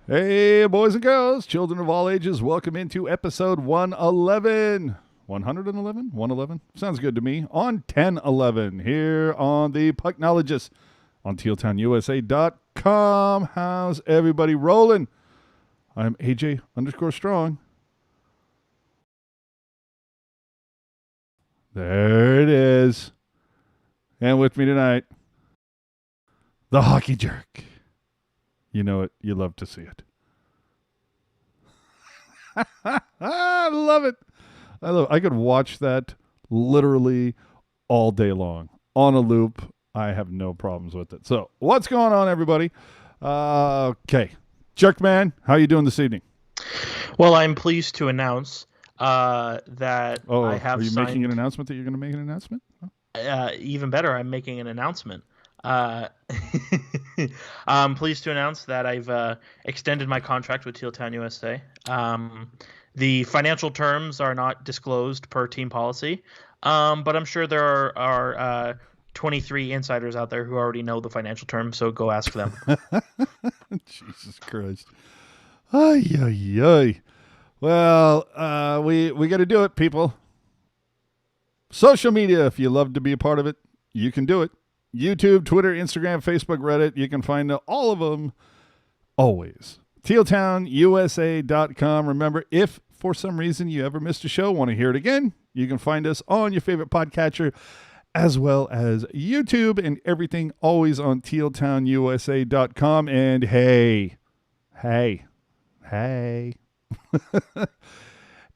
Hey, boys and girls, children of all ages, welcome into episode 111. 111? 111? Sounds good to me. On 1011 here on the Pucknologists on tealtownusa.com. How's everybody rolling? I'm AJ_Strong. There it is. And with me tonight, the hockey jerk. You know it. You love to see it. I love it. I could watch that literally all day long on a loop. I have no problems with it. So, what's going on, everybody? Okay, Jerkman, how you doing this evening? Well, I'm pleased to announce that I have. Are you signed, making an announcement that you're going to make an announcement? even better, I'm making an announcement. I'm pleased to announce that I've extended my contract with Tealtown USA. The financial terms are not disclosed per team policy, but I'm sure there are 23 insiders out there who already know the financial terms, so go ask them. Jesus Christ. Ay, ay, ay. Well, we got to do it, people. Social media, if you love to be a part of it, you can do it. YouTube, Twitter, Instagram, Facebook, Reddit. You can find all of them always. tealtownusa.com. Remember, if for some reason you ever missed a show, want to hear it again, you can find us on your favorite podcatcher as well as YouTube and everything always on tealtownusa.com. And hey.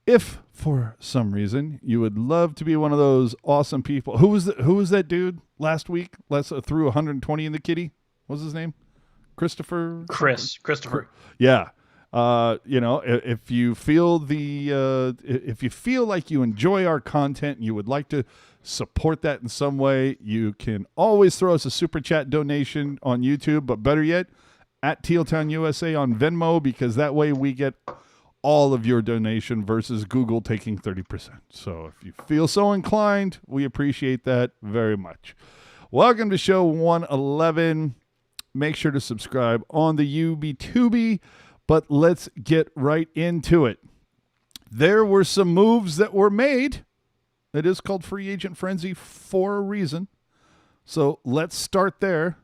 If for some reason you would love to be one of those awesome people, who was that dude last week? Threw 120 in the kitty. What was his name? Christopher. Yeah. If you feel if you feel like you enjoy our content and you would like to support that in some way, you can always throw us a super chat donation on YouTube, but better yet, at Tealtown USA on Venmo, because that way we get all of your donation versus Google taking 30%. So if you feel so inclined, we appreciate that very much. Welcome to show 111. Make sure to subscribe on the UB2B, but let's get right into it. There were some moves that were made. It is called Free Agent Frenzy for a reason. So let's start there,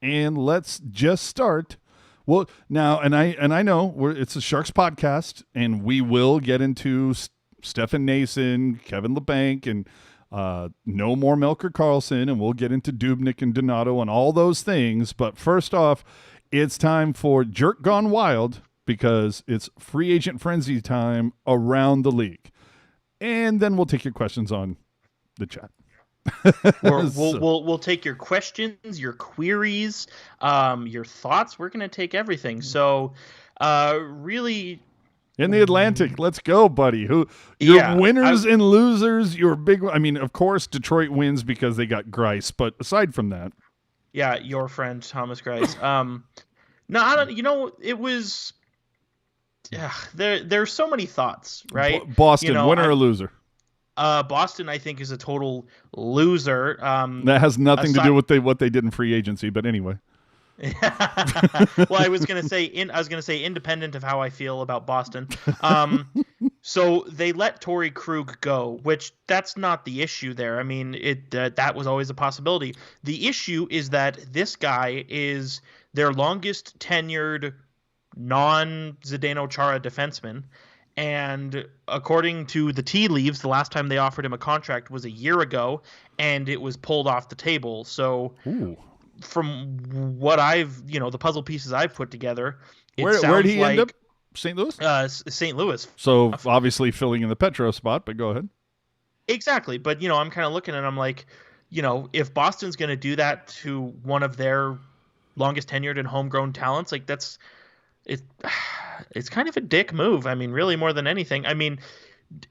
and let's just start. Well, now, and I know it's a Sharks podcast, and we will get into Stefan Noesen, Kevin Lebank, and no more Melker Karlsson, and we'll get into Dubnyk and Donato and all those things. But first off, it's time for Jerk Gone Wild, because it's free agent frenzy time around the league. And then we'll take your questions on the chat. We'll take your questions, your queries, your thoughts. We're gonna take everything. So, really, in the Atlantic, let's go, buddy. Your winners and losers? Your big. I mean, of course, Detroit wins because they got Greiss. But aside from that, yeah, your friend Thomas Greiss. No, I don't. You know, it was. Yeah, there's so many thoughts, right? Boston, winner or loser? Boston, I think, is a total loser. That has nothing to do with what they did in free agency, but anyway. Well, I was gonna say independent of how I feel about Boston. So they let Torrey Krug go, which that's not the issue there. I mean, that was always a possibility. The issue is that this guy is their longest tenured non-Zdeno Chara defenseman. And according to the tea leaves, the last time they offered him a contract was a year ago, and it was pulled off the table. So from what the puzzle pieces I've put together, where'd he end up? St. Louis? St. Louis. So obviously filling in the Petro spot, but go ahead. Exactly. But, I'm kind of looking at it, I'm like, if Boston's going to do that to one of their longest tenured and homegrown talents, like it's kind of a dick move. I mean, really more than anything. I mean,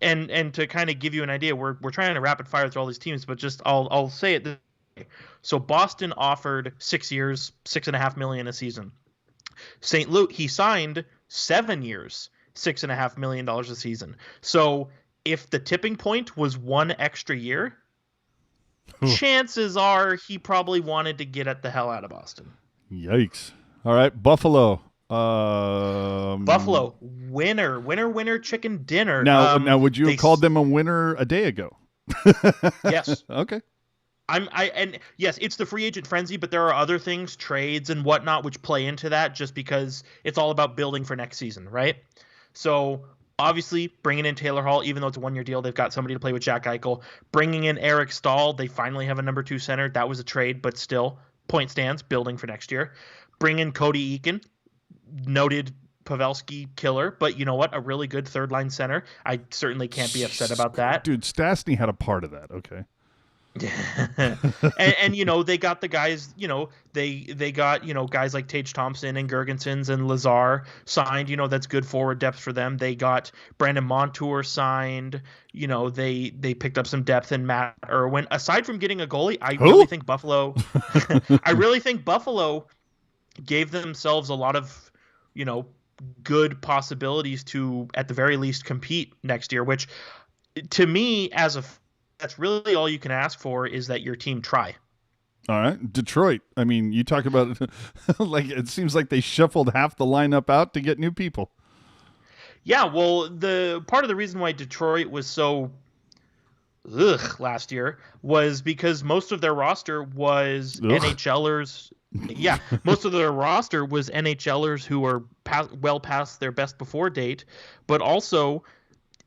and to kind of give you an idea, we're trying to rapid fire through all these teams, but just I'll say it this way. So Boston offered 6 years, $6.5 million a season. St. Louis, he signed 7 years, $6.5 million a season. So if the tipping point was one extra year, chances are he probably wanted to get the hell out of Boston. Yikes. All right, Buffalo. Buffalo, winner, chicken dinner. Now, would you have called them a winner a day ago? Yes. Okay. And yes, it's the free agent frenzy, but there are other things, trades and whatnot, which play into that just because it's all about building for next season, right? So obviously bringing in Taylor Hall, even though it's a 1-year deal, they've got somebody to play with Jack Eichel. Bringing in Eric Stahl, they finally have a number 2 center. That was a trade, but still, point stands, building for next year. Bring in Cody Eakin, noted Pavelski killer, but you know what? A really good third-line center. I certainly can't be upset about that. Dude, Stastny had a part of that, okay. and you know, they got the guys, you know, they got, you know, guys like Tage Thompson and Gergensons and Lazar signed, you know, that's good forward depth for them. They got Brandon Montour signed, you know, they picked up some depth in Matt Irwin. Aside from getting a goalie, I really think Buffalo gave themselves a lot of, you know, good possibilities to at the very least compete next year, which to me that's really all you can ask for, is that your team try. All right. Detroit. I mean, you talk about like it seems like they shuffled half the lineup out to get new people. Yeah, well, the part of the reason why Detroit was so last year was because most of their roster was NHLers. Yeah, most of their roster was NHLers who were well past their best before date, but also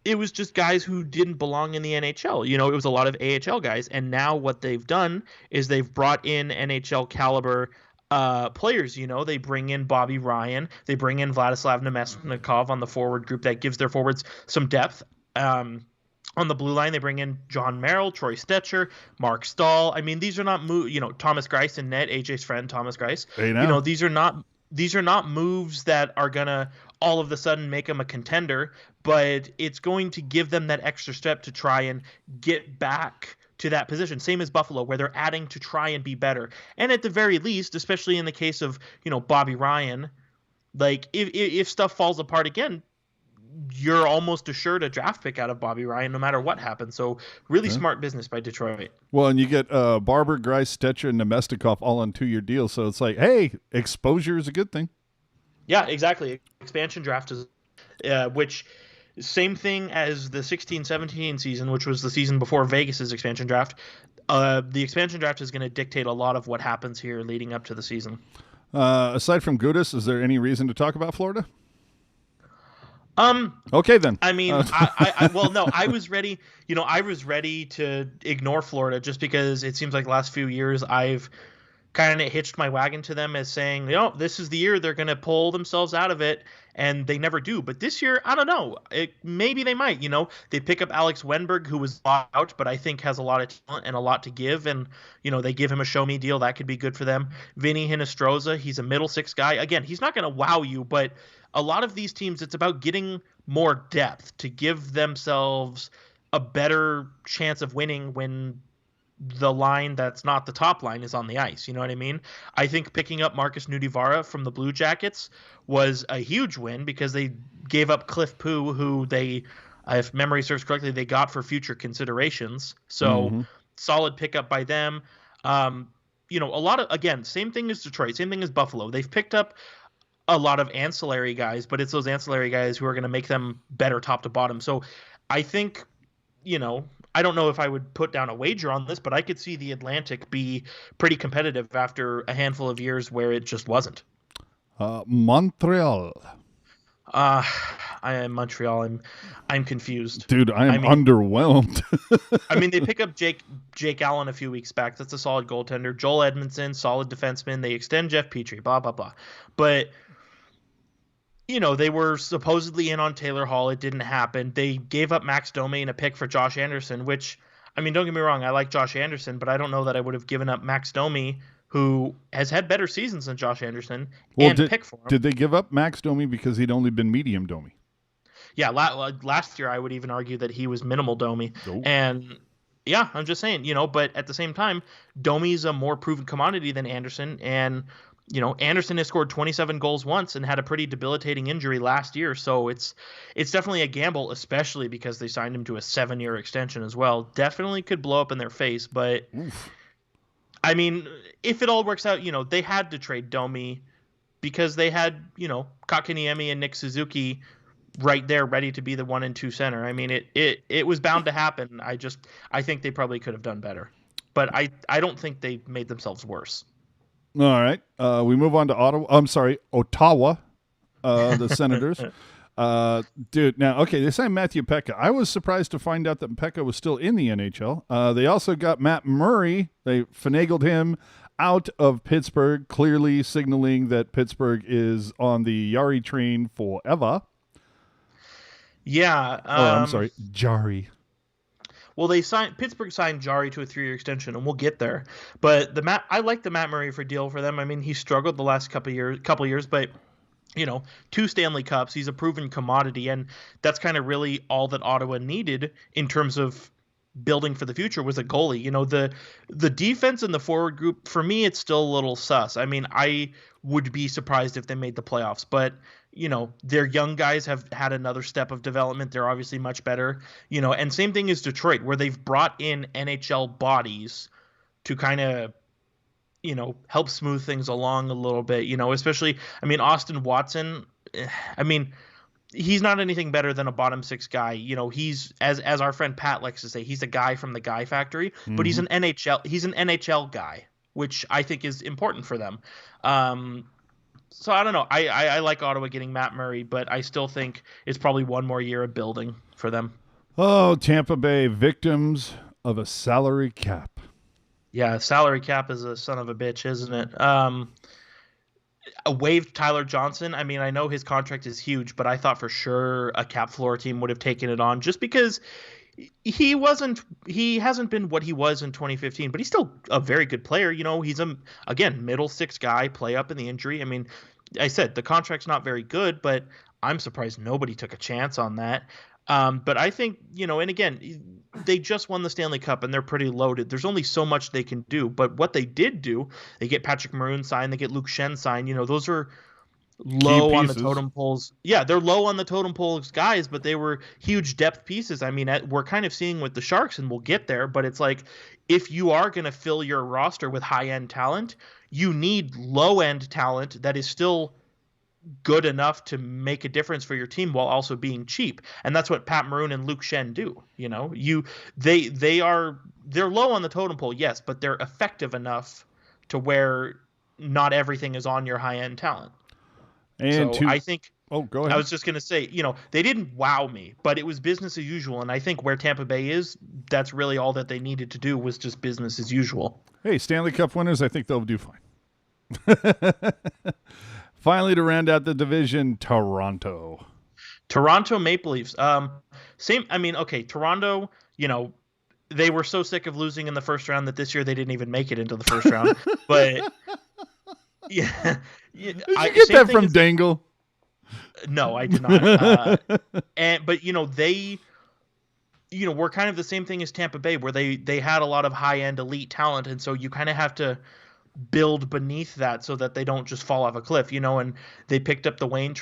it was just guys who didn't belong in the NHL. You know, it was a lot of AHL guys. And now what they've done is they've brought in NHL caliber players. You know, they bring in Bobby Ryan. They bring in Vladislav Nemesnikov on the forward group that gives their forwards some depth. On the blue line, they bring in John Merrill, Troy Stetcher, Mark Stahl. I mean, these are not Thomas Greiss in net, AJ's friend Thomas Greiss. Hey, you know, these are not moves that are gonna all of a sudden make them a contender, but it's going to give them that extra step to try and get back to that position. Same as Buffalo, where they're adding to try and be better. And at the very least, especially in the case of, you know, Bobby Ryan, like if stuff falls apart again, you're almost assured a draft pick out of Bobby Ryan no matter what happens. So really smart business by Detroit. Well, and you get Barber, Greiss, Stetcher, and Nemestikov all on 2-year deals. So it's like, hey, exposure is a good thing. Yeah, exactly. Expansion draft is which same thing as the 16-17 season, which was the season before Vegas's expansion draft. The expansion draft is going to dictate a lot of what happens here leading up to the season. Aside from Gudas, is there any reason to talk about Florida? Okay then. I mean, I was ready. You know, I was ready to ignore Florida just because it seems like the last few years I've kind of hitched my wagon to them as saying, you know, this is the year they're going to pull themselves out of it, and they never do. But this year, I don't know. Maybe they might. You know, they pick up Alex Wenberg, who was out, but I think has a lot of talent and a lot to give. And, you know, they give him a show-me deal. That could be good for them. Vinny Hinostroza, he's a middle six guy. Again, he's not going to wow you, but a lot of these teams, it's about getting more depth to give themselves a better chance of winning when the line that's not the top line is on the ice. You know what I mean? I think picking up Marcus Nudivara from the Blue Jackets was a huge win because they gave up Cliff Poo, who they, if memory serves correctly, they got for future considerations. So solid pickup by them. You know, a lot of, again, same thing as Detroit, same thing as Buffalo. They've picked up a lot of ancillary guys, but it's those ancillary guys who are going to make them better top to bottom. So I think, you know, I don't know if I would put down a wager on this, but I could see the Atlantic be pretty competitive after a handful of years where it just wasn't. Montreal. I am Montreal. I'm confused. Dude, I'm underwhelmed. I mean, they pick up Jake Allen a few weeks back. That's a solid goaltender. Joel Edmondson, solid defenseman. They extend Jeff Petrie, blah, blah, blah. But, you know, they were supposedly in on Taylor Hall. It didn't happen. They gave up Max Domi and a pick for Josh Anderson, which, I mean, don't get me wrong, I like Josh Anderson, but I don't know that I would have given up Max Domi, who has had better seasons than Josh Anderson, pick for him. Did they give up Max Domi because he'd only been medium Domi? Yeah, last year I would even argue that he was minimal Domi. Nope. And yeah, I'm just saying, you know, but at the same time, Domi's a more proven commodity than Anderson. And, you know, Anderson has scored 27 goals once and had a pretty debilitating injury last year. So it's definitely a gamble, especially because they signed him to a 7-year extension as well. Definitely could blow up in their face. But, I mean, if it all works out, you know, they had to trade Domi because they had, Kakaniemi and Nick Suzuki right there ready to be the 1 and 2 center. I mean, it was bound to happen. I think they probably could have done better, but I don't think they made themselves worse. All right. We move on to Ottawa, the Senators. Dude, now, okay, they signed Matthew Pekka. I was surprised to find out that Pekka was still in the NHL. They also got Matt Murray. They finagled him out of Pittsburgh, clearly signaling that Pittsburgh is on the Yari train forever. Yeah. I'm sorry, Jari. Well, Pittsburgh signed Jari to a 3-year extension, and we'll get there. But I like the Matt Murray deal for them. I mean, he struggled the last couple years, but 2 Stanley Cups. He's a proven commodity, and that's kind of really all that Ottawa needed in terms of building for the future was a goalie. The defense and the forward group, for me, it's still a little sus. I mean, I would be surprised if they made the playoffs, but their young guys have had another step of development. They're obviously much better, and same thing as Detroit, where they've brought in NHL bodies to kind of, help smooth things along a little bit, especially, I mean, Austin Watson, he's not anything better than a bottom 6 guy. He's, as our friend Pat likes to say, he's a guy from the Guy Factory, but he's an NHL guy, which I think is important for them. So I don't know. I like Ottawa getting Matt Murray, but I still think it's probably one more year of building for them. Oh, Tampa Bay, victims of a salary cap. Yeah, salary cap is a son of a bitch, isn't it? Waived Tyler Johnson. I mean, I know his contract is huge, but I thought for sure a cap floor team would have taken it on just because he hasn't been what he was in 2015, but he's still a very good player. He's again, middle 6 guy, play up in the injury. I mean, I said the contract's not very good, but I'm surprised nobody took a chance on that. But I think, and again, they just won the Stanley Cup and they're pretty loaded. There's only so much they can do. But what they did do, they get Patrick Maroon signed, they get Luke Shen signed. Those are low on the totem poles. Yeah, they're low on the totem poles guys, but they were huge depth pieces. I mean, we're kind of seeing with the Sharks, and we'll get there, but it's like if you are going to fill your roster with high-end talent, you need low-end talent that is still good enough to make a difference for your team while also being cheap. And that's what Pat Maroon and Luke Shen do. They're low on the totem pole, yes, but they're effective enough to where not everything is on your high-end talent. And so I think go ahead. I was just going to say, they didn't wow me, but it was business as usual. And I think where Tampa Bay is, that's really all that they needed to do was just business as usual. Hey, Stanley Cup winners, I think they'll do fine. Finally, to round out the division, Toronto Maple Leafs. Same. I mean, okay, Toronto, they were so sick of losing in the first round that this year they didn't even make it into the first round. But yeah. Did you get that from Dangle? No, I did not. But they, were kind of the same thing as Tampa Bay, where they had a lot of high-end elite talent, and so you kind of have to build beneath that so that they don't just fall off a cliff, and they picked up the Wayne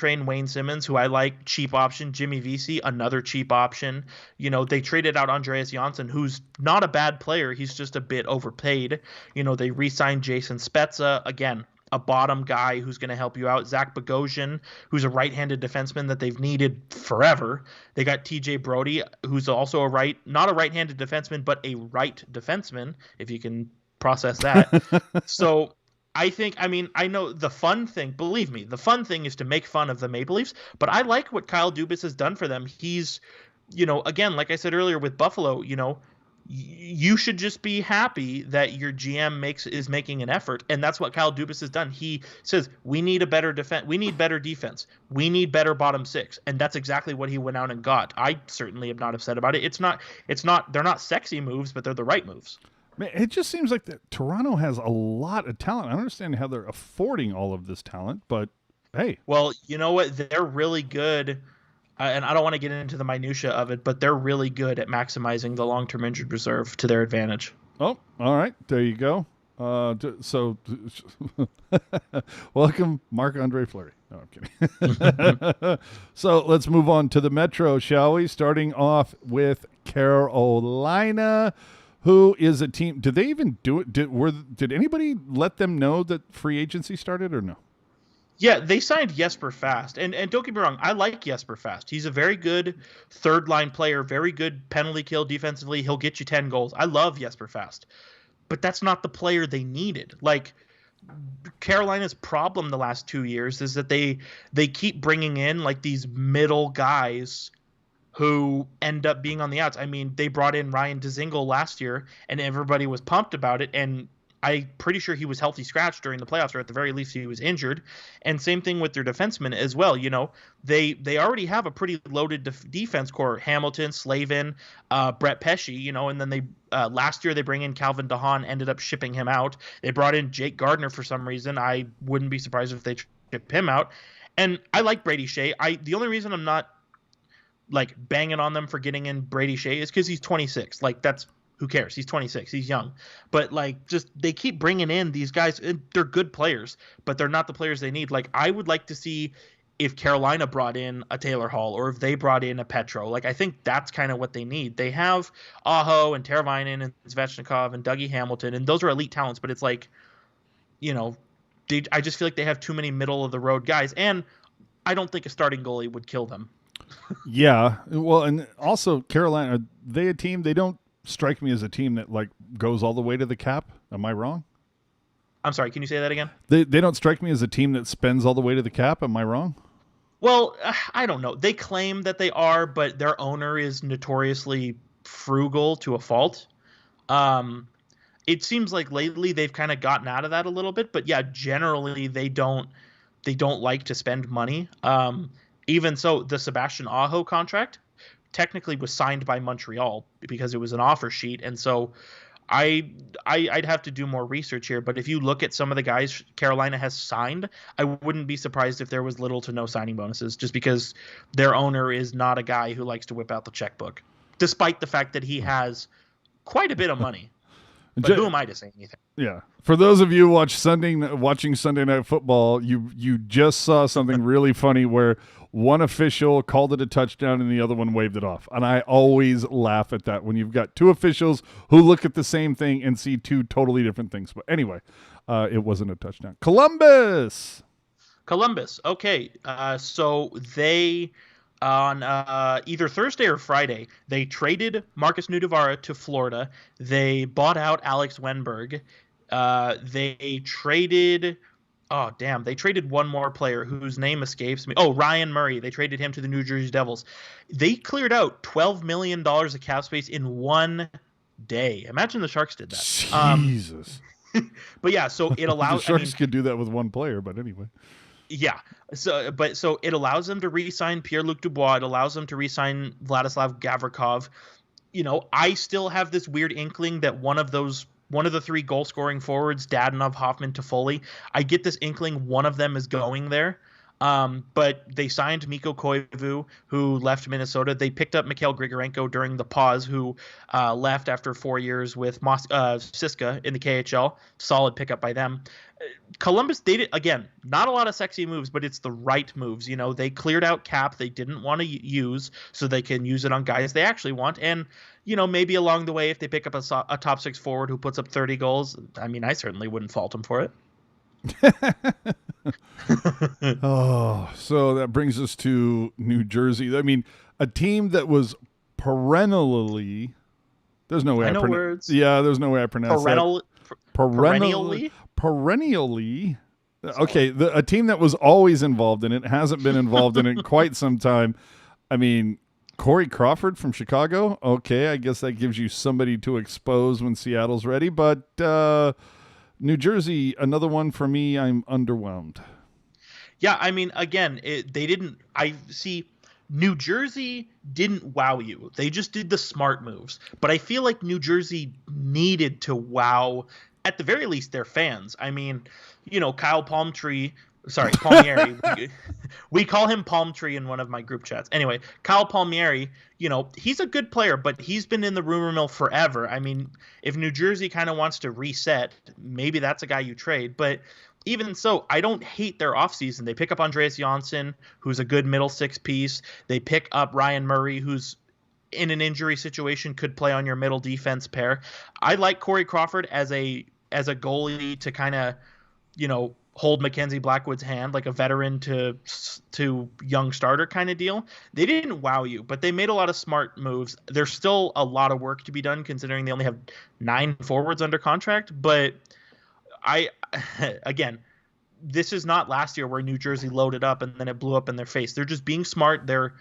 Simmons, who I like, cheap option, Jimmy Vesey, another cheap option. They traded out Andreas Janssen, who's not a bad player. He's just a bit overpaid. They re-signed Jason Spezza, again, a bottom guy who's going to help you out. Zach Bogosian, who's a right-handed defenseman that they've needed forever. They got TJ Brody, who's also not a right-handed defenseman, but a right defenseman, if you can process that. So I know the fun thing, believe me, the fun thing is to make fun of the Maple Leafs, but I like what Kyle Dubas has done for them. He's, again, like I said earlier with Buffalo, you should just be happy that your GM is making an effort, and that's what Kyle Dubas has done. He says we need better defense, we need better better bottom 6, and that's exactly what he went out and got. I certainly am not upset about it. It's not they're not sexy moves, but they're the right moves. Man, it just seems like Toronto has a lot of talent. I don't understand how they're affording all of this talent, but hey. Well, you know what? They're really good, and I don't want to get into the minutia of it, but they're really good at maximizing the long-term injured reserve to their advantage. Oh, all right. There you go. So, welcome, Marc-Andre Fleury. No, I'm kidding. So let's move on to the Metro, shall we? Starting off with Carolina, who is a team. Did they even do it? Did anybody let them know that free agency started or no? Yeah, they signed Jesper Fast, and don't get me wrong, I like Jesper Fast. He's a very good third line player, very good penalty kill defensively. He'll get you 10 goals. I love Jesper Fast, but that's not the player they needed. Like Carolina's problem the last 2 years is that they keep bringing in like these middle guys who end up being on the outs. I mean, they brought in Ryan Dzingel last year, and everybody was pumped about it, and I'm pretty sure he was healthy scratch during the playoffs, or at the very least he was injured. And same thing with their defensemen as well. You know, they already have a pretty loaded defense core: Hamilton, Slavin, Brett Pesce. You know, and then they last year they bring in Calvin DeHaan, ended up shipping him out. They brought in Jake Gardner for some reason. I wouldn't be surprised if they ship him out. And I like Brady Shea. The only reason I'm not like banging on them for getting in Brady Shea is because he's 26. Like that's who cares? He's 26. He's young. But like just they keep bringing in these guys. They're good players, but they're not the players they need. Like I would like to see if Carolina brought in a Taylor Hall or if they brought in a Petro. Like I think that's kind of what they need. They have Aho and Teravainen and Svechnikov and Dougie Hamilton, and those are elite talents. But it's like, you know, I just feel like they have too many middle of the road guys, and I don't think a starting goalie would kill them. Yeah, well, and also Carolina, are they a team? They don't strike me as a team that like goes all the way to the cap. Am I wrong? I'm sorry, can you say that again? They don't strike me as a team that spends all the way to the cap. Am I wrong? Well, I don't know. They claim that they are, but their owner is notoriously frugal to a fault. It seems like lately they've kind of gotten out of that a little bit, but yeah, generally they don't like to spend money. Even so, the Sebastian Aho contract technically was signed by Montreal because it was an offer sheet, and so I'd have to do more research here. But if you look at some of the guys Carolina has signed, I wouldn't be surprised if there was little to no signing bonuses, just because their owner is not a guy who likes to whip out the checkbook, despite the fact that he has quite a bit of money. But who am I to say anything? Yeah. For those of you watching Sunday Night Football, you just saw something really funny where one official called it a touchdown and the other one waved it off. And I always laugh at that when you've got two officials who look at the same thing and see two totally different things. But anyway, it wasn't a touchdown. Columbus. Okay. So they on either Thursday or Friday, they traded Marcus Nudivara to Florida. They bought out Alex Wenberg. They traded one more player whose name escapes me. Oh, Ryan Murray. They traded him to the New Jersey Devils. They cleared out $12 million of cap space in one day. Imagine the Sharks did that. Jesus. But yeah, so it allows the Sharks could do that with one player, but anyway. Yeah. So it allows them to re-sign Pierre-Luc Dubois. It allows them to re-sign Vladislav Gavrikov. You know, I still have this weird inkling that one of the three goal-scoring forwards, Dadonov, Hoffman, Toffoli, I get this inkling one of them is going there. But they signed Mikko Koivu, who left Minnesota. They picked up Mikhail Grigorenko during the pause, who left after 4 years with Siska in the KHL. Solid pickup by them. Columbus, they did, again, not a lot of sexy moves, but it's the right moves. You know, they cleared out cap they didn't want to use so they can use it on guys they actually want. And, you know, maybe along the way, if they pick up a top six forward who puts up 30 goals, I mean, I certainly wouldn't fault them for it. Oh, so that brings us to New Jersey. I mean, a team that was perennially. There's no way I pronounce. Words. Yeah, there's no way I pronounce that. Perennially. Okay, a team that was always involved in it hasn't been involved in it quite some time. I mean, Corey Crawford from Chicago. Okay, I guess that gives you somebody to expose when Seattle's ready. But New Jersey, another one for me. I'm underwhelmed. Yeah, I mean, again, New Jersey didn't wow you. They just did the smart moves. But I feel like New Jersey needed to wow, at the very least, their fans. I mean, you know, Palmieri. We call him Palmtree in one of my group chats. Anyway, Kyle Palmieri, you know, he's a good player, but he's been in the rumor mill forever. I mean, if New Jersey kind of wants to reset, maybe that's a guy you trade. But even so, I don't hate their offseason. They pick up Andreas Janssen, who's a good middle six piece. They pick up Ryan Murray, who's in an injury situation, could play on your middle defense pair. I like Corey Crawford as a goalie to kind of, you know, hold Mackenzie Blackwood's hand, like a veteran to young starter kind of deal. They didn't wow you, but they made a lot of smart moves. There's still a lot of work to be done considering they only have 9 forwards under contract. But again, this is not last year where New Jersey loaded up and then it blew up in their face. They're just being smart. They're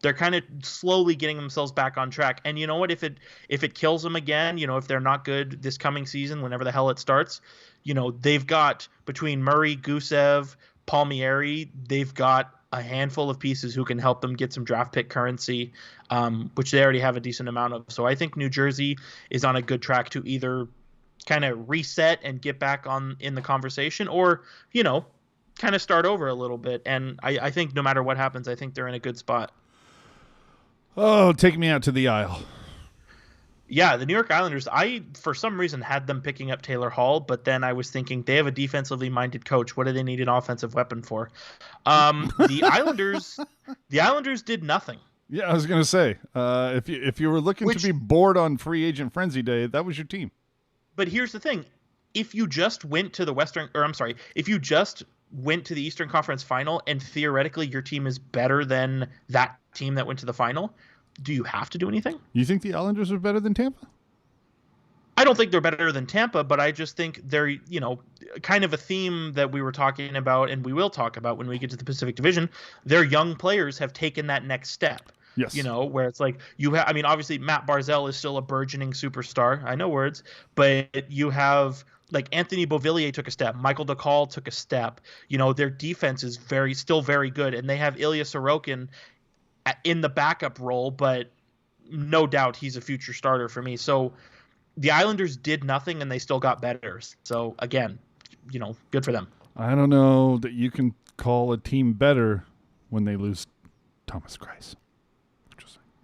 kind of slowly getting themselves back on track. And you know what? If it kills them again, if they're not good this coming season, whenever the hell it starts, they've got between Murray, Gusev, Palmieri, they've got a handful of pieces who can help them get some draft pick currency, which they already have a decent amount of. So I think New Jersey is on a good track to either kind of reset and get back in the conversation, or kind of start over a little bit. And I think no matter what happens, I think they're in a good spot. Oh, take me out to the aisle. Yeah, the New York Islanders, I for some reason had them picking up Taylor Hall, but then I was thinking they have a defensively minded coach. What do they need an offensive weapon for? The Islanders did nothing. Yeah, I was going to say, if you were looking to be bored on free agent frenzy day, that was your team. But here's the thing: if you just went to if you just went to the Eastern Conference Final and theoretically your team is better than that team that went to the final, do you have to do anything? You think the Islanders are better than Tampa? I don't think they're better than Tampa, but I just think they're, kind of a theme that we were talking about and we will talk about when we get to the Pacific Division. Their young players have taken that next step. Yes. Where it's like obviously Matt Barzal is still a burgeoning superstar. I know words, but you have like Anthony Beauvillier took a step. Michael DeCall took a step. Their defense is still very good, and they have Ilya Sorokin in the backup role, but no doubt he's a future starter for me. So the Islanders did nothing and they still got better. So again, good for them. I don't know that you can call a team better when they lose Thomas Greiss.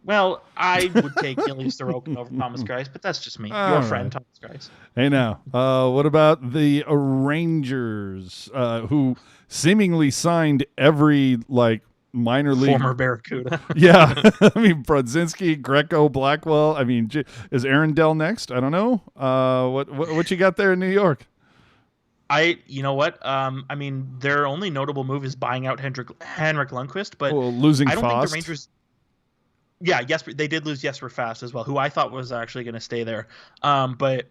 Well, I would take Ilya Sorokin over Thomas Greiss, but that's just me. Your friend, Thomas Greiss. Hey, now, what about the Rangers, who seemingly signed every, minor league former Barracuda? Yeah. Brodzinski, Greco, Blackwell. Is Arundel next? I don't know. What you got there in New York? You know what? Their only notable move is buying out Henrik Lundqvist, but losing I don't Fost. think the Rangers. Yeah, they did lose Jesper Fast as well, who I thought was actually going to stay there. But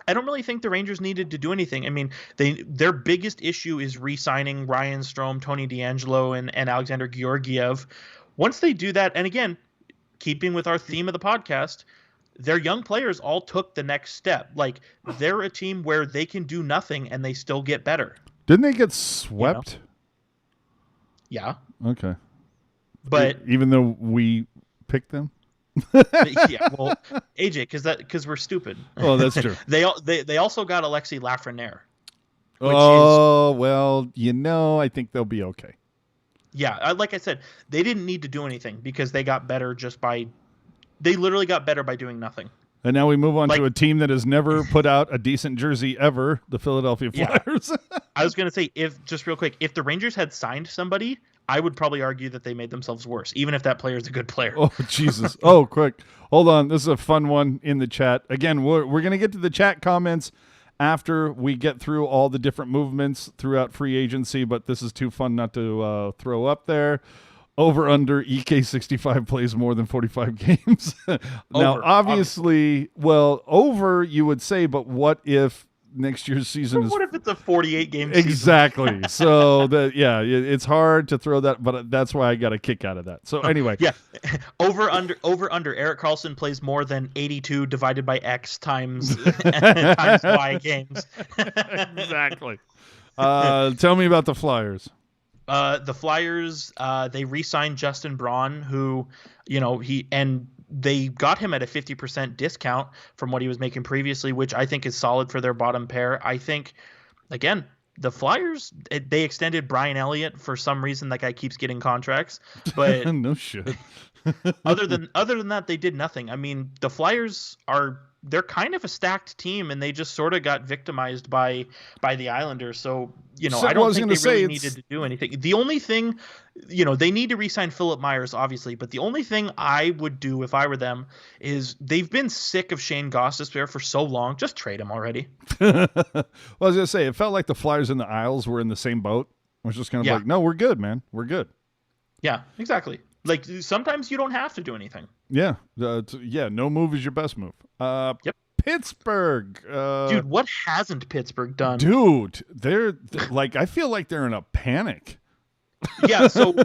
I don't really think the Rangers needed to do anything. Their biggest issue is re-signing Ryan Strome, Tony DeAngelo, and Alexander Georgiev. Once they do that, and again, keeping with our theme of the podcast, their young players all took the next step. They're a team where they can do nothing and they still get better. Didn't they get swept? Yeah. Okay. But even though we picked them? Yeah, well, AJ, because we're stupid. Oh, that's true. They also got Alexi Lafreniere. I think they'll be okay. Yeah, like I said, they didn't need to do anything because they got better they literally got better by doing nothing. And now we move on to a team that has never put out a decent jersey ever, the Philadelphia Flyers. Yeah. I was going to say, just real quick, if the Rangers had signed somebody, I would probably argue that they made themselves worse, even if that player is a good player. Oh, Jesus. Oh, quick. Hold on. This is a fun one in the chat. Again, we're going to get to the chat comments after we get through all the different movements throughout free agency, but this is too fun not to throw up there. Over under EK65 plays more than 45 games. Now, obviously, over you would say, but what if next year's season is... What if it's a 48-game season? Exactly. So, it's hard to throw that, but that's why I got a kick out of that. So, anyway. Yeah. Over, under. Erik Karlsson plays more than 82 divided by X times Y games. Exactly. Tell me about the Flyers. The Flyers, they re-signed Justin Braun, who, they got him at a 50% discount from what he was making previously, which I think is solid for their bottom pair. I think, again, the Flyers, they extended Brian Elliott for some reason. That guy keeps getting contracts, but no shit. other than that, they did nothing. The Flyers are they're kind of a stacked team, and they just sort of got victimized by the Islanders. So, I don't think they really needed to do anything. The only thing, they need to re-sign Philip Myers, obviously, but the only thing I would do if I were them is they've been sick of Shane Gostisbehere for so long. Just trade him already. Well, I was going to say, it felt like the Flyers and the Isles were in the same boat. It was just kind of like, no, we're good, man. We're good. Yeah, exactly. Like, sometimes you don't have to do anything. Yeah. No move is your best move. Yep. Pittsburgh. Dude, what hasn't Pittsburgh done? Dude, they're like, I feel like they're in a panic. Yeah, so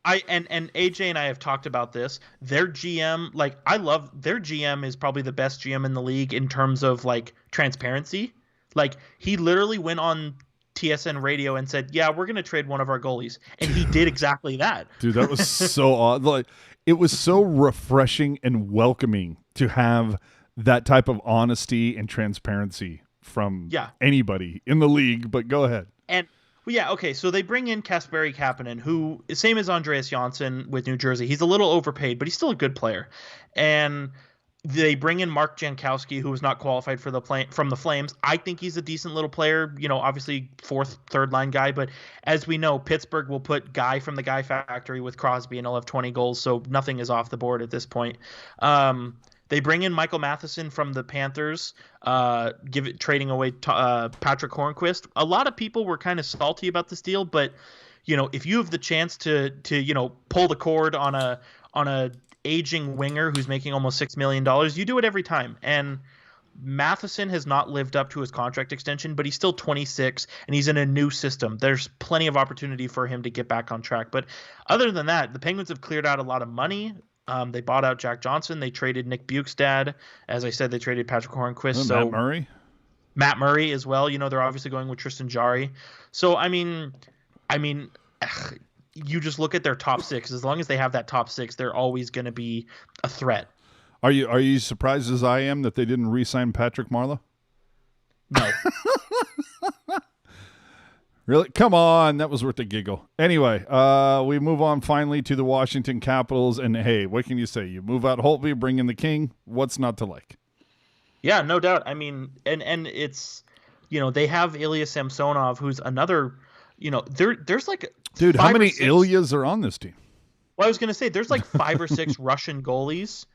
I and AJ and I have talked about this. Their GM, like, I love their GM is probably the best GM in the league in terms of like transparency. Like, he literally went on TSN radio and said, "Yeah, we're going to trade one of our goalies." And he did exactly that. Dude, that was so odd. Like, it was so refreshing and welcoming to have that type of honesty and transparency from anybody in the league, but go ahead. And okay, so they bring in Kasperi Kapanen, who same as Andreas Janssen with New Jersey. He's a little overpaid, but he's still a good player. And they bring in Mark Jankowski, who was not qualified for from the Flames. I think he's a decent little player, obviously fourth, third line guy. But as we know, Pittsburgh will put Guy from the Guy Factory with Crosby, and he'll have 20 goals. So nothing is off the board at this point. They bring in Michael Matheson from the Panthers, trading away Patrick Hornquist. A lot of people were kind of salty about this deal, but if you have the chance to pull the cord on a aging winger who's making almost $6 million, you do it every time. And Matheson has not lived up to his contract extension, but he's still 26 and he's in a new system. There's plenty of opportunity for him to get back on track. But other than that, the Penguins have cleared out a lot of money. They bought out Jack Johnson. They traded Nick Bjugstad. As I said, they traded Patrick Hornquist. Matt Murray as well. They're obviously going with Tristan Jarry. So, I mean, you just look at their top six. As long as they have that top six, they're always going to be a threat. Are you surprised as I am that they didn't re-sign Patrick Marleau? No. Really? Come on. That was worth a giggle. Anyway, we move on finally to the Washington Capitals. And, hey, what can you say? You move out Holtby, bring in the King. What's not to like? Yeah, no doubt. I mean, and it's, they have Ilya Samsonov, who's another, there's like Dude, how many Ilyas are on this team? Well, I was going to say there's like 5 or 6 Russian goalies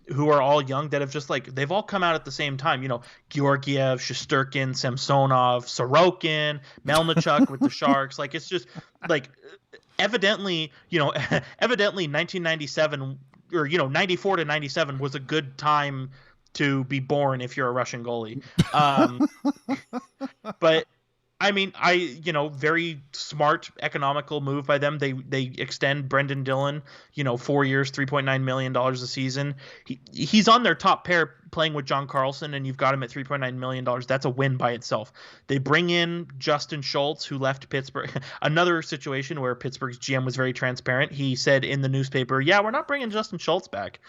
who are all young that have just they've all come out at the same time. Georgiev, Shesterkin, Samsonov, Sorokin, Melnichuk with the Sharks. Like, it's just evidently 1997 or 94 to 97 was a good time to be born if you're a Russian goalie. But I mean, very smart, economical move by them. They extend Brendan Dillon, 4 years, $3.9 million a season. He's on their top pair playing with John Carlson, and you've got him at $3.9 million. That's a win by itself. They bring in Justin Schultz, who left Pittsburgh. Another situation where Pittsburgh's GM was very transparent. He said in the newspaper, "Yeah, we're not bringing Justin Schultz back."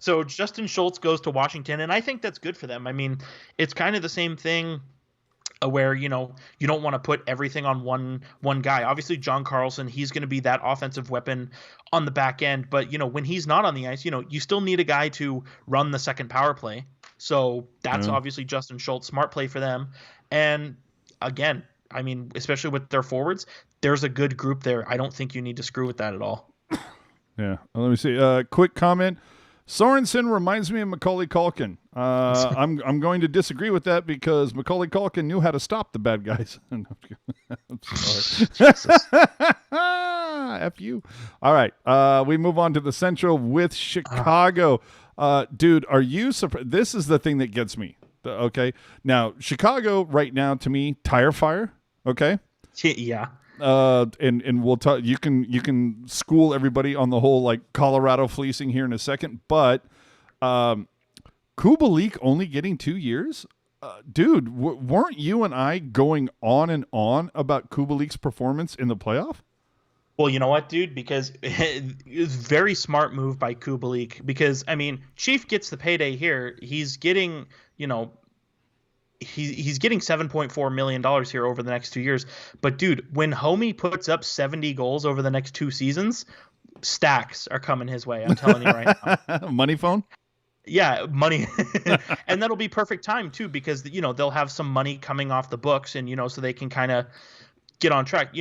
So Justin Schultz goes to Washington, and I think that's good for them. I mean, it's kind of the same thing where you don't want to put everything on one guy. Obviously, John Carlson, he's going to be that offensive weapon on the back end, but when he's not on the ice, you still need a guy to run the second power play. So that's obviously Justin Schultz, smart play for them. And again, I mean, especially with their forwards, there's a good group there. I don't think you need to screw with that at all. Yeah. Well, let me see. Quick comment. Sorensen reminds me of Macaulay Culkin. I'm going to disagree with that because Macaulay Culkin knew how to stop the bad guys. I'm sorry. F you. All right. We move on to the Central with Chicago. Dude, are you surprised? This is the thing that gets me. Okay. Now, Chicago right now, to me, tire fire. Okay. Yeah. And we'll talk. You can school everybody on the whole Colorado fleecing here in a second, but Kubalik only getting 2 years, dude. Weren't you and I going on and on about Kubalik's performance in the playoff? Well, you know what, dude? Because it's a very smart move by Kubalik. Because I mean, Chief gets the payday here. He's getting He's getting $7.4 million here over the next 2 years. But, dude, when Homie puts up 70 goals over the next 2 seasons, stacks are coming his way. I'm telling you right now. Money phone? Yeah, money. And that'll be perfect time too, because they'll have some money coming off the books, and so they can kind of get on track.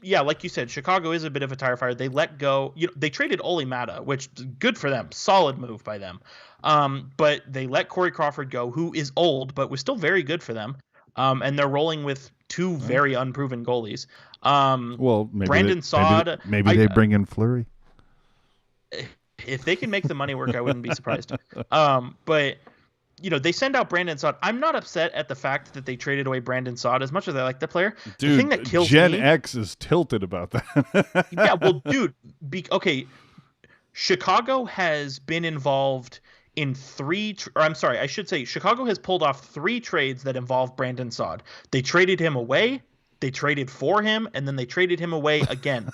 Yeah, like you said, Chicago is a bit of a tire fire. They let go. They traded Ole Mata, which good for them, solid move by them. But they let Corey Crawford go, who is old but was still very good for them. And they're rolling with two very unproven goalies. Well, maybe Brandon Saad. Maybe they bring in Fleury. If they can make the money work, I wouldn't be surprised. But they send out Brandon Saad. I'm not upset at the fact that they traded away Brandon Saad as much as I like the player. Dude, the thing that kills Gen X is tilted about that. Yeah, well, dude, okay. Chicago has been involved in I should say Chicago has pulled off 3 trades that involve Brandon Saad. They traded him away, they traded for him, and then they traded him away again.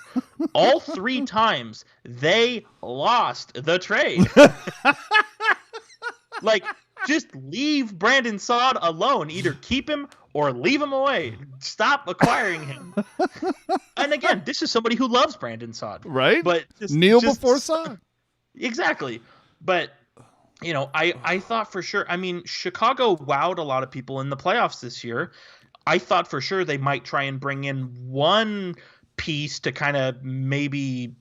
All 3 times they lost the trade. Like, just leave Brandon Saad alone. Either keep him or leave him away. Stop acquiring him. And again, this is somebody who loves Brandon Saad. Right? But kneel before Saad. Exactly. But, I thought for sure, Chicago wowed a lot of people in the playoffs this year. I thought for sure they might try and bring in one piece to kind of maybe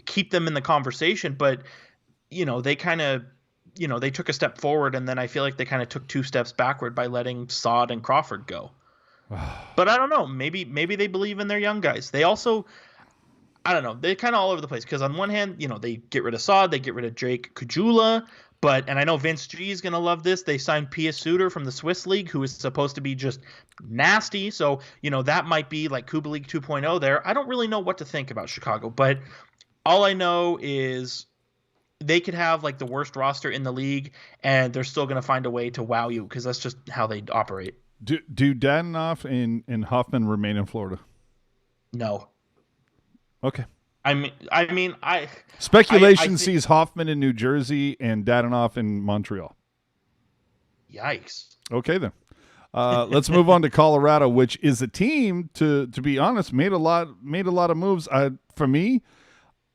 keep them in the conversation. But, they kind of, they took a step forward, and then I feel like they kind of took 2 steps backward by letting Saad and Crawford go. But I don't know. Maybe they believe in their young guys. They also, I don't know. They're kind of all over the place, because on one hand, they get rid of Saad, they get rid of Jake Kujula, and I know Vince G is going to love this. They signed Pia Suter from the Swiss League, who is supposed to be just nasty. So, that might be like Kuba League 2.0 there. I don't really know what to think about Chicago, but all I know is they could have like the worst roster in the league, and they're still going to find a way to wow you, because that's just how they operate. Do Dadanoff and Hoffman remain in Florida? No. Okay. Speculation sees Hoffman in New Jersey and Dadanoff in Montreal. Yikes. Okay, then. Let's move on to Colorado, which is a team, to be honest, made a lot of moves. For me,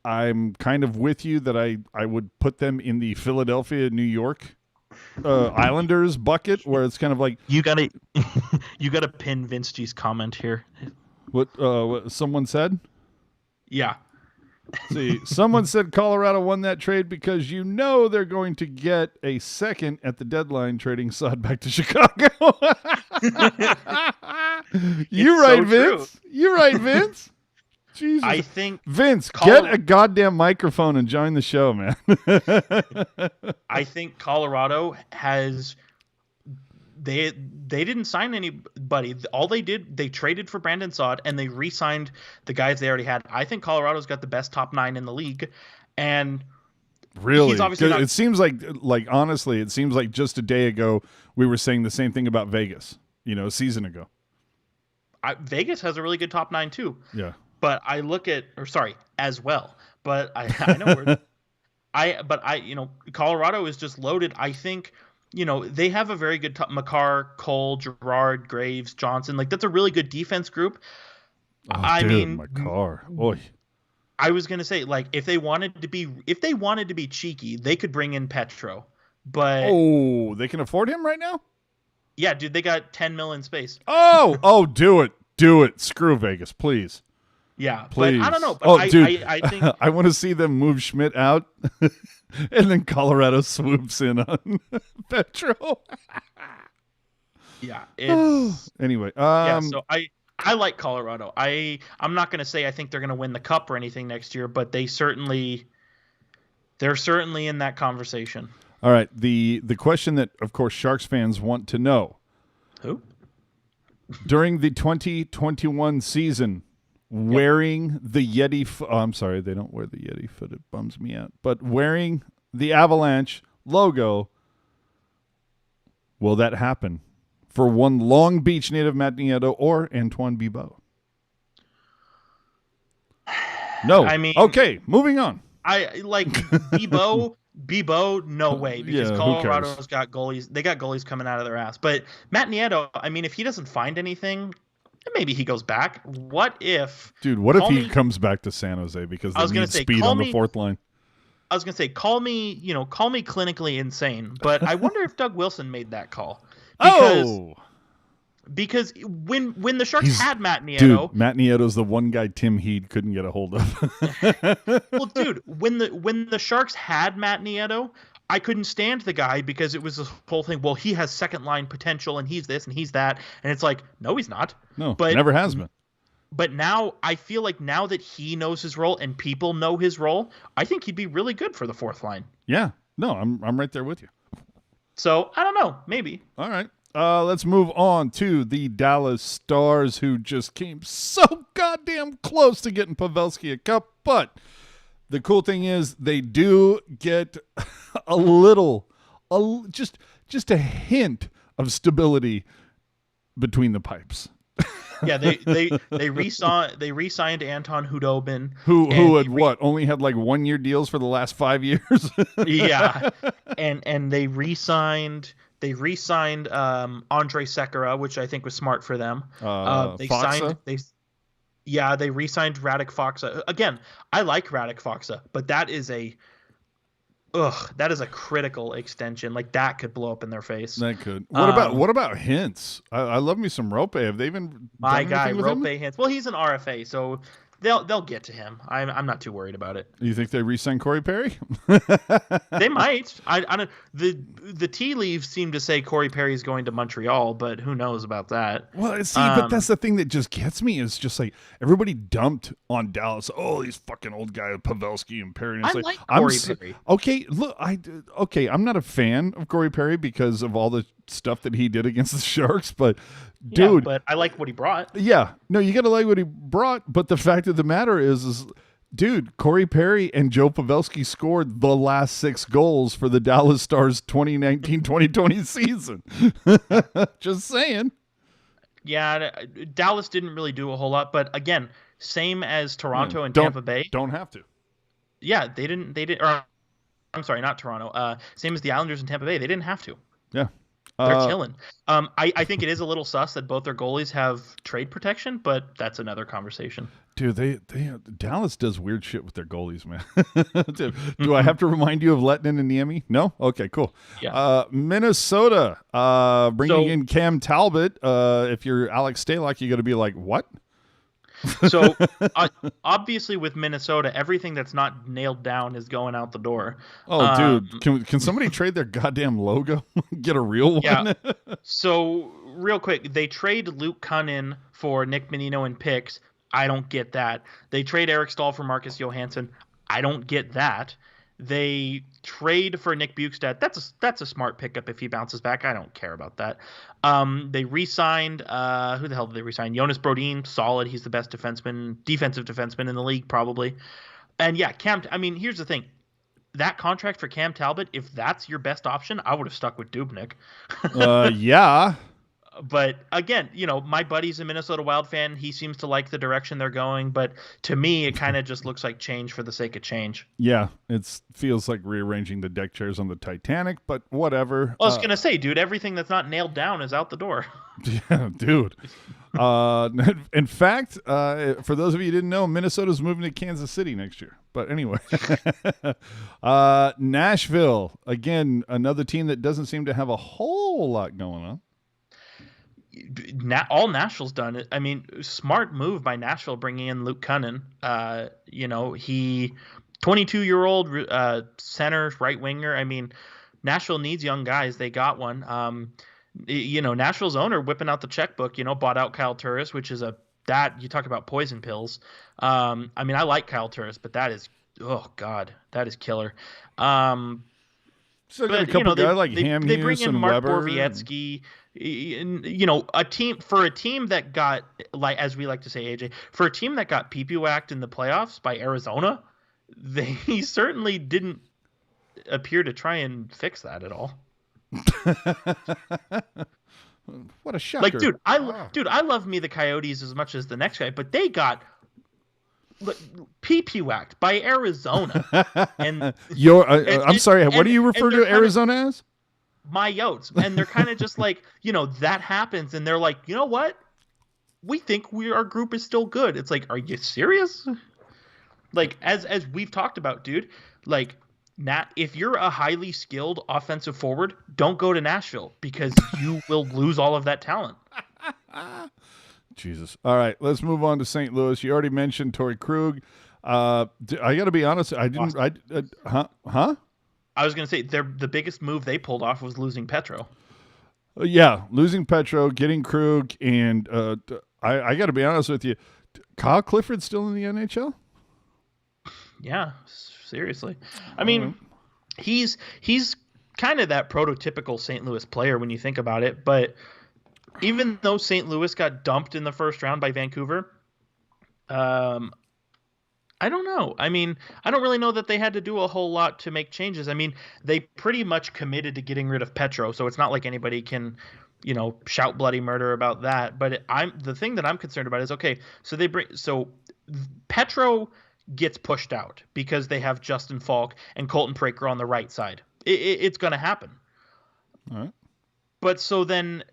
I'm kind of with you that I would put them in the Philadelphia, New York Islanders bucket, where it's kind of like you gotta pin Vince G's comment here. What someone said? Yeah. See, someone said Colorado won that trade because they're going to get a second at the deadline, trading Saad back to Chicago. You're right, Vince. You're right, Vince. Jesus. I think Vince, get a goddamn microphone and join the show, man. I think Colorado has they didn't sign anybody. All they did, they traded for Brandon Saad, and they re-signed the guys they already had. I think Colorado's got the best top 9 in the league, and really, he's obviously not... it seems like honestly, it seems like just a day ago we were saying the same thing about Vegas. A season ago. Vegas has a really good top 9 too. Yeah. But I look at, as well. But I know Colorado is just loaded. I think, they have a very good Makar, Cole, Gerard, Graves, Johnson. Like, that's a really good defense group. Makar. Oy. I was gonna say, like, if they wanted to be cheeky, they could bring in Petro. But they can afford him right now? Yeah, dude, they got $10 million in space. Do it. Screw Vegas, please. Yeah, please. But I don't know. But I think I want to see them move Schmidt out, and then Colorado swoops in on Petro. Yeah. Anyway. So I like Colorado. I'm not going to say I think they're going to win the cup or anything next year, but they're certainly in that conversation. All right. The question that, of course, Sharks fans want to know. Who? During the 2021 season, wearing the Yeti... I'm sorry, they don't wear the Yeti foot. It bums me out. But wearing the Avalanche logo, will that happen for one Long Beach native, Matt Nieto, or Antoine Bibeau? No. Okay, moving on. I like Bibeau, no way, because Colorado's got goalies. They got goalies coming out of their ass. But Matt Nieto, if he doesn't find anything, maybe he goes back. What if... Dude, what if he comes back to San Jose because they need speed on the fourth line? I was gonna say, call me clinically insane, but I wonder if Doug Wilson made that call. Because when the Sharks had Matt Nieto... Dude, Matt Nieto's the one guy Tim Heed couldn't get a hold of. Well, dude, when the Sharks had Matt Nieto, I couldn't stand the guy because it was this whole thing, well, he has second-line potential, and he's this, and he's that. And it's like, no, he's not. No, never has been. But now, I feel like now that he knows his role and people know his role, I think he'd be really good for the fourth line. Yeah. No, I'm right there with you. So, I don't know. Maybe. All right. Let's move on to the Dallas Stars, who just came so goddamn close to getting Pavelski a cup. But the cool thing is they do get just a hint of stability between the pipes. Yeah, they re-signed Anton Hudobin, who had only had like 1 year deals for the last 5 years. Yeah, and they re-signed Andre Sekera, which I think was smart for them. They re-signed Radek Faksa. Again, I like Radek Faksa, but that is a critical extension. Like, that could blow up in their face. That could. What about Hintz? I love me some Rope. Have they even my guy Rope Hintz? Well, he's an RFA, so they'll get to him. I'm not too worried about it. You think they re-sign Corey Perry? They might. I don't. The tea leaves seem to say Corey Perry is going to Montreal, but who knows about that? Well, see, but that's the thing that just gets me is just like everybody dumped on Dallas. Oh, these fucking old guy Pavelski and Perry. And it's like Corey Perry. Okay, look, I'm not a fan of Corey Perry because of all the stuff that he did against the Sharks, but dude, yeah, but I like what he brought. Yeah, no, you gotta like what he brought. But the fact of the matter is dude, Corey Perry and Joe Pavelski scored the last 6 goals for the Dallas Stars 2019-2020 season. Just saying. Yeah, Dallas didn't really do a whole lot, but again, same as Toronto and Tampa Bay. Don't have to. Yeah, they didn't. Or, I'm sorry, not Toronto. Same as the Islanders and Tampa Bay. They didn't have to. Yeah. They're chilling. I think it is a little sus that both their goalies have trade protection, but that's another conversation. Dude, Dallas does weird shit with their goalies, man. Do I have to remind you of Lettinen and Niemi? No? Okay, cool. Yeah. Minnesota bringing in Cam Talbot. If you're Alex Stalock, you got to be like, what? So obviously with Minnesota, everything that's not nailed down is going out the door. Oh, dude, can somebody trade their goddamn logo? Get a real one? Yeah. So real quick, they trade Luke Cunnin for Nick Menino and picks. I don't get that. They trade Eric Stahl for Marcus Johansson. I don't get that. They trade for Nick Bukestad. That's a smart pickup if he bounces back. I don't care about that. They re-signed who the hell did they re-sign? Jonas Brodin, solid. He's the best defensive defenseman in the league probably. And yeah, here's the thing. That contract for Cam Talbot, if that's your best option, I would have stuck with Dubnyk. Yeah. But again, my buddy's a Minnesota Wild fan. He seems to like the direction they're going. But to me, it kind of just looks like change for the sake of change. Yeah, it feels like rearranging the deck chairs on the Titanic, but whatever. I was going to say, dude, everything that's not nailed down is out the door. Yeah, dude. In fact, for those of you who didn't know, Minnesota's moving to Kansas City next year. But anyway, Nashville, again, another team that doesn't seem to have a whole lot going on. All Nashville's done. I mean, smart move by Nashville bringing in Luke Cunnin. He 22-year-old center, right winger. I mean, Nashville needs young guys. They got one. Nashville's owner whipping out the checkbook. Bought out Kyle Turris, which is you talk about poison pills. I like Kyle Turris, but that is that is killer. So got a couple guys like Ham they bring in and Mark Weber. Borowiecki. A team that got, like, as we like to say, AJ, for a team that got pee-pee whacked in the playoffs by Arizona, they certainly didn't appear to try and fix that at all. What a shocker! Like, dude, I love me the Coyotes as much as the next guy, but they got pee-pee whacked by Arizona. And I'm sorry. What do you refer to Arizona as? My Yotes. And they're kind of just like, that happens. And they're like, you know what? We think our group is still good. It's like, are you serious? Like, as we've talked about, dude, like, if you're a highly skilled offensive forward, don't go to Nashville because you will lose all of that talent. Jesus. All right, let's move on to St. Louis. You already mentioned Torrey Krug. I got to be honest. I didn't. Huh? I was going to say the biggest move they pulled off was losing Petro. Yeah, losing Petro, getting Krug, and I got to be honest with you. Kyle Clifford's still in the NHL? Yeah, seriously. I mean, he's kind of that prototypical St. Louis player when you think about it. But even though St. Louis got dumped in the first round by Vancouver, I don't know. I mean, I don't really know that they had to do a whole lot to make changes. I mean, they pretty much committed to getting rid of Petro, so it's not like anybody can, shout bloody murder about that. But the thing that I'm concerned about is, okay, so Petro gets pushed out because they have Justin Falk and Colton Praker on the right side. It's going to happen. All right. But so then,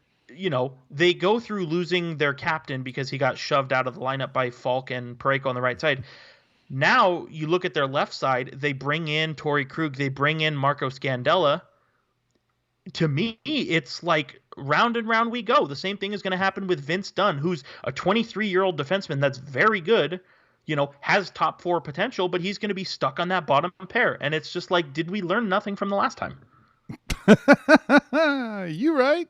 they go through losing their captain because he got shoved out of the lineup by Falk and Parayko on the right side. Now you look at their left side, they bring in Torrey Krug, they bring in Marco Scandella. To me, it's like round and round we go. The same thing is going to happen with Vince Dunn, who's a 23-year-old defenseman that's very good, has top 4 potential, but he's going to be stuck on that bottom pair. And it's just like, did we learn nothing from the last time? You right.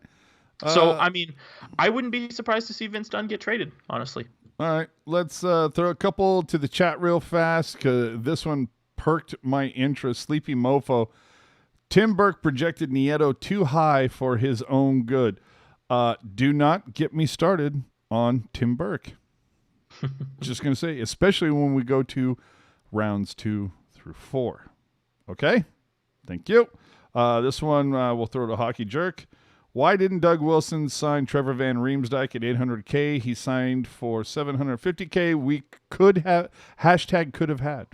So, I mean, I wouldn't be surprised to see Vince Dunn get traded, honestly. All right, let's throw a couple to the chat real fast because this one perked my interest. Sleepy Mofo. Tim Burke projected Nieto too high for his own good. Do not get me started on Tim Burke. Just going to say, especially when we go to rounds 2 through 4. Okay? Thank you. This one we'll throw to Hockey Jerk. Why didn't Doug Wilson sign Trevor Van Riemsdyk at $800K? He signed for $750K. We could have had.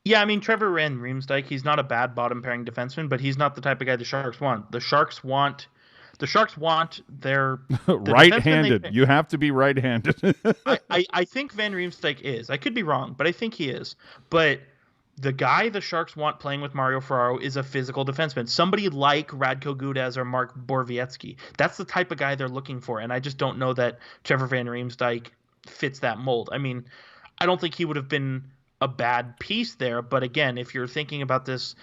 Yeah, I mean, Trevor Van Riemsdyk, he's not a bad bottom pairing defenseman, but he's not the type of guy the Sharks want. The Sharks want their right-handed. You have to be right-handed. I think Van Riemsdyk is. I could be wrong, but I think he is. But the guy the Sharks want playing with Mario Ferraro is a physical defenseman. Somebody like Radko Gudas or Mark Borowiecki. That's the type of guy they're looking for, and I just don't know that Trevor Van Riemsdyk fits that mold. I mean, I don't think he would have been a bad piece there, but again, if you're thinking about this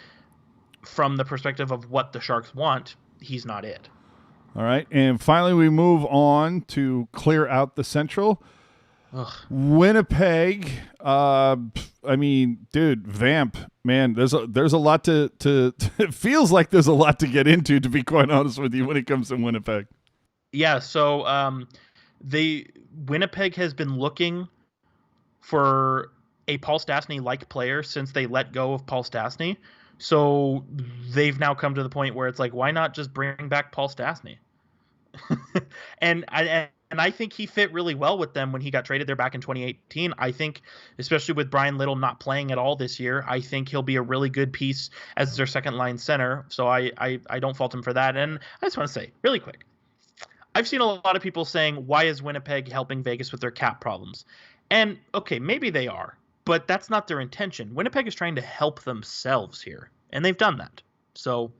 from the perspective of what the Sharks want, he's not it. All right, and finally we move on to clear out the Central. Ugh. Winnipeg, I mean, dude, Vamp, man, there's a lot to it feels like there's a lot to get into, to be quite honest with you, when it comes to Winnipeg. Yeah, so Winnipeg has been looking for a Paul Stastny-like player since they let go of Paul Stastny. So they've now come to the point where it's like, why not just bring back Paul Stastny? And I think he fit really well with them when he got traded there back in 2018. I think, especially with Brian Little not playing at all this year, I think he'll be a really good piece as their second line center. So I don't fault him for that. And I just want to say really quick, I've seen a lot of people saying, why is Winnipeg helping Vegas with their cap problems? And okay, maybe they are, but that's not their intention. Winnipeg is trying to help themselves here, and they've done that. So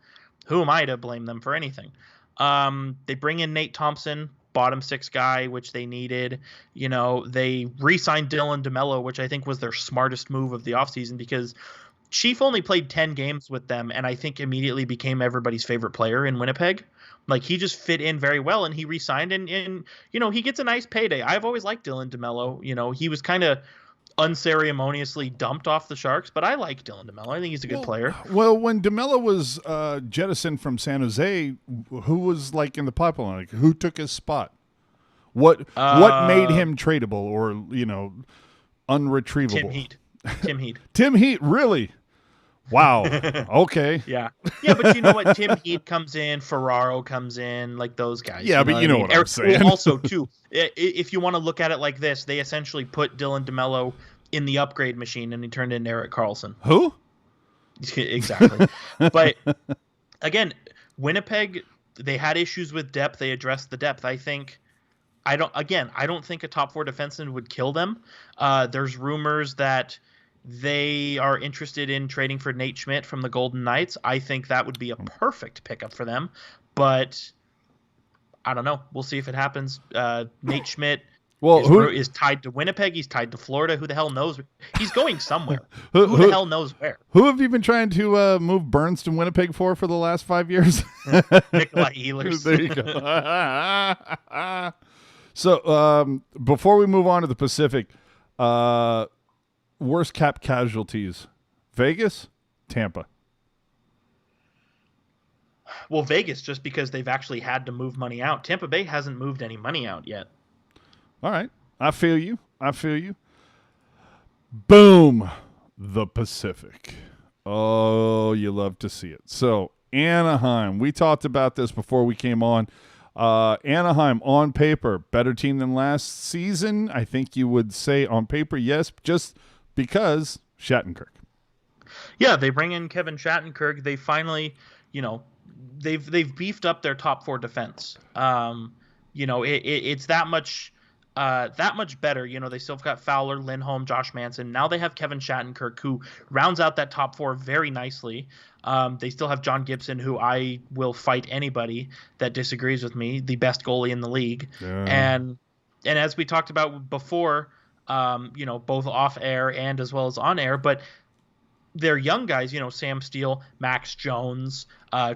who am I to blame them for anything? They bring in Nate Thompson, bottom 6 guy, which they needed. They re-signed Dylan DeMello, which I think was their smartest move of the offseason, because Chief only played 10 games with them, and I think immediately became everybody's favorite player in Winnipeg. Like, he just fit in very well, and he re-signed, and he gets a nice payday. I've always liked Dylan DeMello. He was kind of unceremoniously dumped off the Sharks, but I like Dylan DeMello. I think he's a good player. Well, when DeMello was jettisoned from San Jose, who was like in the pipeline? Like, who took his spot? What made him tradable or unretrievable? Tim Heat. Tim Heat, really? Wow. Okay. Yeah, but you know what? Tim Heat comes in, Ferraro comes in, like those guys. Yeah, but you know what I'm saying. Also, too, if you want to look at it like this, they essentially put Dylan DeMello in the upgrade machine, and he turned into Erik Karlsson. Who? Exactly. But again, Winnipeg, they had issues with depth. They addressed the depth. I don't think a top 4 defenseman would kill them. There's rumors that they are interested in trading for Nate Schmidt from the Golden Knights. I think that would be a perfect pickup for them, but I don't know. We'll see if it happens. Nate Schmidt is tied to Winnipeg. He's tied to Florida. Who the hell knows? He's going somewhere. Who the hell knows where? Who have you been trying to move Burns to Winnipeg for the last 5 years? Nikolai Ehlers. There you go. So before we move on to the Pacific, worst cap casualties: Vegas, Tampa. Well, Vegas, just because they've actually had to move money out. Tampa Bay hasn't moved any money out yet. All right. I feel you. Boom. The Pacific. Oh, you love to see it. So, Anaheim. We talked about this before we came on. Anaheim, on paper, better team than last season. I think you would say on paper, yes, just because Shattenkirk. Yeah, they bring in Kevin Shattenkirk. They finally, they've beefed up their top 4 defense. It's that much better. They still got Fowler, Lindholm, Josh Manson. Now they have Kevin Shattenkirk, who rounds out that top 4 very nicely. They still have John Gibson, who I will fight anybody that disagrees with me, the best goalie in the league. Yeah. And as we talked about before, both off air and as well as on air, but they're young guys, Sam Steele, Max Jones,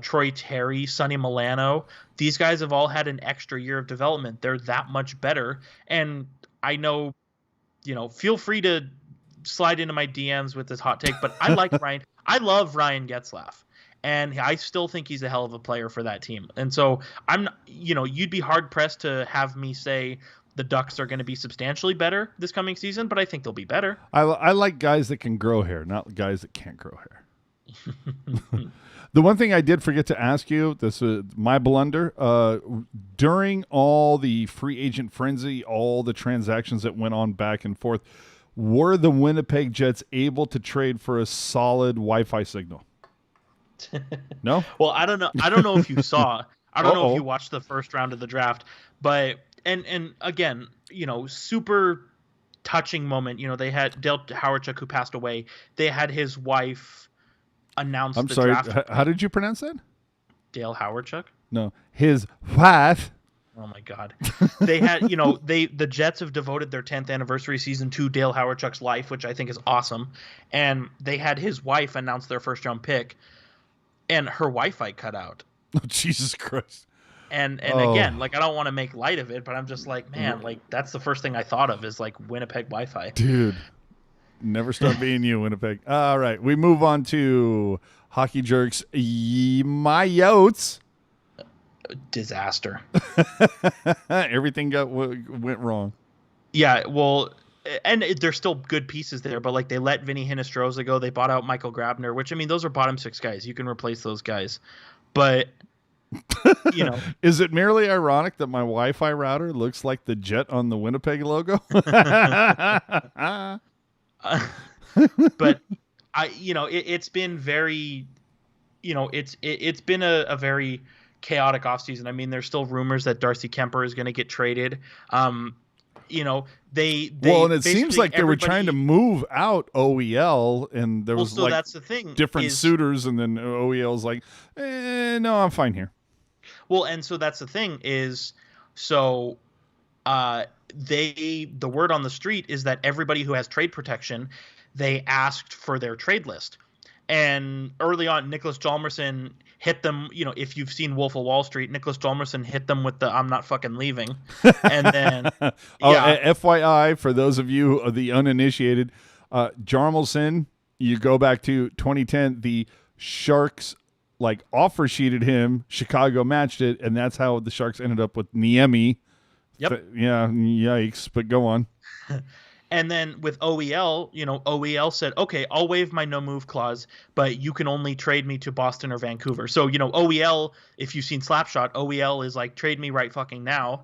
Troy Terry, Sonny Milano. These guys have all had an extra year of development. They're that much better. And I know, feel free to slide into my DMs with this hot take, but I like Ryan. I love Ryan Getzlaf. And I still think he's a hell of a player for that team. And so you'd be hard pressed to have me say the Ducks are going to be substantially better this coming season, but I think they'll be better. I like guys that can grow hair, not guys that can't grow hair. The one thing I did forget to ask you, this is my blunder, during all the free agent frenzy, all the transactions that went on back and forth, were the Winnipeg Jets able to trade for a solid Wi-Fi signal? No? Well, I don't know. I don't know if you saw. I don't know if you watched the first round of the draft, but and again, super touching moment. They had Dale Hawerchuk, who passed away. They had his wife announce the draft. How did you pronounce that? Dale Hawerchuk? No, his wife. Oh my God. They had, the Jets have devoted their 10th anniversary season to Dale Hawerchuk's life, which I think is awesome. And they had his wife announce their first round pick, and her Wi-Fi cut out. Oh, Jesus Christ. And again, I don't want to make light of it, but I'm just like, man, that's the first thing I thought of is Winnipeg Wi-Fi. Dude, never stop being you, Winnipeg. All right, we move on to Hockey Jerks. My Yotes. Disaster. Everything went wrong. Yeah, well, and there's still good pieces there, but they let Vinny Hinostroza go. They bought out Michael Grabner, which those are bottom 6 guys. You can replace those guys, but is it merely ironic that my Wi-Fi router looks like the jet on the Winnipeg logo? But it's been very, it's been a very chaotic offseason. There's still rumors that Darcy Kemper is going to get traded. And it seems like they were trying to move out OEL, and there was that's the thing, different suitors, and then OEL's like, no, I'm fine here. Well, and so that's the thing is, the word on the street is that everybody who has trade protection, they asked for their trade list. And early on, Nicholas Hjalmarsson hit them, if you've seen Wolf of Wall Street, Nicholas Hjalmarsson hit them with the "I'm not fucking leaving." And then FYI, for those of you the uninitiated, Hjalmarsson, you go back to 2010, the Sharks offer sheeted him, Chicago matched it, and that's how the Sharks ended up with Niemi. Yep. Yeah, yikes, but go on. And then with OEL, OEL said, okay, I'll waive my no move clause, but you can only trade me to Boston or Vancouver. So, OEL, if you've seen Slapshot, OEL is trade me right fucking now.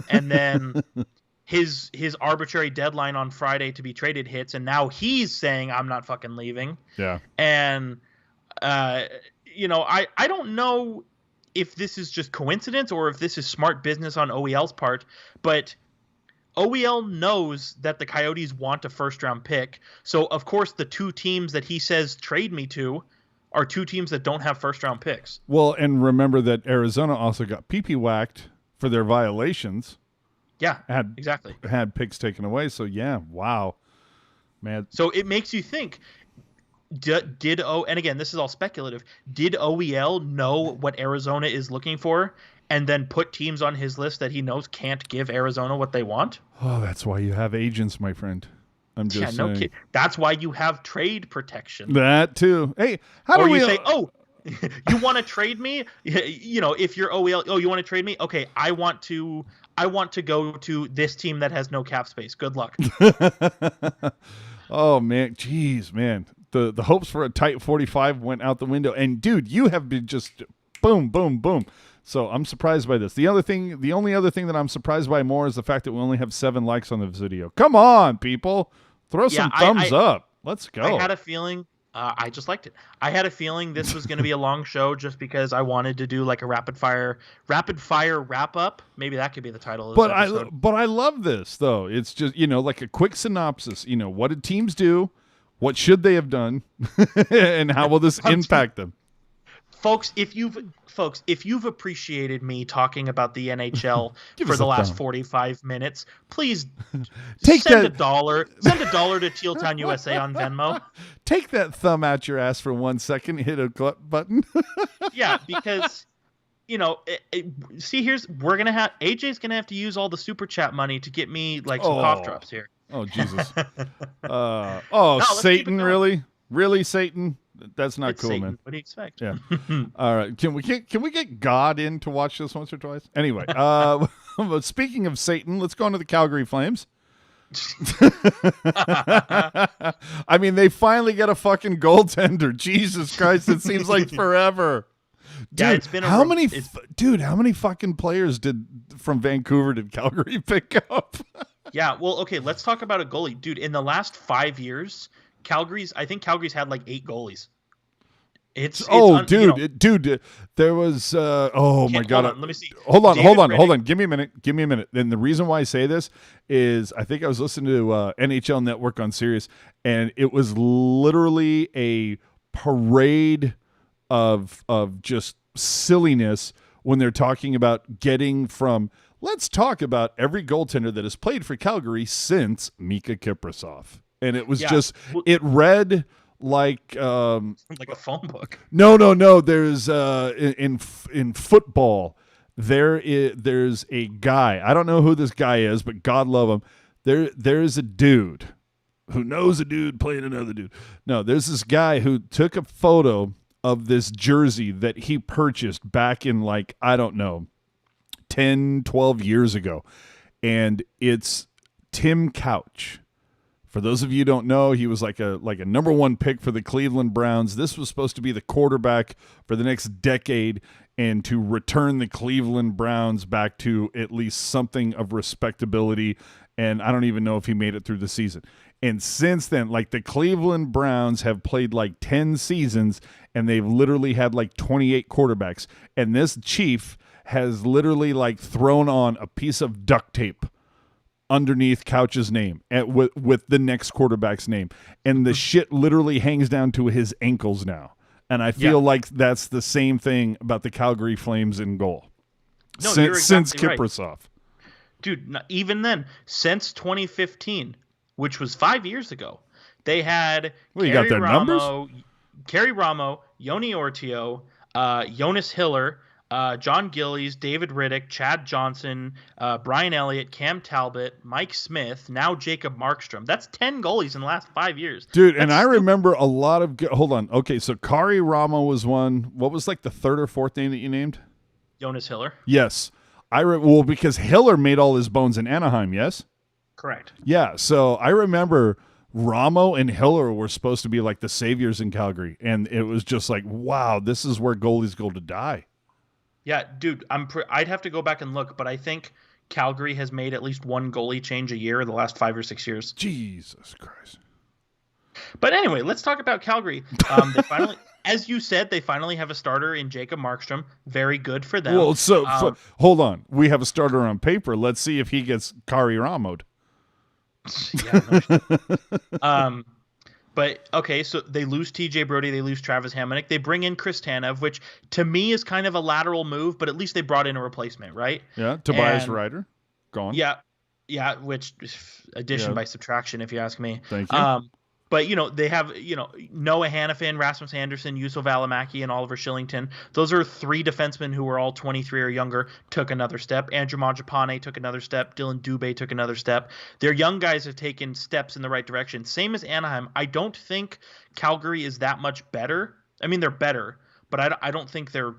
And then his arbitrary deadline on Friday to be traded hits, and now he's saying I'm not fucking leaving. Yeah. And I don't know if this is just coincidence or if this is smart business on OEL's part, but OEL knows that the Coyotes want a first-round pick. So, of course, the two teams that he says trade me to are two teams that don't have first-round picks. Well, and remember that Arizona also got pee-pee whacked for their violations. Yeah, exactly. Had picks taken away. So, yeah, wow. Man. So it makes you think, and again, this is all speculative, did OEL know what Arizona is looking for and then put teams on his list that he knows can't give Arizona what they want? Oh, that's why you have agents, my friend. I'm just saying. Kidding. That's why you have trade protection. That too. Hey, how do we say, oh, you want to trade me? You know, if you're OEL, oh, you want to trade me? Okay, I want to go to this team that has no cap space. Good luck. Oh man, jeez, man. The hopes for a tight 45 went out the window. And dude, you have been just boom, boom, boom. So I'm surprised by this. The only other thing that I'm surprised by more is the fact that we only have 7 likes on this video. Come on, people. Throw some thumbs up. Let's go. I had a feeling. I just liked it. I had a feeling this was going to be a long show just because I wanted to do like a rapid fire wrap up. Maybe that could be the title of this episode. But I love this though. It's just, like a quick synopsis. What did teams do? What should they have done? And how will this impact them? Folks, if you've appreciated me talking about the NHL for the last 45 minutes, please send $1 to Teal Town USA on Venmo. Take that thumb out your ass for 1 second, hit a button. Yeah, because AJ's gonna have to use all the super chat money to get me like some cough drops here. Oh Jesus. Satan, really Satan? That's not cool, Satan. man. What do you expect? Yeah. All right. Can we get God in to watch this once or twice? Anyway, speaking of Satan, let's go on to the Calgary Flames. I mean, they finally get a fucking goaltender. Jesus Christ, it seems like forever. Dude, yeah, it's been how many fucking players from Vancouver did Calgary pick up? Yeah, well, okay, let's talk about a goalie. Dude, in the last 5 years, Calgary's had like 8 goalies. Dude, there was my God. Hold on, let me see. Hold on. Give me a minute. And the reason why I say this is I think I was listening to NHL Network on Sirius, and it was literally a parade of just silliness when they're talking about getting from. Let's talk about every goaltender that has played for Calgary since Mika Kiprasov. And it was it read like a phone book. No. There's in football there's a guy. I don't know who this guy is, but God love him. There's a dude who knows a dude playing another dude. No, there's this guy who took a photo of this jersey that he purchased back in 10, 12 years ago. And it's Tim Couch. For those of you who don't know, he was like a number 1 pick for the Cleveland Browns. This was supposed to be the quarterback for the next decade and to return the Cleveland Browns back to at least something of respectability. And I don't even know if he made it through the season. And since then, the Cleveland Browns have played 10 seasons and they've literally had 28 quarterbacks. And this chief has literally thrown on a piece of duct tape underneath Couch's name with the next quarterback's name, and the shit literally hangs down to his ankles now. And I feel like that's the same thing about the Calgary Flames in goal. No, since Kiprasov. Right. Dude, even then, since 2015, which was 5 years ago, they had Kerry Ramo, Yoni Ortio, Jonas Hiller, John Gillies, David Riddick, Chad Johnson, Brian Elliott, Cam Talbot, Mike Smith, now Jacob Markstrom. That's 10 goalies in the last 5 years. Dude, and I remember a lot of hold on. Okay, so Kari Ramo was one. What was the third or fourth name that you named? Jonas Hiller. Yes. Because Hiller made all his bones in Anaheim, yes? Correct. Yeah, so I remember Ramo and Hiller were supposed to be the saviors in Calgary, and it was just wow, this is where goalies go to die. Yeah, dude, I'd have to go back and look, but I think Calgary has made at least one goalie change a year in the last 5 or 6 years. Jesus Christ. But anyway, let's talk about Calgary. as you said, they finally have a starter in Jacob Markstrom. Very good for them. Well, so hold on. We have a starter on paper. Let's see if he gets Kari Ramoed. Yeah. But okay, so they lose TJ Brody, they lose Travis Hamonic, they bring in Chris Tanev, which to me is kind of a lateral move, but at least they brought in a replacement, right? Yeah, Tobias Ryder, gone. Yeah, which addition by subtraction, if you ask me. Thank you. But they have Noah Hannafin, Rasmus Anderson, Yusuf Valimaki, and Oliver Shillington. Those are 3 defensemen who were all 23 or younger. Took another step. Andrew Mangiapane took another step. Dylan Dubé took another step. Their young guys have taken steps in the right direction. Same as Anaheim. I don't think Calgary is that much better. I mean, they're better, but I don't think they're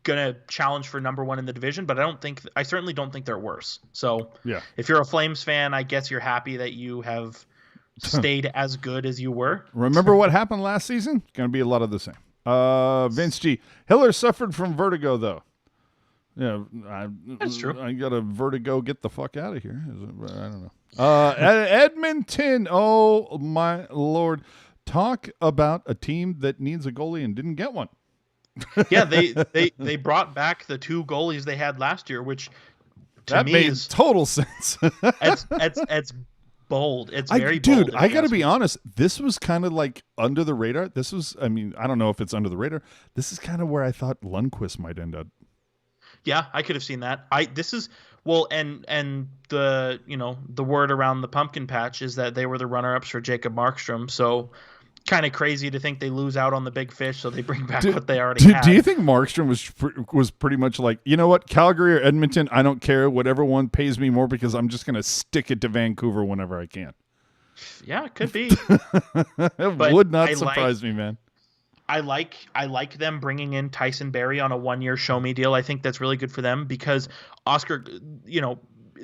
gonna challenge for number 1 in the division. But I certainly don't think they're worse. So if you're a Flames fan, I guess you're happy that you have stayed as good as you were. Remember what happened last season? It's going to be a lot of the same. Vince G. Hiller suffered from vertigo, though. Yeah, that's true. I got a vertigo. Get the fuck out of here. I don't know. Edmonton. Oh my Lord! Talk about a team that needs a goalie and didn't get one. Yeah, they brought back the 2 goalies they had last year, which to me made total sense. It's bold. It's very bold. Dude, I got to be honest. This was kind of like under the radar. This was, I mean, I don't know if it's under the radar. This is kind of where I thought Lundqvist might end up. Yeah, I could have seen that. And the word around the pumpkin patch is that they were the runner-ups for Jacob Markstrom. So kind of crazy to think they lose out on the big fish, so they bring back what they already had. Do you think Markstrom was pretty much like, you know what, Calgary or Edmonton, I don't care, whatever one pays me more, because I'm just going to stick it to Vancouver whenever I can? Yeah, it could be. It would not surprise me, man. I like them bringing in Tyson Barrie on a 1-year show me deal. I think that's really good for them because Oscar,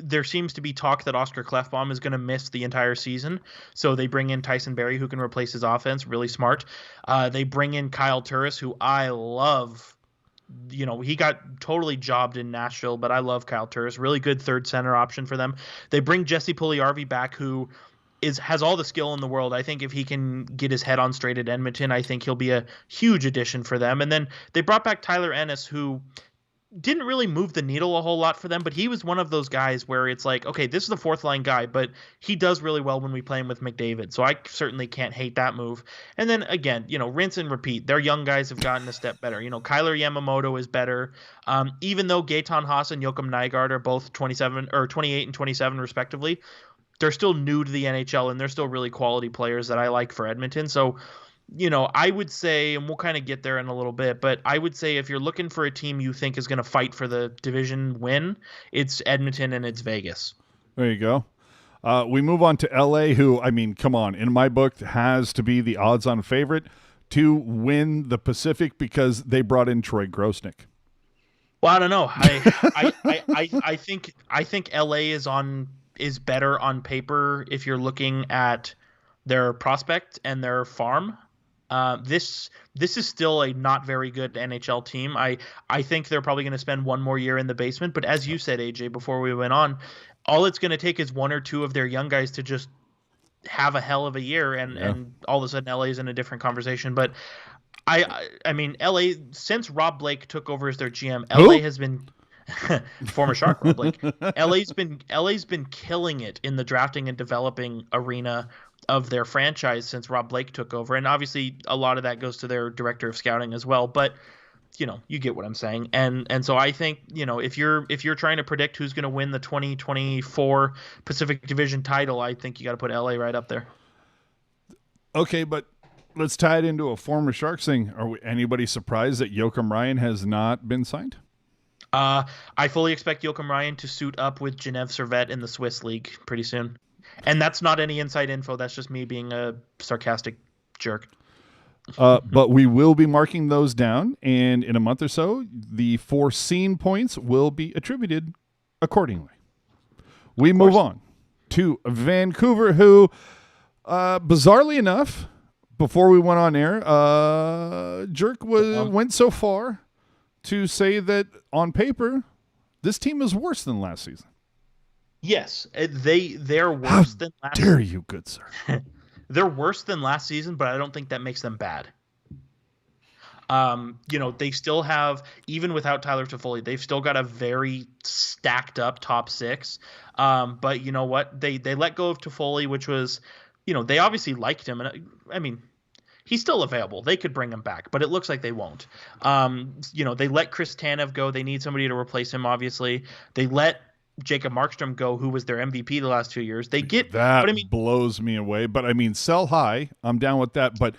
there seems to be talk that Oscar Klefbom is going to miss the entire season. So they bring in Tyson Barrie, who can replace his offense. Really smart. They bring in Kyle Turris, who I love. He got totally jobbed in Nashville, but I love Kyle Turris. Really good third center option for them. They bring Jesse Puljujarvi back, who has all the skill in the world. I think if he can get his head on straight at Edmonton, I think he'll be a huge addition for them. And then they brought back Tyler Ennis, who didn't really move the needle a whole lot for them, but he was one of those guys where it's like, okay, this is the 4th line guy, but he does really well when we play him with McDavid. So I certainly can't hate that move. And then again, rinse and repeat. Their young guys have gotten a step better. Kyler Yamamoto is better. Even though Gaetan Haas and Joachim Nygaard are both 28 and 27 respectively, they're still new to the NHL and they're still really quality players that I like for Edmonton. So, I would say, and we'll kind of get there in a little bit, but I would say if you're looking for a team you think is going to fight for the division win, it's Edmonton and it's Vegas. There you go. We move on to LA, who, I mean, come on, in my book, has to be the odds-on favorite to win the Pacific because they brought in Troy Grosnick. Well, I don't know. I think LA is better on paper if you're looking at their prospect and their farm. This is still a not very good NHL team. I think they're probably going to spend 1 more year in the basement. But as you said, AJ, before we went on, all it's going to take is 1 or 2 of their young guys to just have a hell of a year, and all of a sudden LA is in a different conversation. But I mean, LA, since Rob Blake took over as their GM, LA has been former Shark Rob Blake. LA's been killing it in the drafting and developing arena of their franchise since Rob Blake took over, and obviously a lot of that goes to their director of scouting as well. But you get what I'm saying, and so I think if you're trying to predict who's going to win the 2024 Pacific Division title, I think you got to put LA right up there. Okay, but let's tie it into a former Sharks thing. Are anybody surprised that Joachim Ryan has not been signed? I fully expect Joachim Ryan to suit up with Genève Servette in the Swiss League pretty soon. And that's not any inside info. That's just me being a sarcastic jerk. But we will be marking those down, and in a month or so, the foreseen points will be attributed accordingly. We move on to Vancouver, who, bizarrely enough, before we went on air, Jerk went so far to say that on paper, this team is worse than last season. Yes, they're worse than last season. How dare you, good sir? They're worse than last season, but I don't think that makes them bad. They still have, even without Tyler Toffoli, they've still got a very stacked up top six. But you know what? They let go of Toffoli, which was, they obviously liked him. And I mean, he's still available. They could bring him back, but it looks like they won't. They let Chris Tanev go. They need somebody to replace him, obviously. They let Jacob Markstrom go, who was their MVP the last 2 years. They get that, but I mean, blows me away. But I mean, sell high. I'm down with that. But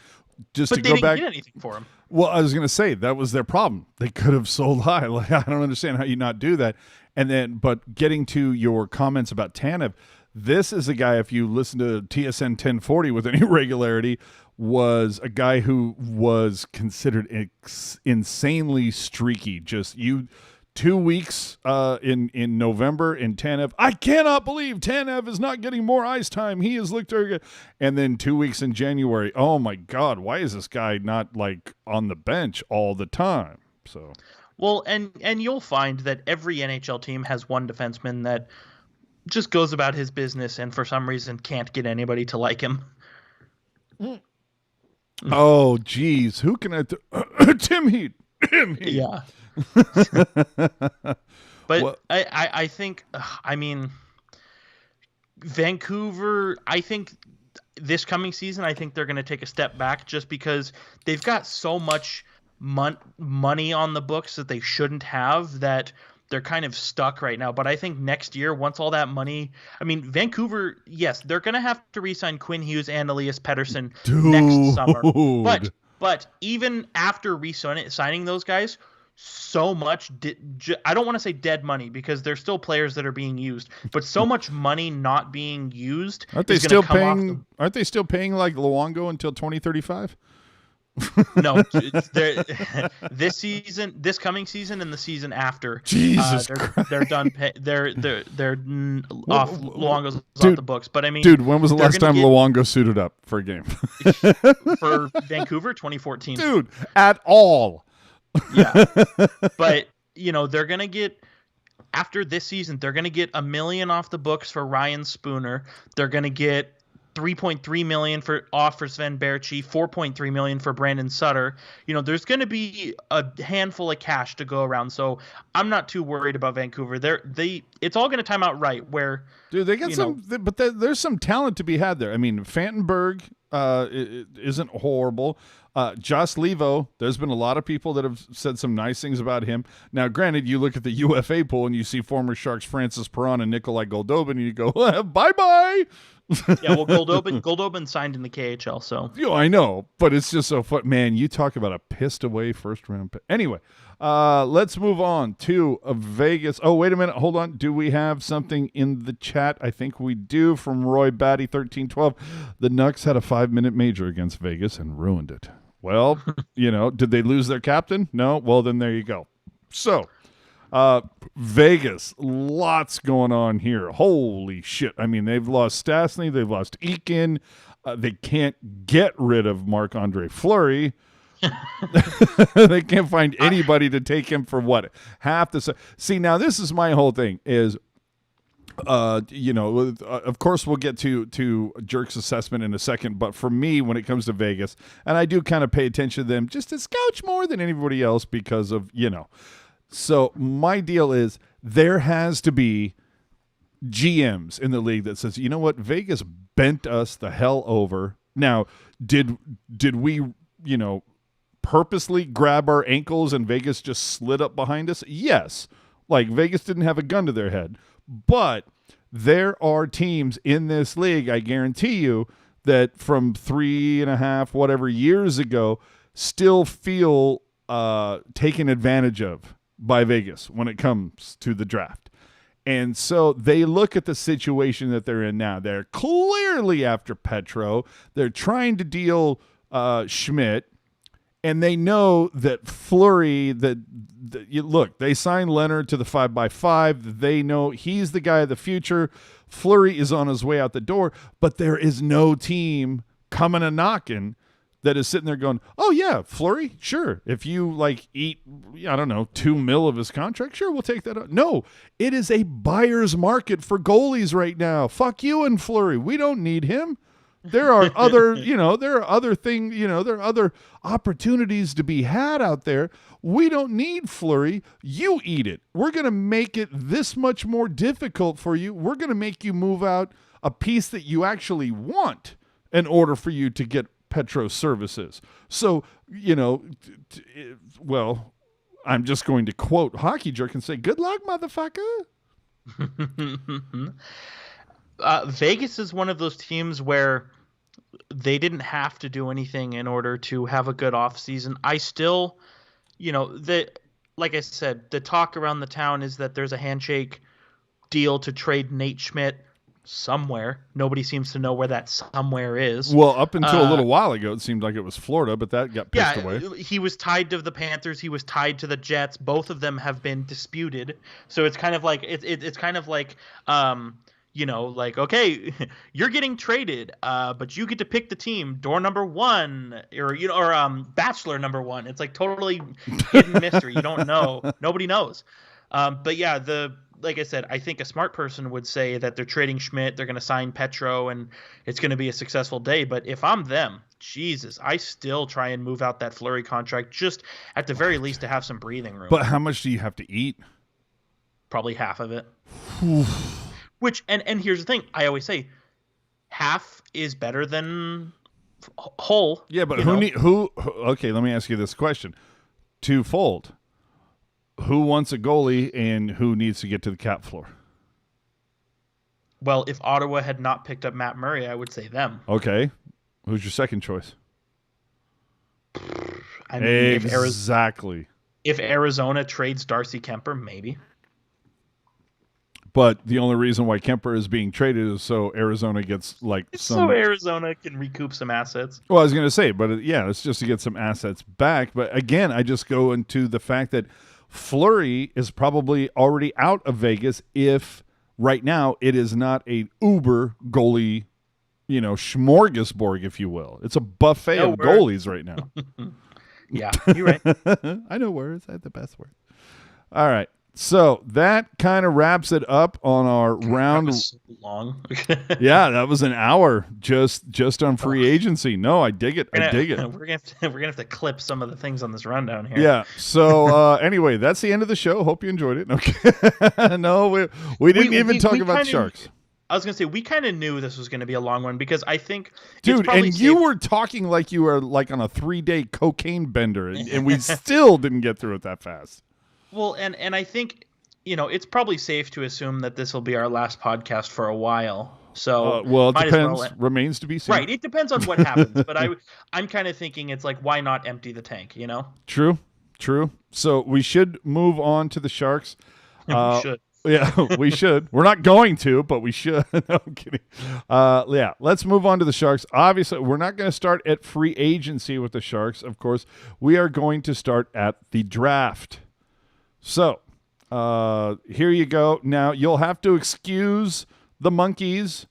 just to they go didn't back, get anything for him. Well, I was going to say that was their problem. They could have sold high. Like, I don't understand how you not do that. And then, but getting to your comments about Tanev, this is a guy, if you listen to TSN 1040 with any regularity, was a guy who was considered insanely streaky. Just 2 weeks in November in Tanev. I cannot believe Tanev is not getting more ice time. He has looked very good. And then 2 weeks in January. Oh my God, why is this guy not like on the bench all the time? So, well, and you'll find that every NHL team has one defenseman that just goes about his business and for some reason can't get anybody to like him. Oh, geez, who can Tim Heat? Yeah. But well, I think, I mean, Vancouver, I think this coming season, I think they're going to take a step back just because they've got so much money on the books that they shouldn't have, that they're kind of stuck right now. But I think next year, once all that money, I mean, Vancouver, yes, they're going to have to re-sign Quinn Hughes and Elias Pettersson next summer. But even after re-signing those guys, so much, I don't want to say dead money because there's still players that are being used, but so much money not being used. Aren't they still paying? Aren't they still paying like Luongo until 2035? No, this coming season, and the season after, Jesus, they're done. They're off. Luongo's off the books. But I mean, dude, when was the last time Luongo suited up for a game for Vancouver? 2014. Dude, at all. Yeah, but they're gonna get, after this season, they're gonna get $1 million off the books for Ryan Spooner. They're gonna get $3.3 million for Sven Baertschi, $4.3 million for Brandon Sutter. There's going to be a handful of cash to go around, so I'm not too worried about Vancouver. It's all going to time out right. Where, dude, they got but there's some talent to be had there. I mean, Fantenberg isn't horrible. Joss Levo, there's been a lot of people that have said some nice things about him. Now, granted, you look at the UFA pool and you see former Sharks Francis Perron and Nikolai Goldobin, and you go, bye-bye. Yeah, well, Goldobin signed in the KHL, so. I know, but it's just so fun. Man, you talk about a pissed away first round pick. Anyway, let's move on to Vegas. Oh, wait a minute. Hold on. Do we have something in the chat? I think we do, from Roy Batty 1312. The Nucks had a 5-minute major against Vegas and ruined it. Well, did they lose their captain? No? Well, then there you go. So, Vegas, lots going on here. Holy shit. I mean, they've lost Stastny. They've lost Eakin. They can't get rid of Marc-Andre Fleury. They can't find anybody to take him for what? Half the... See, now this is my whole thing is... of course we'll get to Jerk's assessment in a second, but for me, when it comes to Vegas, and I do kind of pay attention to them just a scotch more than anybody else because of, So my deal is there has to be GMs in the league that says, you know what, Vegas bent us the hell over. Now, did we, purposely grab our ankles and Vegas just slid up behind us? Yes. Like, Vegas didn't have a gun to their head. But there are teams in this league, I guarantee you, that from 3.5 whatever years ago still feel taken advantage of by Vegas when it comes to the draft. And so they look at the situation that they're in now. They're clearly after Petro. They're trying to deal Schmidt. And they know that Fleury, look, they signed Leonard to the 5x5. They know he's the guy of the future. Fleury is on his way out the door, but there is no team coming a knocking that is sitting there going, oh, yeah, Fleury, sure. If you, eat, I don't know, $2 million of his contract, sure, we'll take that out. No, it is a buyer's market for goalies right now. Fuck you and Fleury. We don't need him. there are other, there are other things, there are other opportunities to be had out there. We don't need Fleury. You eat it. We're going to make it this much more difficult for you. We're going to make you move out a piece that you actually want in order for you to get Petro services. So, well, I'm just going to quote Hockey Jerk and say, good luck, motherfucker. Vegas is one of those teams where they didn't have to do anything in order to have a good offseason. I still, like I said, the talk around the town is that there's a handshake deal to trade Nate Schmidt somewhere. Nobody seems to know where that somewhere is. Well, up until a little while ago, it seemed like it was Florida, but that got pissed away. He was tied to the Panthers. He was tied to the Jets. Both of them have been disputed. So it's kind of like it's kind of like like, okay, you're getting traded, but you get to pick the team, door number 1, or bachelor number 1. It's like totally hidden mystery. You don't know. Nobody knows. But yeah, like I said, I think a smart person would say that they're trading Schmidt, they're going to sign Petro, and it's going to be a successful day. But if I'm them, Jesus, I still try and move out that Fleury contract, just at the very least to have some breathing room. But how much do you have to eat? Probably half of it. Which, and here's the thing, I always say, half is better than whole. Yeah, but okay, let me ask you this question. Twofold. Who wants a goalie and who needs to get to the cap floor? Well, if Ottawa had not picked up Matt Murray, I would say them. Okay. Who's your second choice? I mean, exactly. If Arizona trades Darcy Kemper, maybe. But the only reason why Kemper is being traded is so Arizona gets so Arizona can recoup some assets. Well, I was going to say, but it's just to get some assets back. But again, I just go into the fact that Fleury is probably already out of Vegas if right now it is not a uber goalie, smorgasbord, if you will. It's a buffet of goalies right now. Yeah, you're right. I know words. I had the best words. All right. So that kind of wraps it up on our round. That was so long. Yeah, that was an hour just on free agency. No, I dig it. I dig it. We're gonna have to clip some of the things on this rundown here. Yeah. So anyway, that's the end of the show. Hope you enjoyed it. Okay. No, we didn't even talk about Sharks. I was gonna say we kind of knew this was gonna be a long one because I think, dude, and you were talking like you were like on a 3-day cocaine bender, and we still didn't get through it that fast. Well, and I think, it's probably safe to assume that this will be our last podcast for a while. So, well, it depends. Remains to be seen. Right. It depends on what happens. But I'm kind of thinking it's like, why not empty the tank, True. So we should move on to the Sharks. We should. Yeah, we should. We're not going to, but we should. No, I'm kidding. Yeah, let's move on to the Sharks. Obviously, we're not going to start at free agency with the Sharks. Of course, we are going to start at the draft. So, here you go. Now, you'll have to excuse the monkeys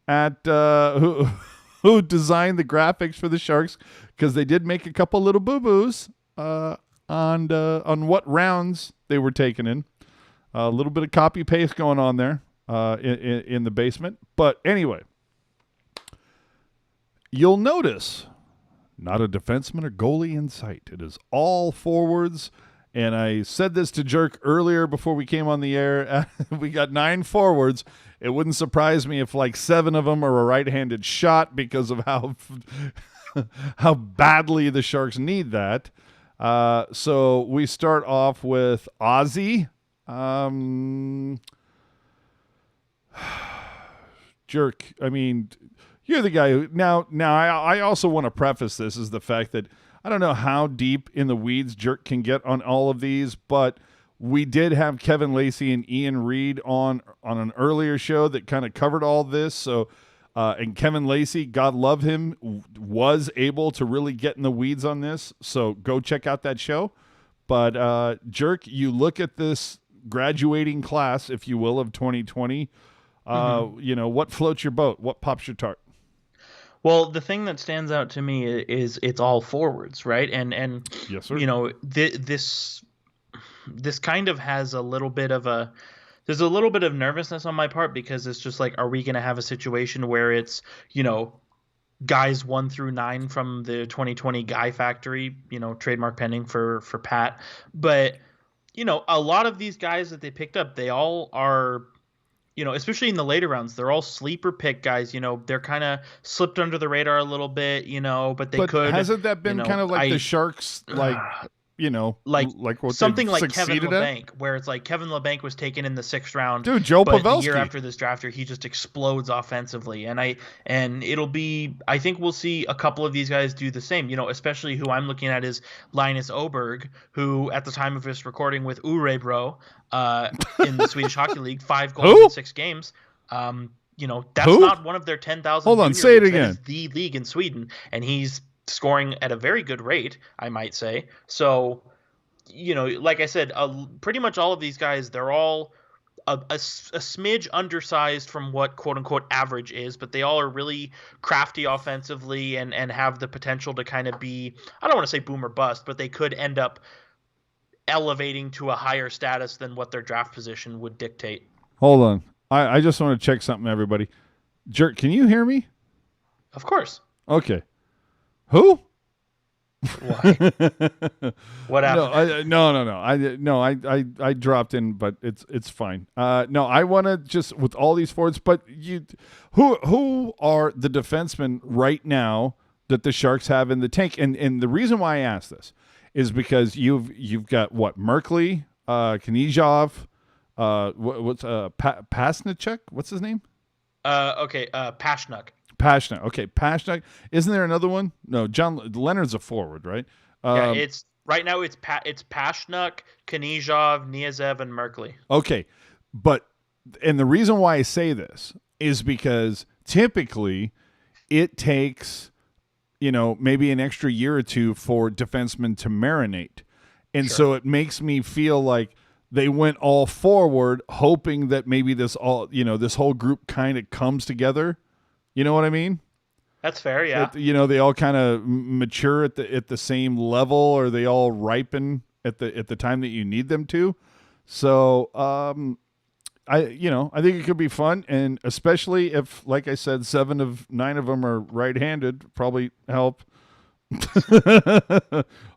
at who designed the graphics for the Sharks because they did make a couple little boo-boos on what rounds they were taken in. A little bit of copy-paste going on there in the basement. But anyway, you'll notice not a defenseman or goalie in sight. It is all forwards. And I said this to Jerk earlier before we came on the air. We got 9 forwards. It wouldn't surprise me if 7 of them are a right-handed shot because of how badly the Sharks need that. So we start off with Ozzy. Jerk, I mean, you're the guy who now I also want to preface this as the fact that I don't know how deep in the weeds Jerk can get on all of these, but we did have Kevin Lacey and Ian Reed on an earlier show that kind of covered all this. So, and Kevin Lacey, God love him, was able to really get in the weeds on this. So go check out that show. But Jerk, you look at this graduating class, if you will, of 2020. What floats your boat? What pops your tart? Well, the thing that stands out to me is it's all forwards, right? And yes, sir. This kind of has a little bit of there's a little bit of nervousness on my part because it's just like, are we going to have a situation where it's, guys 1 through 9 from the 2020 Guy Factory, trademark pending for Pat. But, a lot of these guys that they picked up, they all are, especially in the later rounds, they're all sleeper pick guys. They're kind of slipped under the radar a little bit, but they could. Hasn't that been kind of like the Sharks, like what something like Kevin succeeded Lebanc, where it's like Kevin Lebanc was taken in the 6th round. Dude, Joe but Pavelski. The year after this draft year, he just explodes offensively, and it'll be. I think we'll see a couple of these guys do the same. Especially who I'm looking at is Linus Oberg, who at the time of this recording with Urebro in the Swedish Hockey League, 5 goals in 6 games. That's not one of their 10,000. Hold on, say it again. That is the league in Sweden, and he's scoring at a very good rate, I might say. So, like I said, pretty much all of these guys, they're all a smidge undersized from what quote unquote average is, but they all are really crafty offensively and have the potential to kind of be, I don't want to say boom or bust, but they could end up elevating to a higher status than what their draft position would dictate. Hold on. I just want to check something, everybody. Jerk, can you hear me? Of course. Okay. Who? Why? What happened? No. I dropped in, but it's fine. No, I want to just with all these forwards, but who are the defensemen right now that the Sharks have in the tank? And the reason why I ask this is because you've got what, Merkley, Knizhov, what's Pasnicek? What's his name? Pashnuk. Pashnuk. Okay, Pashnuk. Isn't there another one? No, John Leonard's a forward, right? It's right now. It's Pashnuk, Knizhov, Niazev, and Merkley. Okay, and the reason why I say this is because typically it takes maybe an extra year or two for defensemen to marinate, and so it makes me feel like they went all forward, hoping that maybe this whole group kind of comes together. You know what I mean? That's fair, yeah. They all kind of mature at the same level, or they all ripen at the time that you need them to. So, I think it could be fun, and especially if, like I said, 7 of 9 of them are right-handed, probably help.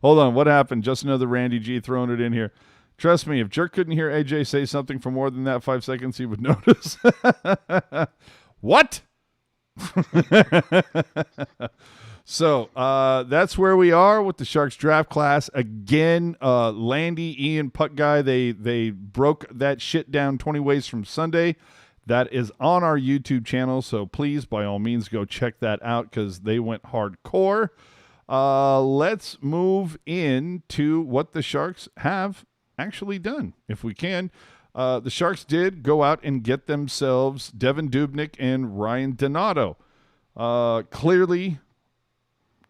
Hold on, what happened? Just another Randy G throwing it in here. Trust me, if Jerk couldn't hear AJ say something for more than that 5 seconds, he would notice. What? So that's where we are with the Sharks draft class. Again, Landy, Ian, Puck Guy, they broke that shit down 20 ways from Sunday. That is on our YouTube channel, so please, by all means, go check that out because they went hardcore. Let's move into what the Sharks have actually done, if we can. The Sharks did go out and get themselves Devin Dubnyk and Ryan Donato. Clearly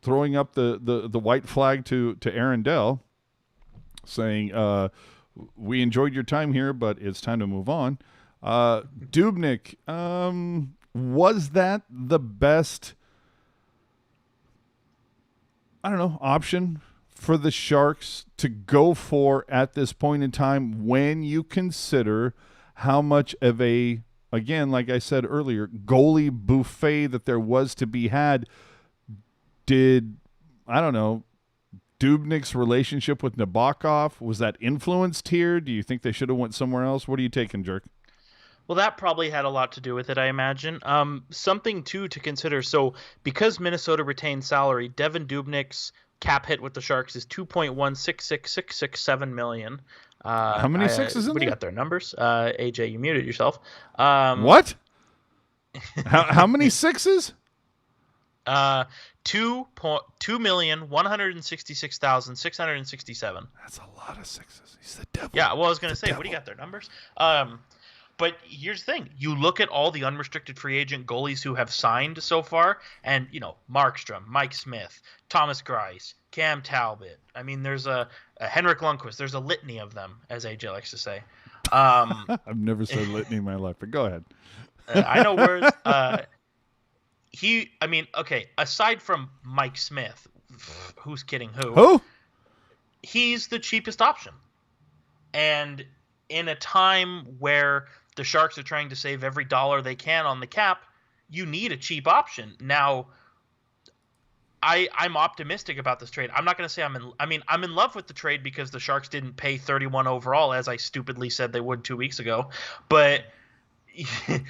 throwing up the white flag to Arundel, saying, we enjoyed your time here, but it's time to move on. Dubnyk, was that the best, option for the Sharks to go for at this point in time when you consider how much of a, again, like I said earlier, goalie buffet that there was to be had? Did, Dubnyk's relationship with Nabokov, was that influenced here? Do you think they should have went somewhere else? What are you taking, Jerk? Well, that probably had a lot to do with it, I imagine. Something, too, to consider. So because Minnesota retained salary, Devin Dubnyk's cap hit with the Sharks is $2.166667 million. How many sixes in what do you there? got there? Numbers? AJ, you muted yourself. What? how many sixes? 2,166,667. That's a lot of sixes. He's the devil. Yeah, well, I was going to say, what do you got there? Numbers? But here's the thing. You look at all the unrestricted free agent goalies who have signed so far, and, Markstrom, Mike Smith, Thomas Greiss, Cam Talbot. I mean, there's a Henrik Lundqvist. There's a litany of them, as AJ likes to say. I've never said litany in my life, but go ahead. I know words. Aside from Mike Smith, who's kidding who? Who? He's the cheapest option. And in a time where the Sharks are trying to save every dollar they can on the cap, you need a cheap option. Now, I'm optimistic about this trade. I'm not going to say I'm in love with the trade because the Sharks didn't pay 31 overall as I stupidly said they would 2 weeks ago. But it's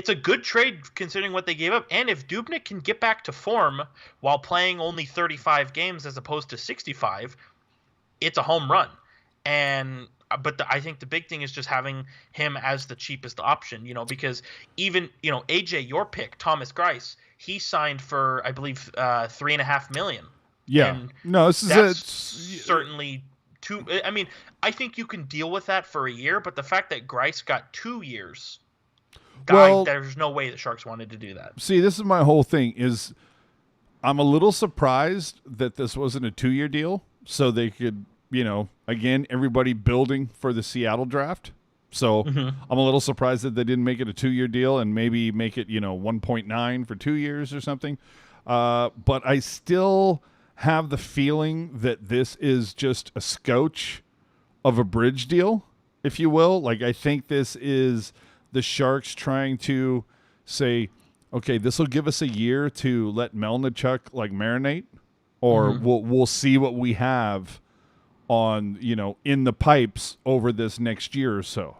a good trade considering what they gave up. And if Dubnyk can get back to form while playing only 35 games as opposed to 65, it's a home run. But I think the big thing is just having him as the cheapest option, because even, AJ, your pick, Thomas Greiss, he signed for, I believe, $3.5 million. Yeah. And no, that's certainly too. I mean, I think you can deal with that for a year, but the fact that Greiss got 2 years, there's no way the Sharks wanted to do that. See, this is my whole thing is I'm a little surprised that this wasn't a 2-year deal so they could, again, everybody building for the Seattle draft. So I'm a little surprised that they didn't make it a 2-year deal and maybe make it, 1.9 for 2 years or something. But I still have the feeling that this is just a scotch of a bridge deal, if you will. Like, I think this is the Sharks trying to say, okay, this will give us a year to let Melnichuk marinate, or we'll see what we have on, in the pipes over this next year or so.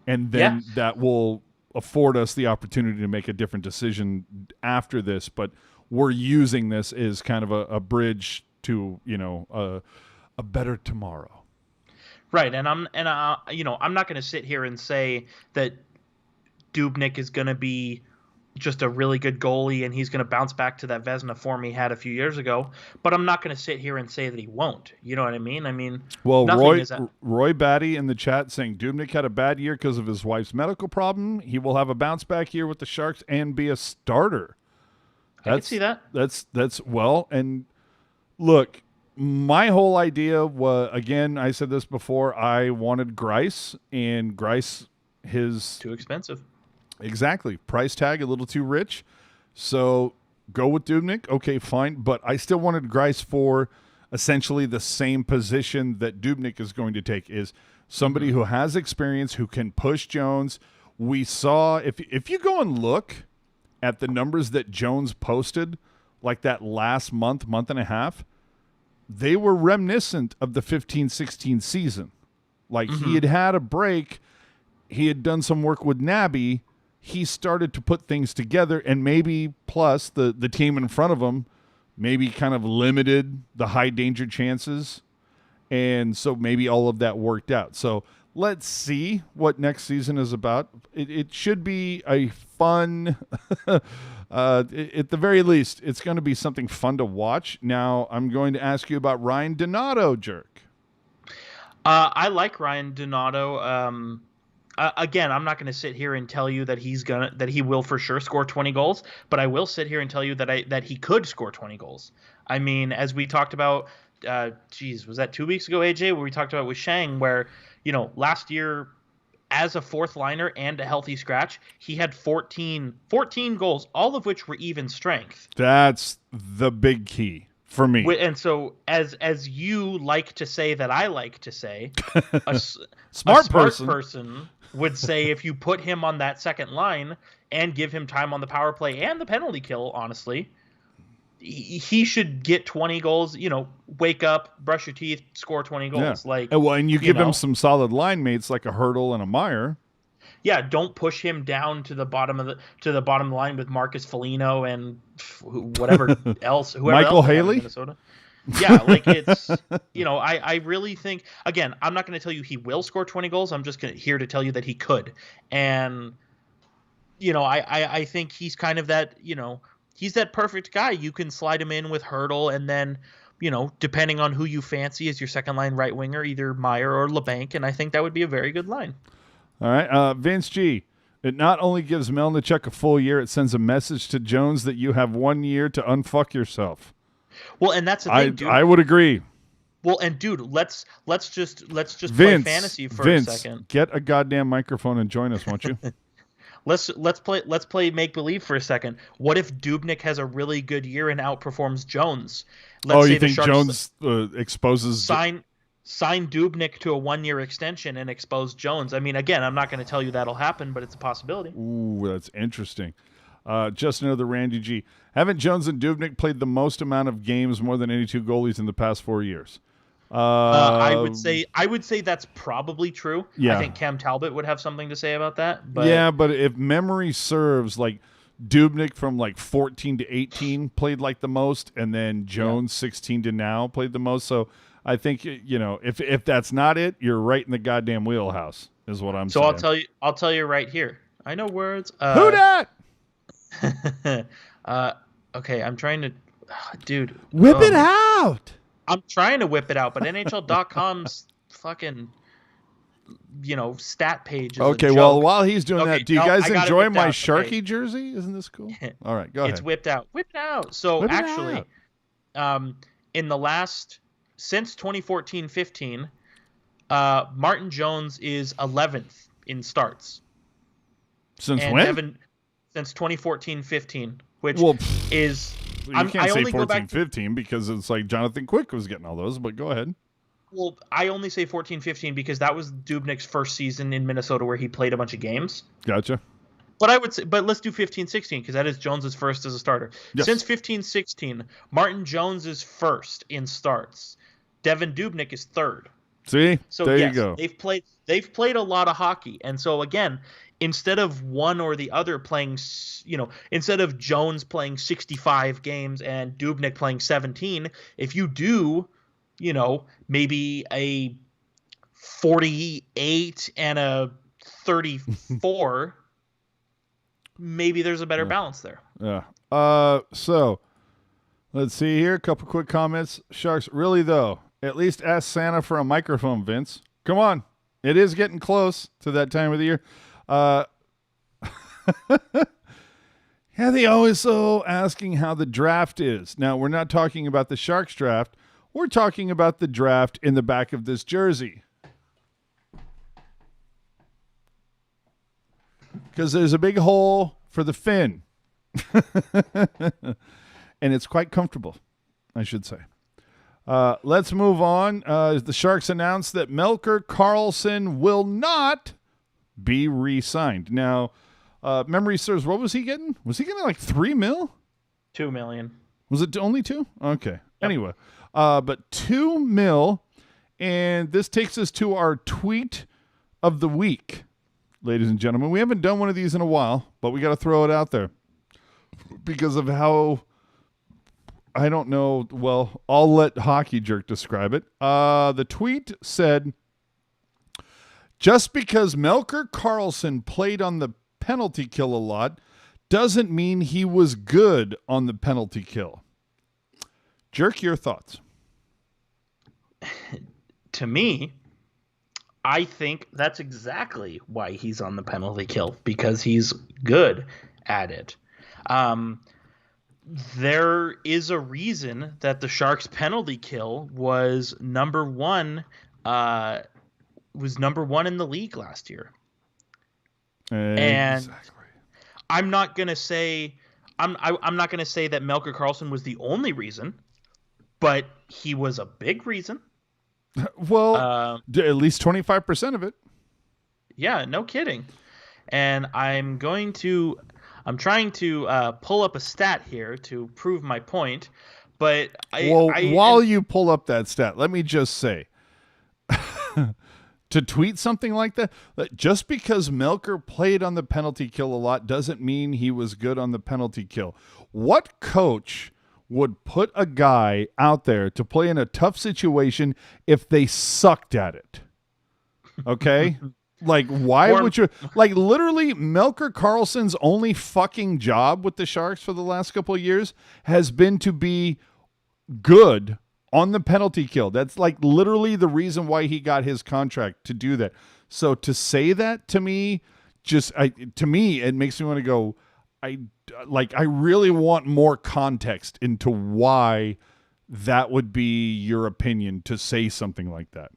And then that will afford us the opportunity to make a different decision after this. But we're using this as kind of a bridge to, a better tomorrow. Right, and I'm not going to sit here and say that Dubnyk is going to be just a really good goalie and he's going to bounce back to that Vezina form he had a few years ago. But I'm not going to sit here and say that he won't. You know what I mean? I mean, well, Roy Batty in the chat saying Dubnyk had a bad year because of his wife's medical problem. He will have a bounce back year with the Sharks and be a starter. I can see that. And look. My whole idea was, again, I said this before, I wanted Greiss, and Greiss, too expensive. Exactly. Price tag, a little too rich. So go with Dubnyk. Okay, fine. But I still wanted Greiss for essentially the same position that Dubnyk is going to take, is somebody who has experience, who can push Jones. We saw, if you go and look at the numbers that Jones posted, like that last month and a half, they were reminiscent of the 15-16 season. Like, he had a break. He had done some work with Nabby. He started to put things together, and maybe plus the team in front of him maybe kind of limited the high-danger chances. And so maybe all of that worked out. So let's see what next season is about. It should be a fun at the very least, it's going to be something fun to watch. Now, I'm going to ask you about Ryan Donato, Jerk. I like Ryan Donato. Again, I'm not going to sit here and tell you that he will for sure score 20 goals, but I will sit here and tell you that he could score 20 goals. I mean, as we talked about, was that 2 weeks ago, AJ, where we talked about with Shang, where, last year, as a fourth liner and a healthy scratch, he had 14 goals, all of which were even strength. That's the big key for me. And so, as you like to say that I like to say, a smart person would say if you put him on that second line and give him time on the power play and the penalty kill, honestly, he should get 20 goals, wake up, brush your teeth, score 20 goals. Yeah. And you give him some solid line mates like a Hurdle and a Meyer. Yeah, don't push him down to the bottom of the line with Marcus Foligno and whoever else Michael Haley. Minnesota. Yeah, it's I really think, again, I'm not going to tell you he will score 20 goals. I'm just here to tell you that he could. And I think he's kind of that, he's that perfect guy. You can slide him in with Hurdle, and then, depending on who you fancy as your second line right winger, either Meyer or Lebank, and I think that would be a very good line. All right, Vince G. It not only gives Melnichuk a full year, it sends a message to Jones that you have 1 year to unfuck yourself. Well, and that's the thing, dude. I would agree. Well, and dude, let's just play fantasy for a second. Get a goddamn microphone and join us, won't you? Let's play make believe for a second. What if Dubnyk has a really good year and outperforms Jones? You think Jones exposes sign Dubnyk to a 1 year extension and expose Jones? I mean, again, I'm not going to tell you that'll happen, but it's a possibility. Ooh, that's interesting. Just another Randy G. Haven't Jones and Dubnyk played the most amount of games, more than any two goalies in the past 4 years? I would say that's probably true. Yeah. I think Cam Talbot would have something to say about that. But yeah, but if memory serves, like Dubnyk from like 14 to 18 played like the most, and then Jones 16 to now played the most. So I think, if that's not it, you're right in the goddamn wheelhouse, is what I'm saying. So I'll tell you right here. I know words. Who dat? Okay, I'm trying to, dude. Whip it out. I'm trying to whip it out, but NHL.com's fucking, stat page is okay, a joke. well, while he's doing that, do you guys enjoy my Sharky jersey? jersey? Isn't this cool? All right, go ahead. It's whipped out. Whip it out. So actually, in the last, since 2014-15, Martin Jones is 11th in starts. Since when? Since 2014-15, which is... You can't say 14-15 because it's like Jonathan Quick was getting all those, but go ahead. Well, I only say 14-15 because that was Dubnyk's first season in Minnesota where he played a bunch of games. Gotcha. But let's do 15-16 because that is Jones's first as a starter. Yes. Since 15-16, Martin Jones is first in starts. Devan Dubnyk is third. See? So there yes, you go. They've played a lot of hockey. And so again, instead of one or the other playing, instead of Jones playing 65 games and Dubnyk playing 17, if you do, maybe a 48 and a 34, maybe there's a better balance there. Yeah. So let's see here. A couple quick comments. Sharks, really though, at least ask Santa for a microphone, Vince. Come on. It is getting close to that time of the year. Yeah, they always asking how the draft is. Now, we're not talking about the Sharks draft. We're talking about the draft in the back of this jersey. Because there's a big hole for the fin. And it's quite comfortable, I should say. Let's move on. The Sharks announced that Melker Karlsson will not be re-signed. Now, memory serves, what was he getting? Was he getting like $3 million? $2 million. Was it only 2? Okay. Yep. Anyway, but $2 million, and this takes us to our tweet of the week, ladies and gentlemen. We haven't done one of these in a while, but we got to throw it out there because of how, I don't know. Well, I'll let Hockey Jerk describe it. The tweet said, just because Melker Karlsson played on the penalty kill a lot doesn't mean he was good on the penalty kill. Jerk, your thoughts? To me, I think that's exactly why he's on the penalty kill, because he's good at it. There is a reason that the Sharks' penalty kill was number one in the league last year. Exactly. And I'm not gonna say that Melker Karlsson was the only reason, but he was a big reason. Well, at least 25% of it. Yeah, no kidding. And I'm trying to pull up a stat here to prove my point. But while you pull up that stat, let me just say, to tweet something like that, just because Melker played on the penalty kill a lot doesn't mean he was good on the penalty kill. What coach would put a guy out there to play in a tough situation if they sucked at it? Okay? Like, why would you... Like, literally, Melker Karlsson's only fucking job with the Sharks for the last couple of years has been to be good on the penalty kill. That's, like, literally the reason why he got his contract, to do that. So to say that to me, it makes me want to go... I really want more context into why that would be your opinion to say something like that.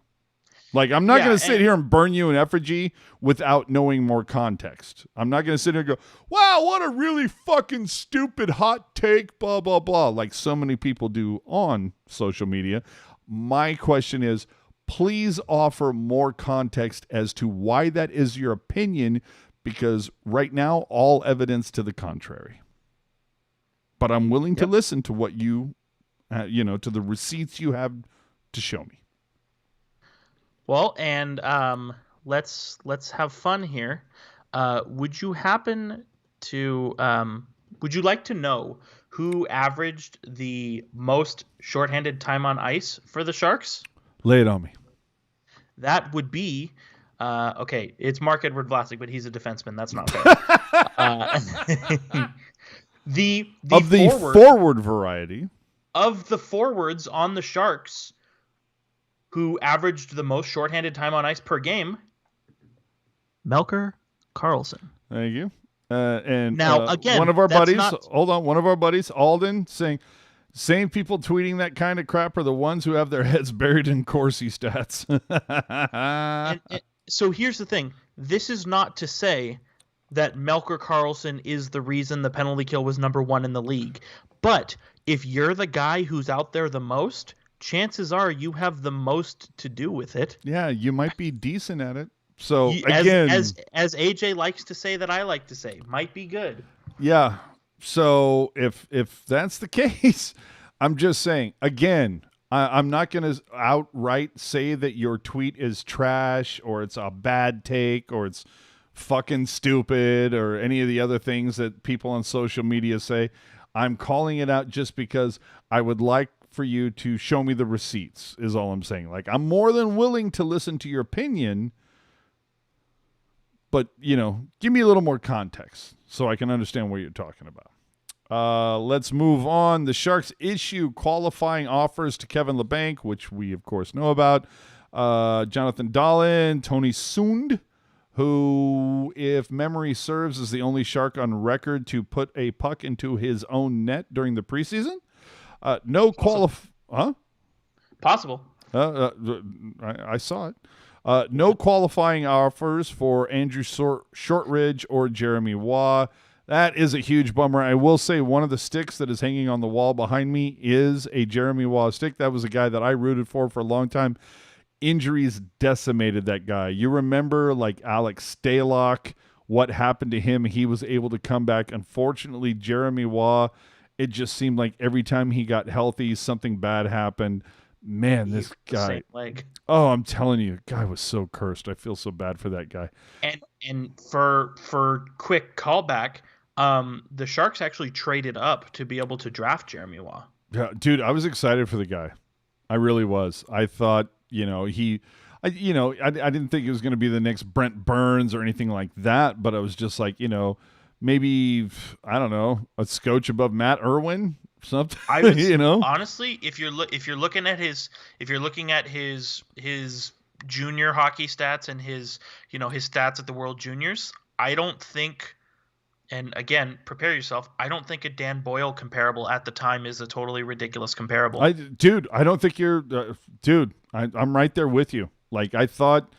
Like, I'm not going to sit here and burn you in effigy without knowing more context. I'm not going to sit here and go, wow, what a really fucking stupid hot take, blah, blah, blah, like so many people do on social media. My question is, please offer more context as to why that is your opinion, because right now, all evidence to the contrary. But I'm willing to listen to what you, to the receipts you have to show me. Well, and let's have fun here. Would you like to know who averaged the most shorthanded time on ice for the Sharks? Lay it on me. That would be, okay, it's Marc-Edouard Vlasic, but he's a defenseman. That's not fair. The forward variety. Of the forwards on the Sharks who averaged the most shorthanded time on ice per game, Melker Karlsson. Thank you. And now, again, one of our buddies, Alden, saying, same people tweeting that kind of crap are the ones who have their heads buried in Corsi stats. and so here's the thing. This is not to say that Melker Karlsson is the reason the penalty kill was number 1 in the league. But if you're the guy who's out there the most, chances are you have the most to do with it. Yeah, you might be decent at it. So again, as AJ likes to say, that I like to say, might be good. Yeah. So if that's the case, I'm just saying, again, I'm not going to outright say that your tweet is trash or it's a bad take or it's fucking stupid or any of the other things that people on social media say. I'm calling it out just because I would like for you to show me the receipts is all I'm saying. Like, I'm more than willing to listen to your opinion, but, give me a little more context so I can understand what you're talking about. Let's move on. The Sharks issue qualifying offers to Kevin Lebank, which we, of course, know about. Jonathan Dahlin, Tony Sund, who, if memory serves, is the only Shark on record to put a puck into his own net during the preseason. Possible. I saw it. No qualifying offers for Andrew Shortridge or Jeremy Waugh. That is a huge bummer. I will say one of the sticks that is hanging on the wall behind me is a Jeremy Waugh stick. That was a guy that I rooted for a long time. Injuries decimated that guy. You remember like Alex Stalock, what happened to him? He was able to come back. Unfortunately, Jeremy Waugh, it just seemed like every time he got healthy, something bad happened. Man, this guy. Oh, I'm telling you, the guy was so cursed. I feel so bad for that guy. And for quick callback, the Sharks actually traded up to be able to draft Jeremy Waugh. Yeah, dude, I was excited for the guy. I really was. I thought, I didn't think it was going to be the next Brent Burns or anything like that, but I was just like, maybe, I don't know, a scotch above Matt Irwin, something. I was, honestly, if you're looking at his junior hockey stats and his stats at the World Juniors, I don't think. And again, prepare yourself. I don't think a Dan Boyle comparable at the time is a totally ridiculous comparable. I don't think you're, dude. I'm right there with you. Like I thought,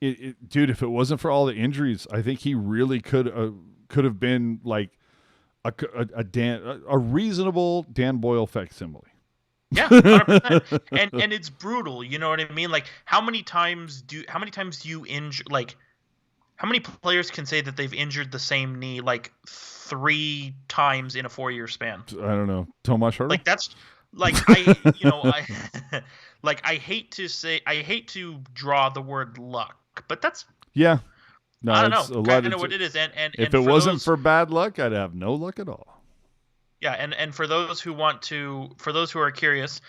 dude. If it wasn't for all the injuries, I think he really could have been like a reasonable Dan Boyle facsimile. Yeah, 100%. and it's brutal. You know what I mean? Like how many times do you injure like. How many players can say that they've injured the same knee like 3 times in a 4-year span? I don't know. Tomas Hertl? Like that's like I hate to draw the word luck, but that's yeah. No, I don't know. Kind of what it is. And if it wasn't for bad luck, I'd have no luck at all. Yeah, and for those who are curious,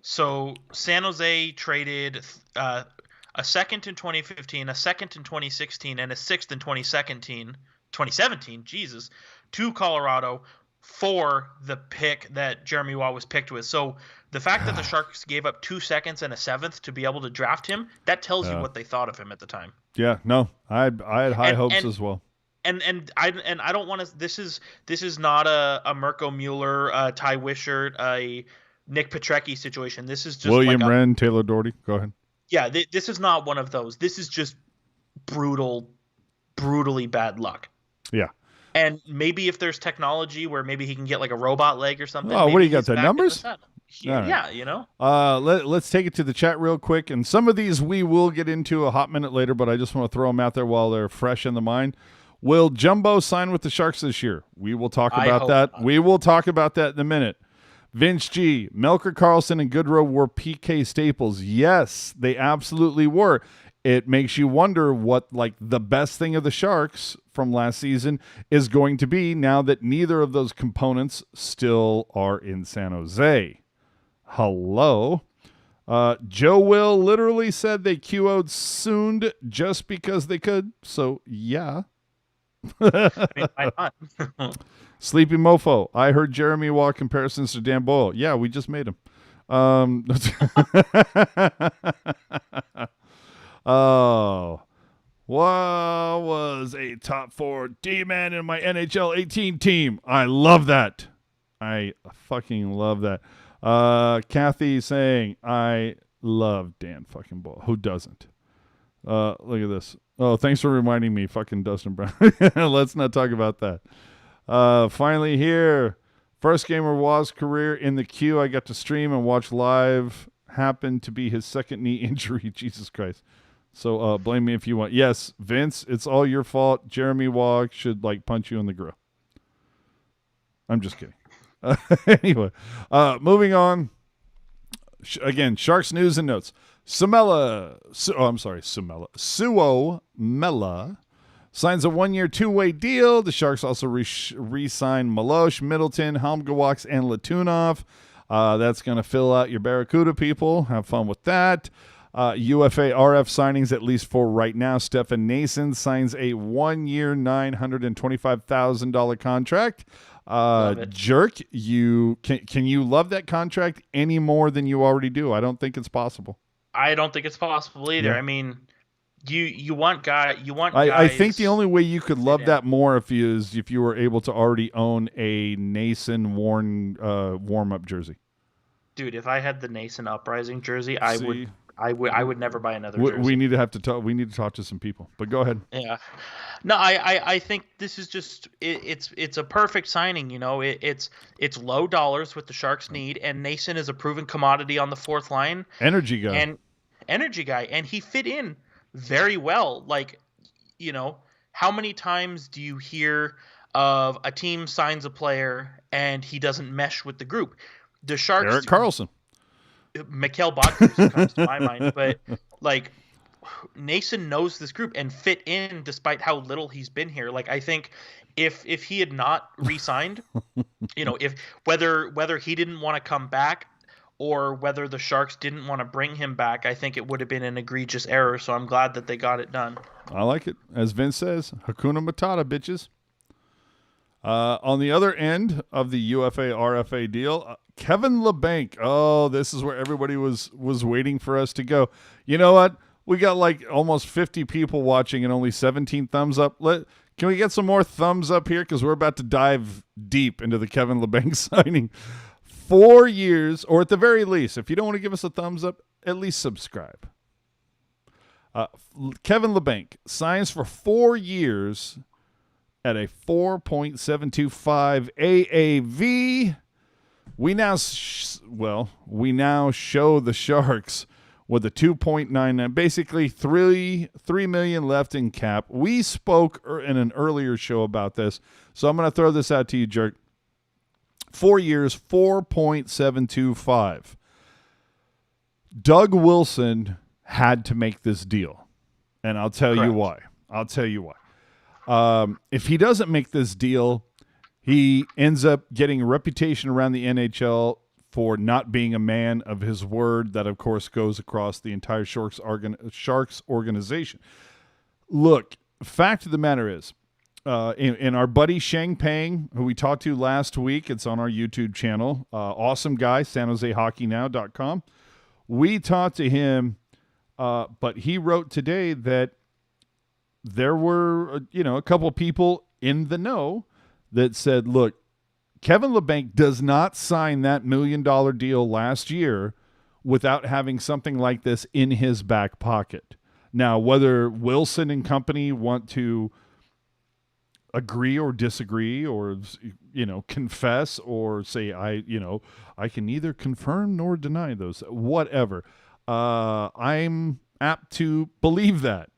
so San Jose traded a second in 2015, a second in 2016, and a sixth in 2017, Jesus, to Colorado for the pick that Jeremy Waugh was picked with. So the fact that the Sharks gave up 2 seconds and a seventh to be able to draft him, that tells you what they thought of him at the time. Yeah, no, I had high hopes as well. And I don't want to. This is not a Mirko Mueller, Ty Wishart, a Nick Petrecki situation. This is just William Wren, Taylor Doherty. Go ahead. Yeah, this is not one of those. This is just brutally bad luck. Yeah. And maybe if there's technology where maybe he can get like a robot leg or something. Oh, what do you got? The numbers? Yeah, right. Let's take it to the chat real quick. And some of these we will get into a hot minute later, but I just want to throw them out there while they're fresh in the mind. Will Jumbo sign with the Sharks this year? We will talk about that. Not. We will talk about that in a minute. Vince G, Melker, Karlsson, and Goodrow were PK staples. Yes, they absolutely were. It makes you wonder what the best thing of the Sharks from last season is going to be now that neither of those components still are in San Jose. Hello. Joe Will literally said they QO'd soon just because they could. So, yeah. I mean, why not? Sleepy Mofo. I heard Jeremy Waugh comparisons to Dan Boyle. Yeah, we just made him. Oh, what was a top 4 D-man in my NHL 18 team? I love that. I fucking love that. Kathy saying, I love Dan fucking Boyle. Who doesn't? Look at this. Oh, thanks for reminding me, fucking Dustin Brown. Let's not talk about that. Finally here, first game of Waugh's career in the queue. I got to stream and watch live. Happened to be his second knee injury. Jesus Christ. So blame me if you want. Yes, Vince, it's all your fault. Jeremy Waugh should punch you in the grill. I'm just kidding. Anyway, moving on. Again, Sharks news and notes. Suo Mella signs a 1-year, 2-way deal. The Sharks also re-signed Marleau, Middleton, Halmgewachs, and Latunov. That's going to fill out your Barracuda, people. Have fun with that. UFA RF signings, at least for right now. Stefan Noesen signs a 1-year, $925,000 contract. Jerk, can you love that contract any more than you already do? I don't think it's possible. I don't think it's possible either. Yeah. I mean, you want guys. I think the only way you could love that more if you were able to already own a Noesen worn warm-up jersey. Dude, if I had the Noesen Uprising jersey, I would never buy another jersey. We need to talk to some people. But go ahead. Yeah. No, I think this is just it's a perfect signing. It's low dollars with the Sharks need, and Noesen is a proven commodity on the fourth line. Energy guy, and he fit in very well. How many times do you hear of a team signs a player and he doesn't mesh with the group? The Sharks, Erik Karlsson, Mikhail Boedker comes to my mind, but Noesen knows this group and fit in despite how little he's been here. I think if he had not re-signed, if whether he didn't want to come back or whether the Sharks didn't want to bring him back, I think it would have been an egregious error. So I'm glad that they got it done. I like it. As Vince says, Hakuna Matata, bitches. On the other end of the UFA RFA deal, Kevin Lebanc. Oh, this is where everybody was waiting for us to go. You know what? We got almost 50 people watching and only 17 thumbs up. Can we get some more thumbs up here? Because we're about to dive deep into the Kevin Lebanc signing. 4 years, or at the very least, if you don't want to give us a thumbs up, at least subscribe. Kevin Lebanc signs for 4 years at a 4.725 AAV. We now show the Sharks with a 2.99, basically $3 million left in cap. We spoke in an earlier show about this, so I'm going to throw this out to you, Jerk. 4 years, 4.725. Doug Wilson had to make this deal, and I'll tell you why. If he doesn't make this deal, he ends up getting a reputation around the NHL for not being a man of his word. That, of course, goes across the entire Sharks organization. Look, fact of the matter is, in our buddy Sheng Pang, who we talked to last week, it's on our YouTube channel, awesome guy, sanjosehockeynow.com. We talked to him, but he wrote today that there were, a couple people in the know that said, look, Kevin Lebanc does not sign that $1 million deal last year without having something like this in his back pocket. Now, whether Wilson and company want to agree or disagree or, confess or say, I can neither confirm nor deny those, whatever. I'm apt to believe that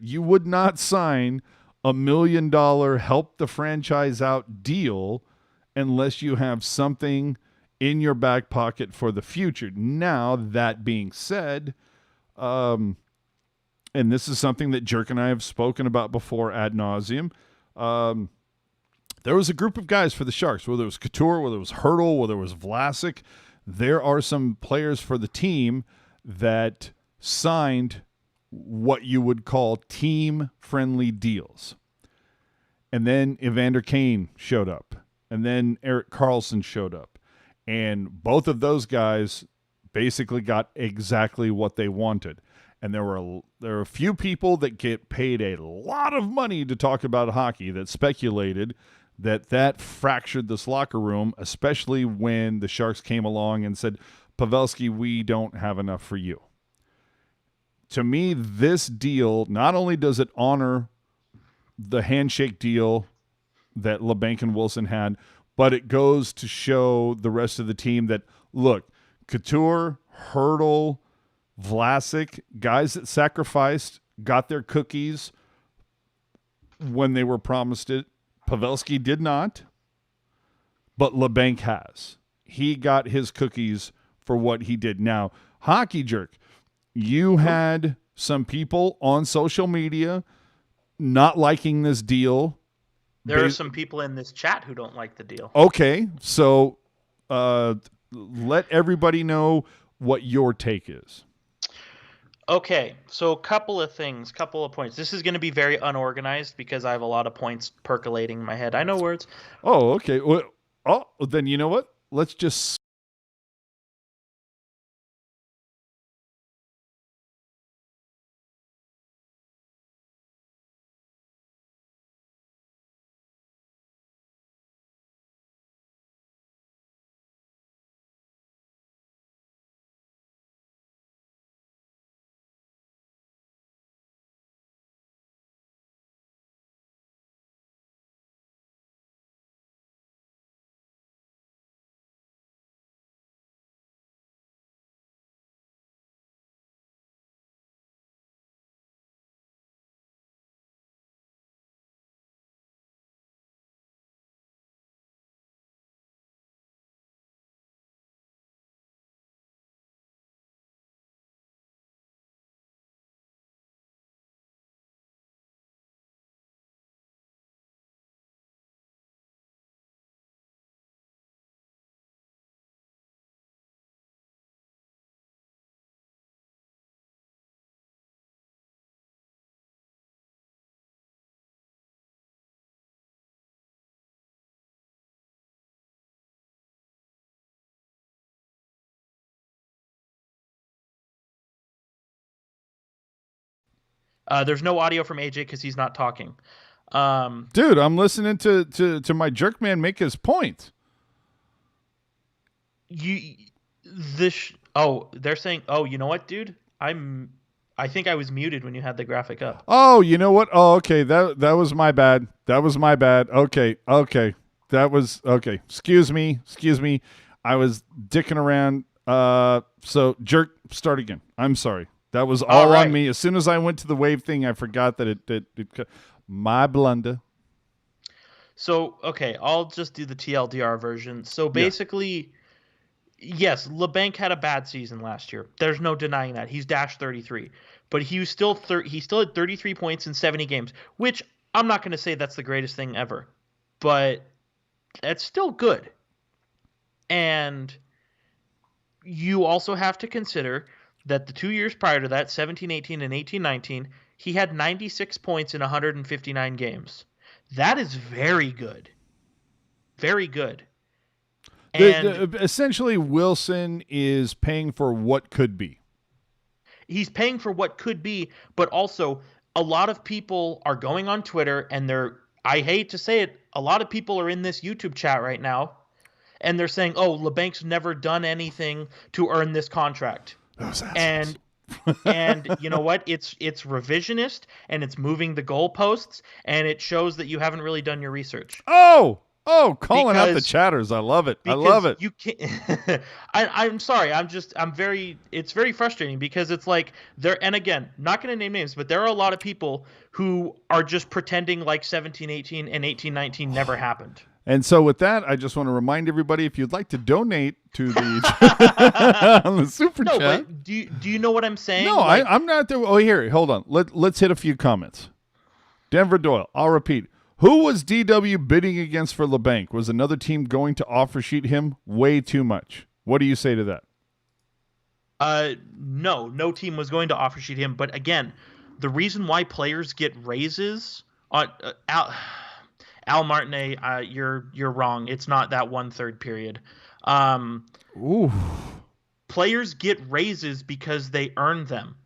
you would not sign $1 million help the franchise out deal unless you have something in your back pocket for the future. Now, that being said, and this is something that Jerk and I have spoken about before ad nauseum, there was a group of guys for the Sharks, whether it was Couture, whether it was Hurdle, whether it was Vlasic. There are some players for the team that signed what you would call team-friendly deals. And then Evander Kane showed up. And then Erik Karlsson showed up. And both of those guys basically got exactly what they wanted. And there are a few people that get paid a lot of money to talk about hockey that speculated that fractured this locker room, especially when the Sharks came along and said, Pavelski, we don't have enough for you. To me, this deal, not only does it honor the handshake deal that Labanc and Wilson had, but it goes to show the rest of the team that, look, Couture, Hurdle, Vlasic, guys that sacrificed, got their cookies when they were promised it. Pavelski did not, but Lebank has. He got his cookies for what he did. Now, Hockey Jerk, you had some people on social media not liking this deal. There are some people in this chat who don't like the deal. Okay, so let everybody know what your take is. Okay, so a couple of points. This is going to be very unorganized because I have a lot of points percolating in my head. I know words. Oh, okay. Well, then you know what? Let's just... There's no audio from AJ because he's not talking. Dude, I'm listening to my jerk man make his point. They're saying, you know what, dude? I think I was muted when you had the graphic up. Oh, you know what? Oh, okay. That was my bad. Okay. That was okay. Excuse me. I was dicking around. So jerk, start again. I'm sorry. That was all right on me. As soon as I went to the wave thing, I forgot that it my blunder. So, okay, I'll just do the TLDR version. So basically, yes, Lebanc had a bad season last year. There's no denying that. He's dashed 33. But he was still he still had 33 points in 70 games, which I'm not going to say that's the greatest thing ever. But that's still good. And you also have to consider that the 2 years prior to that, 17-18 and 18-19, he had 96 points in 159 games. That is very good. Very good. And essentially, Wilson is paying for what could be. He's paying for what could be, but also a lot of people are going on Twitter and I hate to say it, a lot of people are in this YouTube chat right now and they're saying, oh, Labanc's never done anything to earn this contract. Those assholes. And And you know what? It's revisionist, and it's moving the goalposts, and it shows that you haven't really done your research. Calling out the chatters. I love it. I love it. You can't. I'm sorry. It's very frustrating because it's like there. And again, not going to name names, but there are a lot of people who are just pretending like 17-18 and 18-19 never happened. And so with that, I just want to remind everybody, if you'd like to donate to the on the super chat. But do you know what I'm saying? No, I'm not there. Oh, here, hold on. Let's hit a few comments. Denver Doyle. I'll repeat. Who was DW bidding against for Lebank? Was another team going to offer sheet him way too much? What do you say to that? No team was going to offer sheet him. But again, the reason why players get raises on Al Martinet, you're wrong. It's not that 1/3 period. Players get raises because they earn them.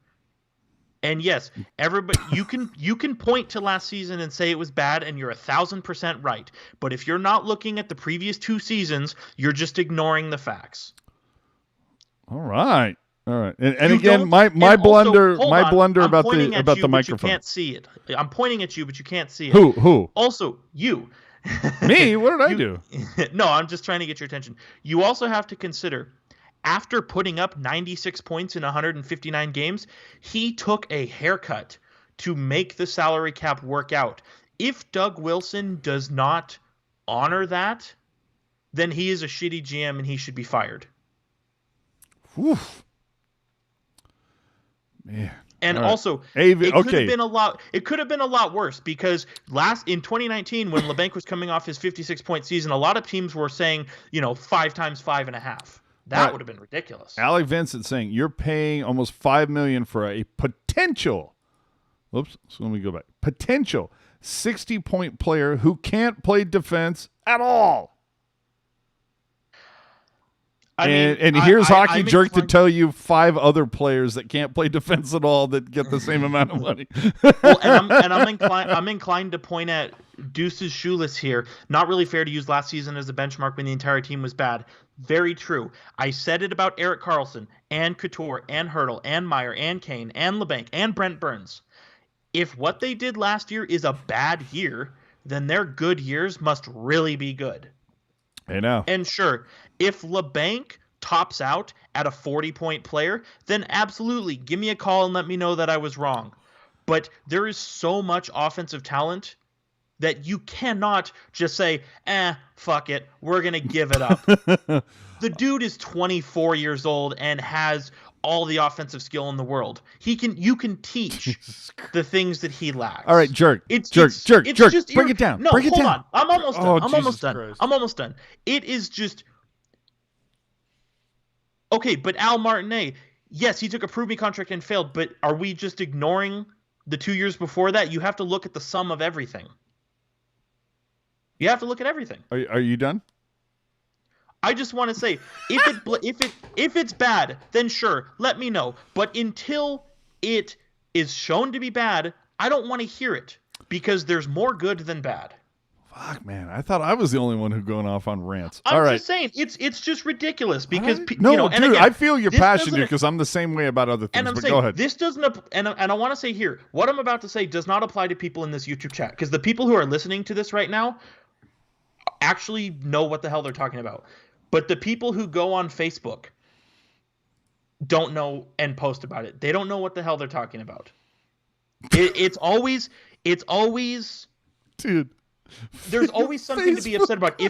And yes, everybody, you can point to last season and say it was bad, and you're 1,000% right. But if you're not looking at the previous 2 seasons, you're just ignoring the facts. All right. And again, my blunder about the microphone. You can't see it. I'm pointing at you, but you can't see it. Who? Also, you. Me? What did I do? No, I'm just trying to get your attention. You also have to consider, after putting up 96 points in 159 games, he took a haircut to make the salary cap work out. If Doug Wilson does not honor that, then he is a shitty GM and he should be fired. Oof. Man. And also, it could have been a lot worse, because in 2019, when Lebanc was coming off his 56-point season, a lot of teams were saying, 5 times 5.5. That would have been ridiculous. Alec Vincent saying you're paying almost $5 million for a potential. Oops. So let me go back. Potential 60-point player who can't play defense at all. Here's Hockey Jerk to tell you 5 other players that can't play defense at all that get the same amount of money. Well, I'm inclined to point at Deuce's Shoeless here. Not really fair to use last season as a benchmark when the entire team was bad. Very true. I said it about Erik Karlsson and Couture and Hurdle and Meyer and Kane and Lebanc and Brent Burns. If what they did last year is a bad year, then their good years must really be good. I know. And sure, if Lebanc tops out at a 40-point player, then absolutely give me a call and let me know that I was wrong. But there is so much offensive talent that you cannot just say, fuck it, we're going to give it up. The dude is 24 years old and has all the offensive skill in the world. You can teach the things that he lacks. All right, jerk. Jerk. Bring it down. No, Bring it hold down. on. I'm almost done. Christ. I'm almost done. It is just okay. But Al Martinet, yes, he took a prove me contract and failed. But are we just ignoring the 2 years before that? You have to look at the sum of everything. You have to look at everything. Are you done? I just want to say, if it's bad, then sure, let me know. But until it is shown to be bad, I don't want to hear it, because there's more good than bad. Fuck, man! I thought I was the only one who going off on rants. I'm All right. just saying, it's just ridiculous because dude, and again, I feel your passion here, because I'm the same way about other things. And I'm but saying, go ahead. This doesn't, and I want to say here, what I'm about to say does not apply to people in this YouTube chat, because the people who are listening to this right now actually know what the hell they're talking about. But the people who go on Facebook don't know and post about it. They don't know what the hell they're talking about. It's always, dude. There's always something to be upset about.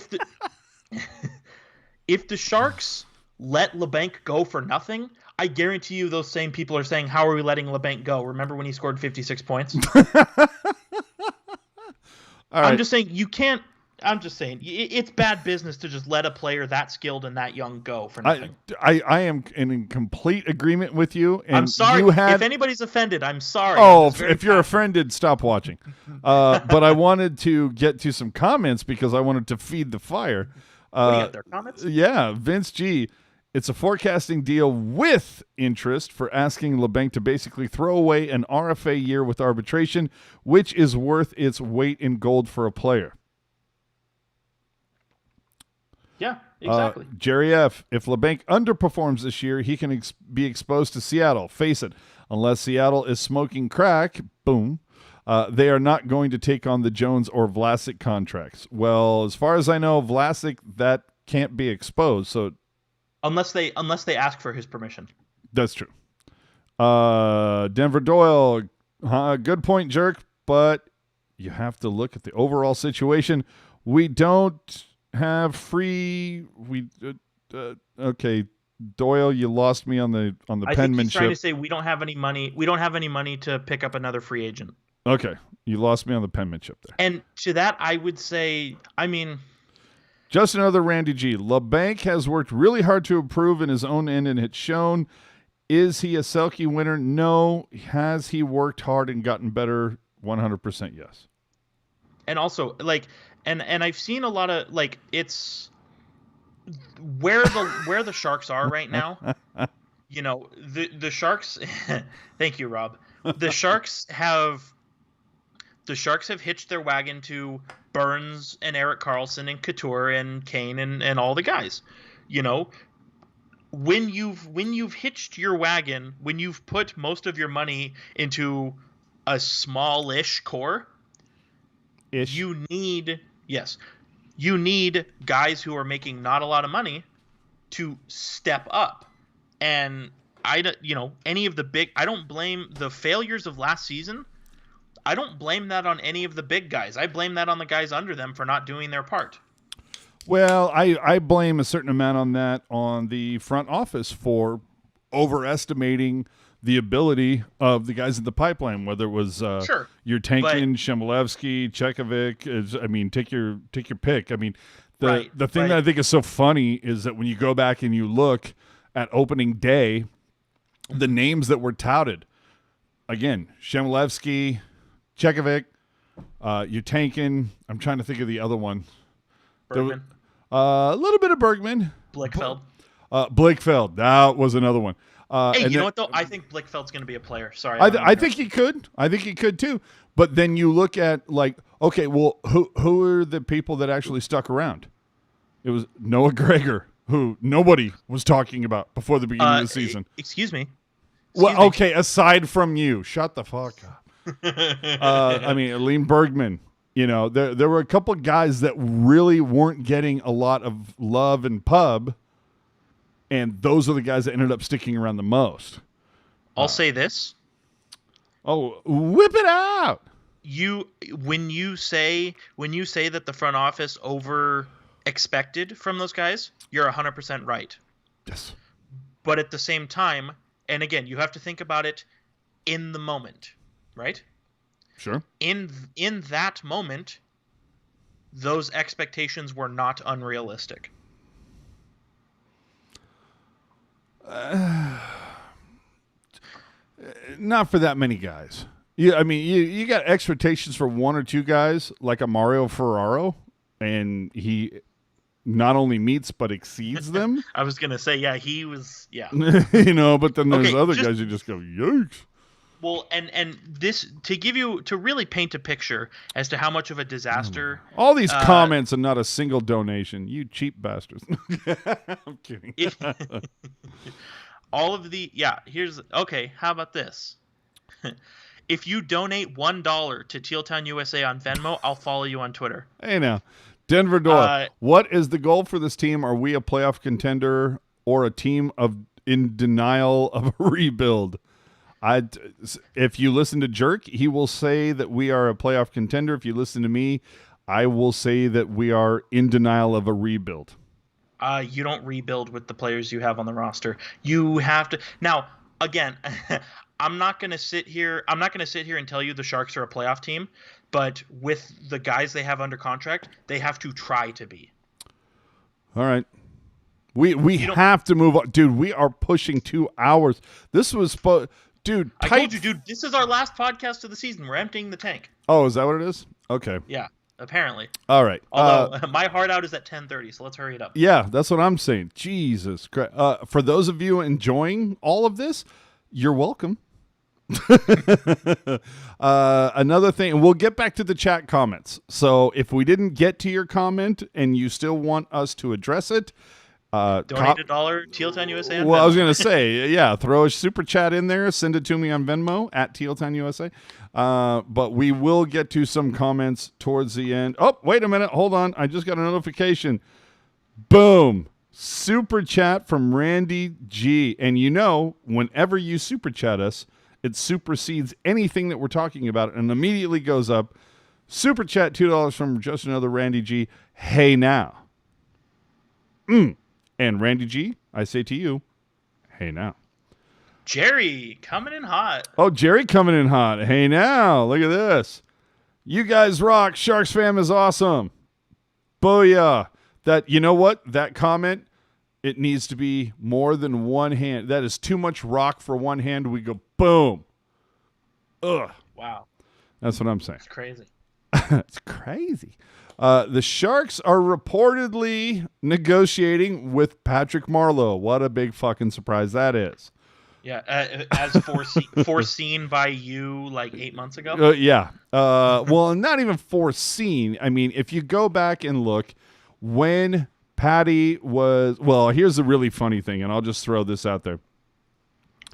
If the Sharks let Lebanc go for nothing, I guarantee you those same people are saying, "How are we letting Lebanc go? Remember when he scored 56 points?" All right. I'm just saying you can't. I'm just saying it's bad business to just let a player that skilled and that young go for nothing. I am in complete agreement with you. And I'm sorry if anybody's offended. I'm sorry. Oh, if you're offended, stop watching. But I wanted to get to some comments because I wanted to feed the fire. What do you got there? Comments? Yeah, Vince G. It's a forecasting deal with interest for asking Lebanc to basically throw away an RFA year with arbitration, which is worth its weight in gold for a player. Yeah. Exactly. Jerry F. If Lebank underperforms this year, he can be exposed to Seattle. Face it, unless Seattle is smoking crack, boom, they are not going to take on the Jones or Vlasic contracts. Well, as far as I know, Vlasic, that can't be exposed. So unless they ask for his permission. That's true. Denver Doyle, good point, Jerk, but you have to look at the overall situation. We don't have free. Okay, Doyle, you lost me on the penmanship. I think he's trying to say we don't have any money. We don't have any money to pick up another free agent. Okay, you lost me on the penmanship there. And to that, I would say, I mean, just another Randy G. Lebanc has worked really hard to improve in his own end, and it's shown. Is he a Selke winner? No. Has he worked hard and gotten better? 100% yes. And also, like, and I've seen a lot of, like, it's where the Sharks are right now. You know, the Sharks. Thank you, Rob. The Sharks have hitched their wagon to Burns and Erik Karlsson and Couture and Kane and all the guys. You know, when you've hitched your wagon, when you've put most of your money into a smallish core, you need guys who are making not a lot of money to step up. And I don't blame the failures of last season. I don't blame that on any of the big guys. I blame that on the guys under them for not doing their part. Well, I blame a certain amount on that on the front office for overestimating the ability of the guys in the pipeline, whether it was your Tankin, Shemolevsky, Chekovic. I mean, take your pick. I mean, the thing that I think is so funny is that when you go back and you look at opening day, the names that were touted, again, Shemolevsky, Chekovic, your Tankin. I'm trying to think of the other one. Bergman. A little bit of Bergman. Blichfeld. Blichfeld. That was another one. Hey, you know what, though? I think Blichfeld's going to be a player. Sorry. I think he could. I think he could, too. But then you look at, like, okay, well, who are the people that actually stuck around? It was Noah Gregor, who nobody was talking about before the beginning of the season. Excuse me. Okay, aside from you. Shut the fuck up. I mean, Liam Bergman. You know, there were a couple of guys that really weren't getting a lot of love and pub, and those are the guys that ended up sticking around the most. I'll say this. Oh, whip it out! When you say that the front office over expected from those guys, you're 100% right. Yes. But at the same time, and again, you have to think about it in the moment, right? Sure. In that moment, those expectations were not unrealistic. Not for that many guys. I mean, you got expectations for one or two guys, like a Mario Ferraro, and he not only meets but exceeds them. I was gonna say, yeah, he was, yeah. You know, but then there's other guys who just go, yikes. Well, and this to really paint a picture as to how much of a disaster. All these comments and not a single donation. You cheap bastards. I'm kidding. All of the how about this? If you donate $1 to Tealtown USA on Venmo, I'll follow you on Twitter. Hey now, Denver Doyle. What is the goal for this team? Are we a playoff contender or a team in denial of a rebuild? If you listen to Jerk, he will say that we are a playoff contender. If you listen to me, I will say that we are in denial of a rebuild. You don't rebuild with the players you have on the roster. You have to. Now, again, I'm not going to sit here and tell you the Sharks are a playoff team, but with the guys they have under contract, they have to try to be. All right. We have to move on. Dude, we are pushing 2 hours. This was dude, I told you, dude, this is our last podcast of the season. We're emptying the tank. Oh, is that what it is? Okay. Yeah, apparently. All right. Although my hard out is at 10:30, so let's hurry it up. Yeah, that's what I'm saying. Jesus Christ. For those of you enjoying all of this, you're welcome. Another thing, and we'll get back to the chat comments. So if we didn't get to your comment and you still want us to address it, donate $1, Tealtown USA. Well, I was going to say, yeah, throw a super chat in there. Send it to me on Venmo at Tealtown USA. But we will get to some comments towards the end. Oh, wait a minute. Hold on. I just got a notification. Boom. Super chat from Randy G. And you know, whenever you super chat us, it supersedes anything that we're talking about and immediately goes up. Super chat $2 from just another Randy G. Hey now. And Randy G, I say to you, hey now. Jerry coming in hot. Oh, Jerry coming in hot. Hey now. Look at this. You guys rock. Sharks fam is awesome. Booyah. That, you know what? That comment, it needs to be more than one hand. That is too much rock for one hand. We go boom. Ugh. Wow. That's what I'm saying. It's crazy. It's crazy. The Sharks are reportedly negotiating with Patrick Marleau. What a big fucking surprise that is. Yeah, as foreseen by you like 8 months ago. Yeah. Well, not even foreseen. I mean, if you go back and look, when Patty was... Well, here's the really funny thing, and I'll just throw this out there.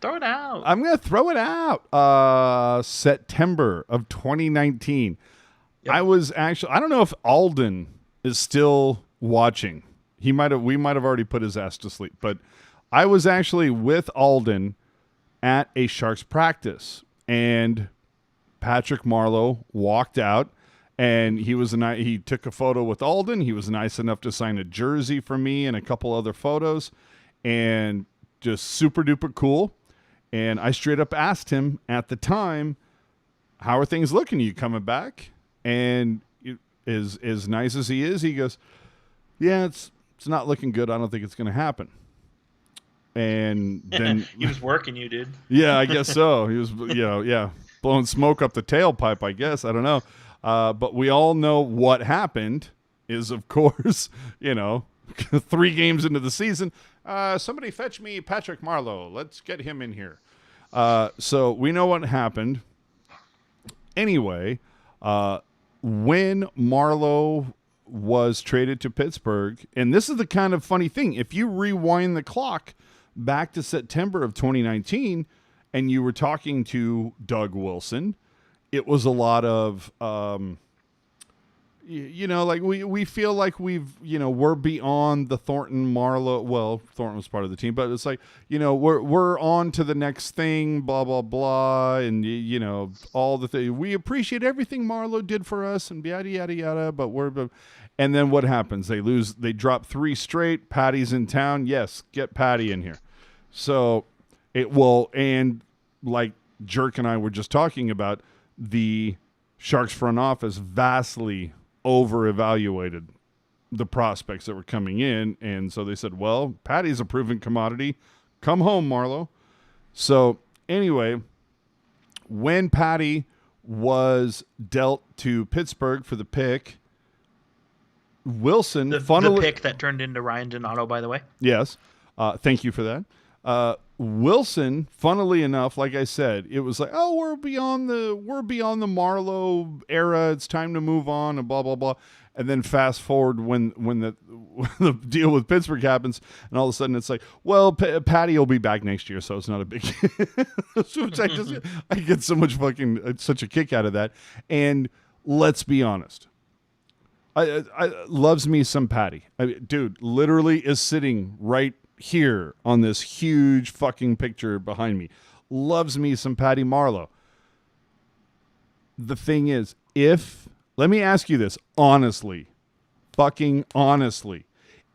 Throw it out. I'm going to throw it out. September of 2019. Yep. I don't know if Alden is still watching. We might have already put his ass to sleep, but I was actually with Alden at a Sharks practice, and Patrick Marleau walked out, and he took a photo with Alden. He was nice enough to sign a jersey for me and a couple other photos, and just super duper cool. And I straight up asked him at the time, "How are things looking? Are you coming back?" And as nice as he is, he goes, "Yeah, it's not looking good. I don't think it's going to happen." And then he was working you, dude. Yeah, I guess so. He was, blowing smoke up the tailpipe, I guess. I don't know. But we all know what happened is, of course, 3 games into the season, somebody fetch me Patrick Marleau. Let's get him in here. So we know what happened. Anyway, when Marleau was traded to Pittsburgh, and this is the kind of funny thing, if you rewind the clock back to September of 2019 and you were talking to Doug Wilson, it was a lot of, like we feel like we're beyond the Thornton Marlowe. Well, Thornton was part of the team, but it's like, we're on to the next thing, blah, blah, blah. And, all the things. We appreciate everything Marlowe did for us and yada, yada, yada. And then what happens? They drop 3 straight. Patty's in town. Yes. Get Patty in here. So and like Jerk and I were just talking about, the Sharks front office vastly over-evaluated the prospects that were coming in, and so they said, well, Patty's a proven commodity. Come home, Marleau. So anyway, when Patty was dealt to Pittsburgh for the pick, Wilson... The pick that turned into Ryan Donato, by the way. Yes. Thank you for that. Wilson, funnily enough, like I said, it was like, oh, we're beyond the Marleau era. It's time to move on and blah, blah, blah. And then fast forward when the deal with Pittsburgh happens, and all of a sudden it's like, well, Patty will be back next year, so it's not a big I get so much such a kick out of that. And let's be honest. I loves me some Patty. Dude, literally is sitting right here on this huge fucking picture behind me. Loves me some Patty Marleau. The thing is, let me ask you this honestly, fucking honestly,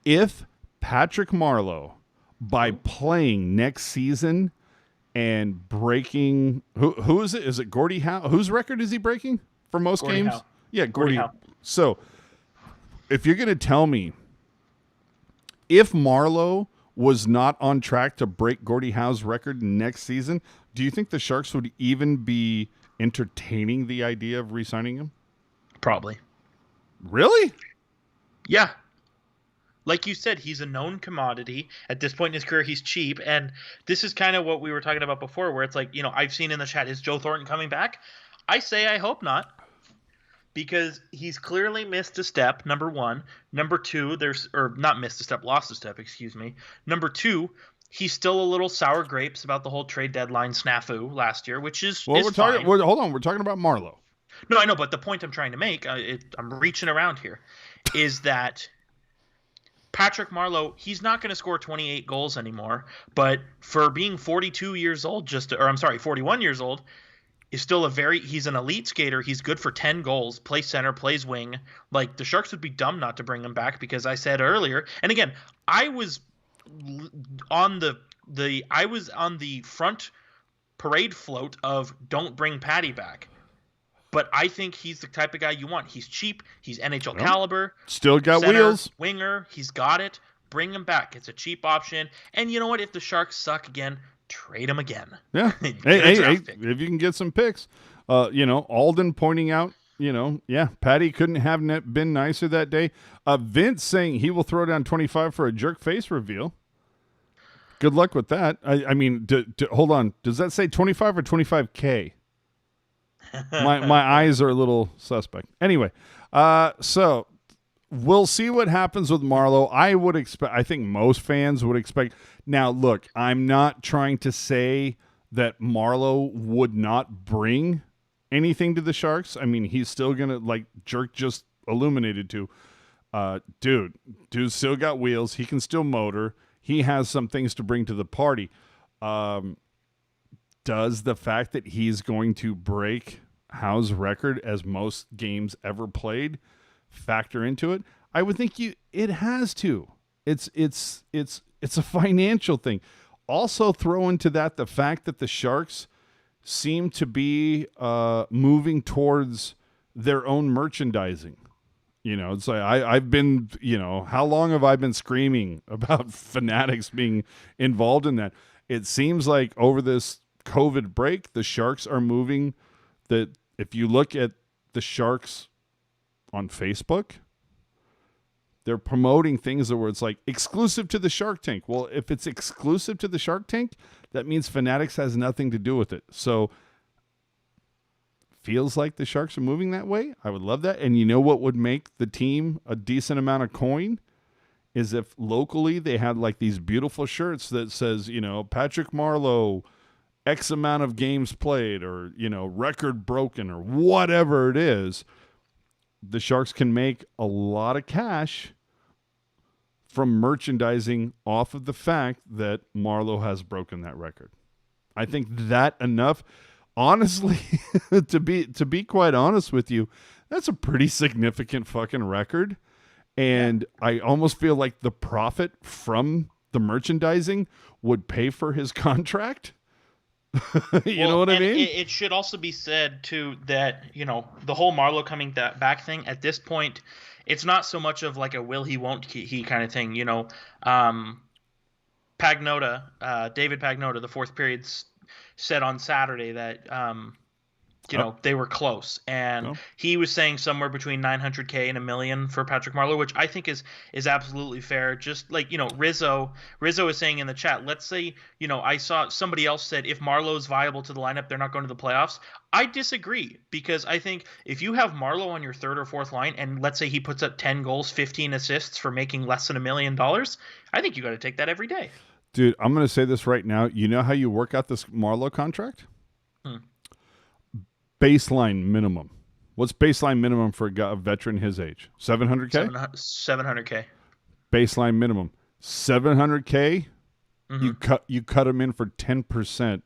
if Patrick Marleau, by playing next season and breaking, who is it? Is it Gordie Howe? Whose record is he breaking for most Gordie games? Howe. Yeah, Gordie Howe. So if you're going to tell me if Marleau was not on track to break Gordie Howe's record next season, do you think the Sharks would even be entertaining the idea of re-signing him? Probably. Really? Yeah. Like you said, he's a known commodity. At this point in his career, he's cheap. And this is kind of what we were talking about before, where it's like, I've seen in the chat, is Joe Thornton coming back? I say I hope not, because he's clearly missed a step, number one. Number two, not missed a step, lost a step, excuse me. Number two, he's still a little sour grapes about the whole trade deadline snafu last year, which is fine. Hold on, we're talking about Marleau. No, I know, but the point I'm trying to make, I'm reaching around here, is that Patrick Marleau, he's not going to score 28 goals anymore, but for being 42 years old, 41 years old, is still he's an elite skater. He's good for 10 goals, plays center, plays wing. Like, the Sharks would be dumb not to bring him back, because I said earlier, and again, I was on the front parade float of don't bring Patty back. But I think he's the type of guy you want. He's cheap. He's NHL caliber. Still got center, wheels. Winger. He's got it. Bring him back. It's a cheap option. And you know what? If the Sharks suck again, trade him again. Yeah. hey, if you can get some picks. Alden pointing out, Patty couldn't have been nicer that day. Vince saying he will throw down 25 for a jerk face reveal. Good luck with that. I mean, hold on. Does that say 25 or 25K? My eyes are a little suspect. Anyway, so we'll see what happens with Marleau. I think most fans would expect. Now, look, I'm not trying to say that Marleau would not bring anything to the Sharks. I mean, he's still going to, like Jerk just illuminated to, dude still got wheels. He can still motor. He has some things to bring to the party. Does the fact that he's going to break Howe's record as most games ever played factor into it? I would think it has to. It's a financial thing. Also throw into that the fact that the Sharks seem to be moving towards their own merchandising. It's like I've been, how long have I been screaming about Fanatics being involved in that? It seems like over this COVID break, the Sharks are moving. That if you look at the Sharks on Facebook, they're promoting things where it's like exclusive to the Shark Tank. Well, if it's exclusive to the Shark Tank, that means Fanatics has nothing to do with it. So feels like the Sharks are moving that way. I would love that. And you know what would make the team a decent amount of coin is if locally they had like these beautiful shirts that says, Patrick Marleau, X amount of games played, or, record broken, or whatever it is. The Sharks can make a lot of cash from merchandising off of the fact that Marleau has broken that record. I think that enough. Honestly, to be quite honest with you, that's a pretty significant fucking record. And I almost feel like the profit from the merchandising would pay for his contract. You know what I mean? It should also be said, too, that, the whole Marleau coming back thing, at this point, it's not so much of like a will he, won't he kind of thing. Pagnotta, David Pagnotta, the fourth period, said on Saturday that they were close, and he was saying somewhere between 900K and $1 million for Patrick Marleau, which I think is absolutely fair. Just like Rizzo is saying in the chat, let's say I saw somebody else said if Marleau is viable to the lineup, they're not going to the playoffs. I disagree, because I think if you have Marleau on your third or fourth line, and let's say he puts up 10 goals, 15 assists for making less than $1 million, I think you got to take that every day. Dude, I'm going to say this right now. You know how you work out this Marleau contract? Baseline minimum. What's baseline minimum for a veteran his age? 700K? 700K. Baseline minimum. 700K, you cut him in for 10%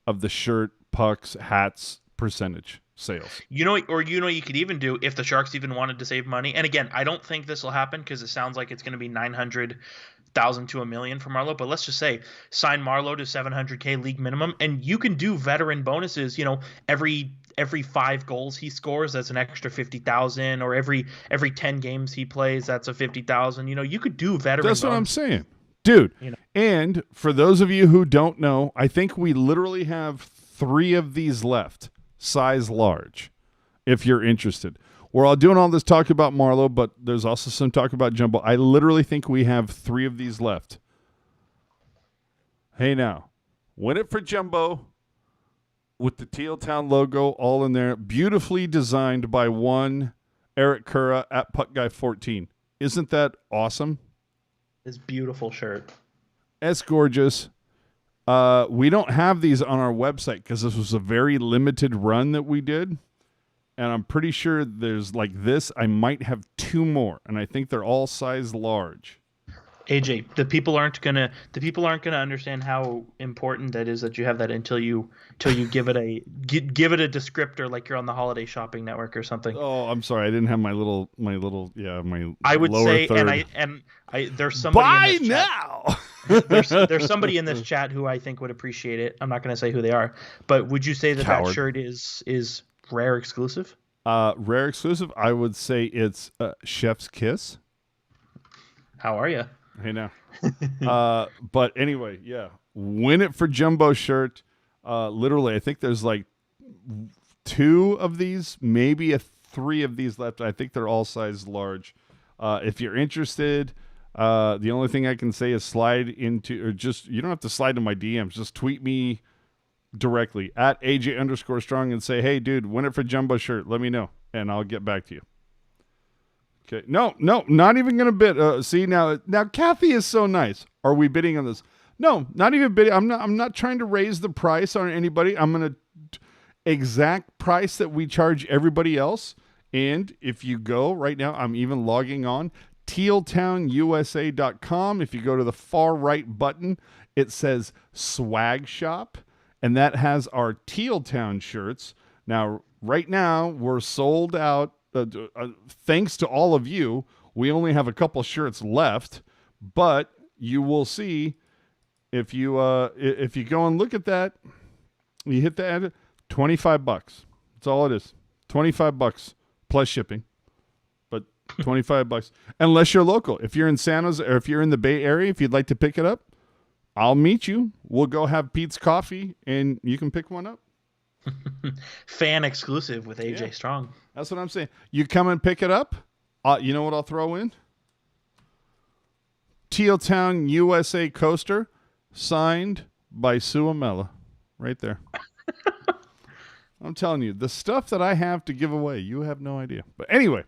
of the shirt, pucks, hats percentage sales. You could even do, if the Sharks even wanted to save money. And again, I don't think this will happen, because it sounds like it's going to be 900,000 to $1 million for Marleau, but let's just say sign Marleau to 700K league minimum, and you can do veteran bonuses. Every 5 goals he scores, that's an extra 50,000, or every 10 games he plays, that's a 50,000. You could do veteran. That's what I'm saying, dude. And for those of you who don't know, I think we literally have 3 of these left, size large. If you're interested, we're all doing all this talk about Marlowe, but there's also some talk about Jumbo. I literally think we have 3 of these left. Hey, now, win it for Jumbo with the Teal Town logo all in there, beautifully designed by one Eric Cura at PuckGuy14. Isn't that awesome? This beautiful shirt. It's gorgeous. We don't have these on our website because this was a very limited run that we did. And I'm pretty sure there's like this. I might have 2 more, and I think they're all size large. AJ, the people aren't gonna understand how important that is that you have that until you give it a descriptor like you're on the Holiday Shopping Network or something. Oh, I'm sorry, I didn't have my little my. I would lower say, third. and I there's somebody in this now. there's somebody in this chat who I think would appreciate it. I'm not going to say who they are, but would you say that shirt is rare exclusive? Rare exclusive. I would say it's Chef's Kiss. How are you? Hey now. But anyway, yeah. Win it for Jumbo shirt. Literally, I think there's like 2 of these, maybe 3 of these left. I think they're all size large. If you're interested, the only thing I can say is slide into, or just, you don't have to slide to my DMs. Just tweet me directly at AJ_strong and say, hey, dude, win it for Jumbo shirt. Let me know, and I'll get back to you. Okay. No, not even going to bid. See, now Kathy is so nice. Are we bidding on this? No, not even bidding. I'm not trying to raise the price on anybody. I'm going to exact price that we charge everybody else. And if you go right now, I'm even logging on tealtownusa.com. If you go to the far right button, it says swag shop, and that has our Teal Town shirts. Now, right now, we're sold out. Thanks to all of you, we only have a couple shirts left, but you will see if you go and look at that, you hit the edit, $25. That's all it is. $25 plus shipping, but $25 unless you're local. If you're in San Jose or if you're in the Bay Area, if you'd like to pick it up, I'll meet you. We'll go have Pete's coffee, and you can pick one up. Fan exclusive with AJ Strong. That's what I'm saying. You come and pick it up. You know what I'll throw in? Teal Town USA coaster signed by Sue Amella. Right there. I'm telling you, the stuff that I have to give away, you have no idea. But anyway,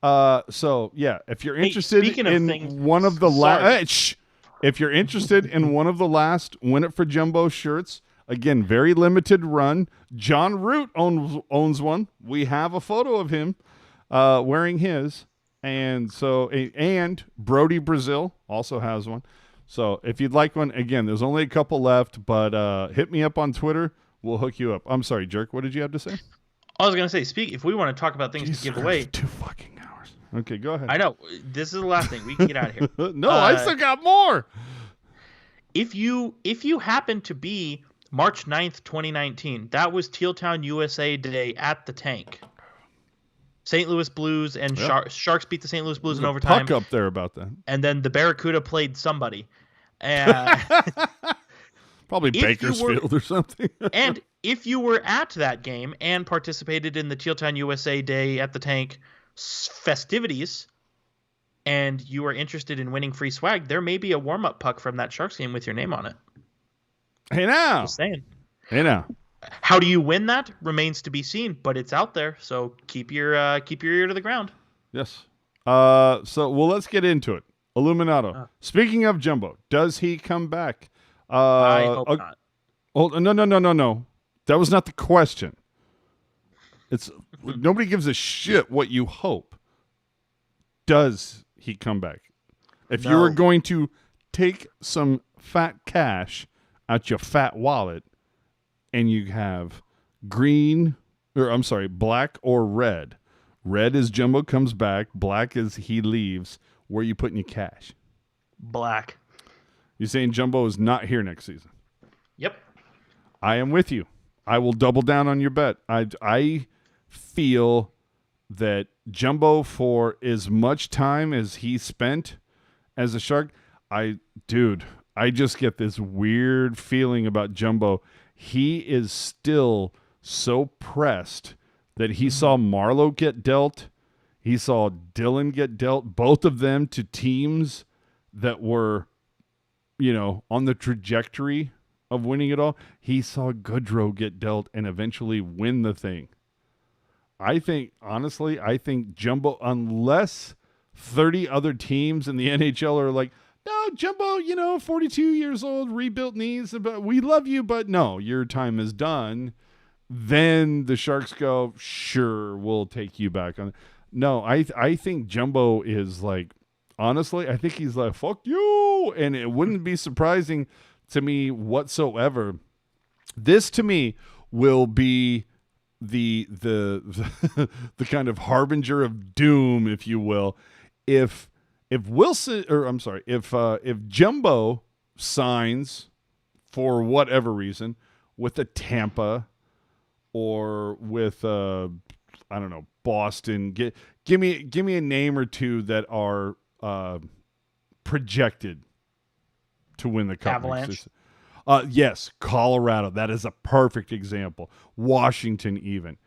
so yeah, if you're interested in one of the last, if you're interested in one of the last Win It for Jumbo shirts, again, very limited run. John Root owns one. We have a photo of him wearing his. And Brody Brazil also has one. So if you'd like one, again, there's only a couple left, but hit me up on Twitter. We'll hook you up. I'm sorry, Jerk. What did you have to say? I was going to say, if we want to talk about things to give away. 2 fucking hours. Okay, go ahead. I know. This is the last thing. We can get out of here. No, I still got more. If you happen to be March 9th, 2019, that was Teal Town USA Day at the Tank. St. Louis Blues and Sharks beat the St. Louis Blues in overtime. Puck up there about that. And then the Barracuda played somebody. Probably Bakersfield or something. And if you were at that game and participated in the Teal Town USA Day at the Tank festivities, and you are interested in winning free swag, there may be a warm-up puck from that Sharks game with your name on it. Hey now. Just saying. Hey now. How do you win that remains to be seen, but it's out there, so keep your ear to the ground. Yes. Let's get into it. Illuminato. Speaking of Jumbo, does he come back? I hope not. Oh, no. That was not the question. It's nobody gives a shit what you hope. Does he come back? If you were going to take some fat cash out your fat wallet and you have black or red. Red is Jumbo comes back. Black is he leaves. Where are you putting your cash? Black. You're saying Jumbo is not here next season? Yep. I am with you. I will double down on your bet. I feel that Jumbo, for as much time as he spent as a Shark, I just get this weird feeling about Jumbo. He is still so pressed that he saw Marleau get dealt He saw Dylan get dealt, both of them to teams that were, on the trajectory of winning it all. He saw Goodrow get dealt and eventually win the thing. I think Jumbo, unless 30 other teams in the NHL are like, no, Jumbo, 42 years old, rebuilt knees, but we love you, but no, your time is done. Then the Sharks go, sure, we'll take you back on. No, I think Jumbo is like, honestly, I think he's like, fuck you. And it wouldn't be surprising to me whatsoever. This to me will be the the kind of harbinger of doom, if you will. If Jumbo signs for whatever reason with a Tampa or with Boston, give me a name or two that are projected to win the Cup. Avalanche. Yes, Colorado. That is a perfect example. Washington, even.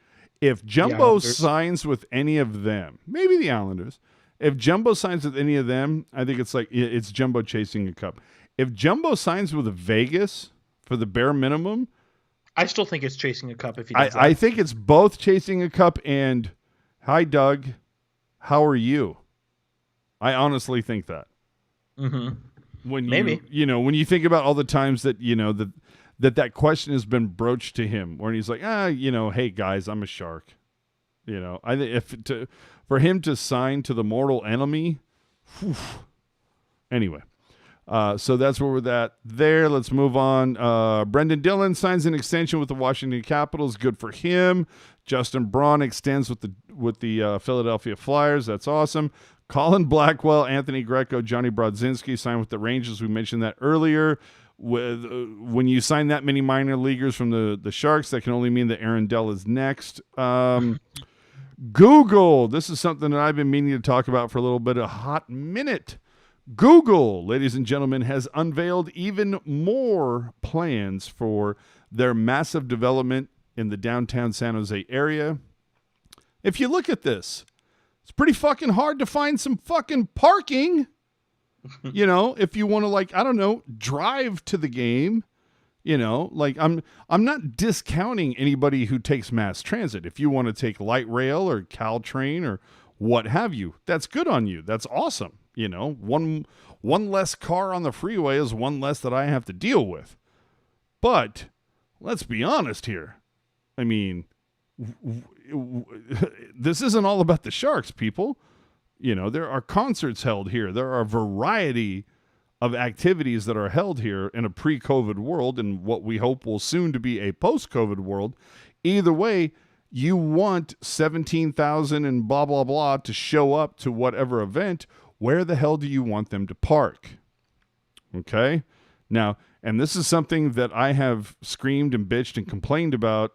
If Jumbo signs with any of them, maybe the Islanders. If Jumbo signs with any of them, I think it's Jumbo chasing a cup. If Jumbo signs with Vegas for the bare minimum, I still think it's chasing a cup. If he does that. I think it's both chasing a cup and, hi Doug, how are you? I honestly think that. Mm-hmm. When maybe when you think about all the times that that question has been broached to him, where he's like, hey guys, I'm a Shark. I think for him to sign to the mortal enemy, whew. Anyway, so that's where we're at there. Let's move on. Brendan Dillon signs an extension with the Washington Capitals. Good for him. Justin Braun extends with the Philadelphia Flyers. That's awesome. Colin Blackwell, Anthony Greco, Johnny Brodzinski signed with the Rangers. We mentioned that earlier. When you sign that many minor leaguers from the Sharks, that can only mean that Aaron Dell is next. Google. This is something that I've been meaning to talk about for a little bit, a hot minute. Google, ladies and gentlemen, has unveiled even more plans for their massive development in the downtown San Jose area. If you look at this, it's pretty fucking hard to find some fucking parking. If you want to drive to the game, I'm not discounting anybody who takes mass transit. If you want to take light rail or Caltrain or what have you, that's good on you. That's awesome. One less car on the freeway is one less that I have to deal with. But let's be honest here. I mean, this isn't all about the Sharks, people. There are concerts held here. There are a variety of activities that are held here in a pre-COVID world and what we hope will soon to be a post-COVID world. Either way, you want 17,000 and blah, blah, blah to show up to whatever event. Where the hell do you want them to park? Okay? Now, and this is something that I have screamed and bitched and complained about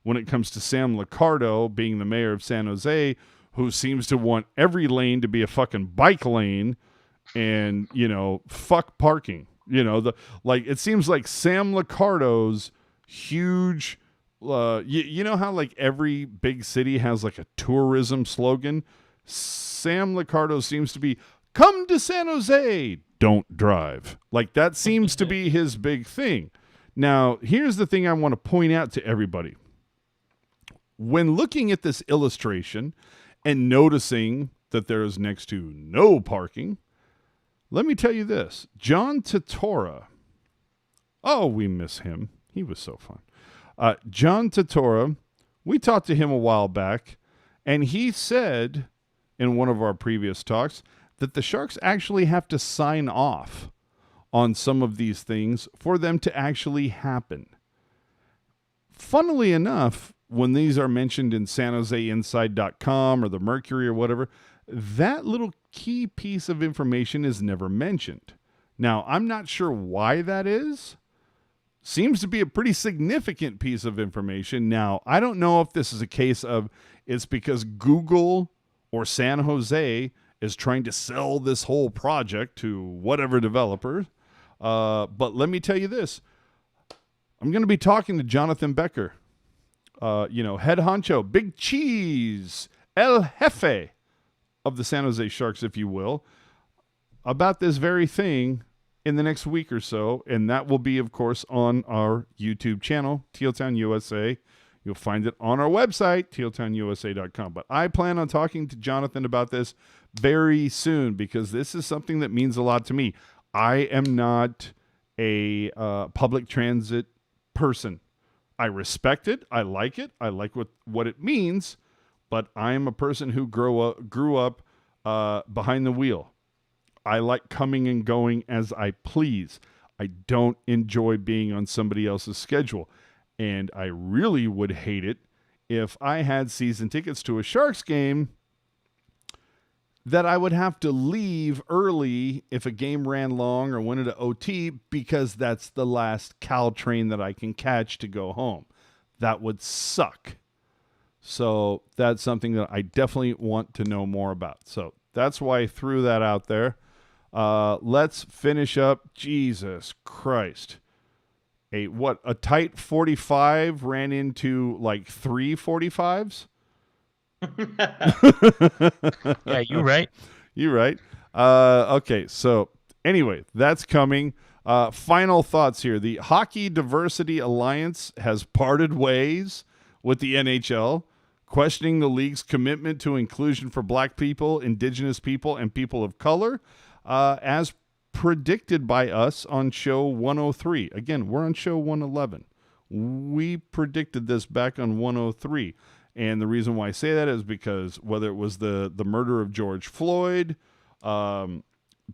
when it comes to Sam Liccardo being the mayor of San Jose, who seems to want every lane to be a fucking bike lane and, fuck parking. It seems like Sam Liccardo's huge, you know how every big city has a tourism slogan? Sam Liccardo seems to be, come to San Jose, don't drive. That seems to be his big thing. Now, here's the thing I want to point out to everybody. When looking at this illustration and noticing that there is next to no parking, let me tell you this. John Totora. Oh, we miss him. He was so fun. John Totora, we talked to him a while back, and he said in one of our previous talks that the Sharks actually have to sign off on some of these things for them to actually happen. Funnily enough, when these are mentioned in SanJoseInside.com or the Mercury or whatever, that little key piece of information is never mentioned. Now, I'm not sure why that is. Seems to be a pretty significant piece of information. Now, I don't know if this is a case of it's because Google or San Jose is trying to sell this whole project to whatever developer. But let me tell you this. I'm going to be talking to Jonathan Becker. Head honcho, Big Cheese, El Jefe, of the San Jose Sharks, if you will, about this very thing in the next week or so, and that will be, of course, on our YouTube channel, Tealtown USA. You'll find it on our website, tealtownusa.com. But I plan on talking to Jonathan about this very soon because this is something that means a lot to me. I am not a public transit person. I respect it. I like it. I like what it means. But I am a person who grew up behind the wheel. I like coming and going as I please. I don't enjoy being on somebody else's schedule. And I really would hate it if I had season tickets to a Sharks game that I would have to leave early if a game ran long or went into OT because that's the last Cal train that I can catch to go home. That would suck. So that's something that I definitely want to know more about. So that's why I threw that out there. Let's finish up. Jesus Christ. A tight 45 ran into like 3 45s? Yeah, you're right. You're right. Okay, so anyway, that's coming. Final thoughts here. The Hockey Diversity Alliance has parted ways with the NHL, questioning the league's commitment to inclusion for Black people, Indigenous people, and people of color, as predicted by us on show 103. Again, we're on show 111. We predicted this back on 103. And the reason why I say that is because whether it was the murder of George Floyd,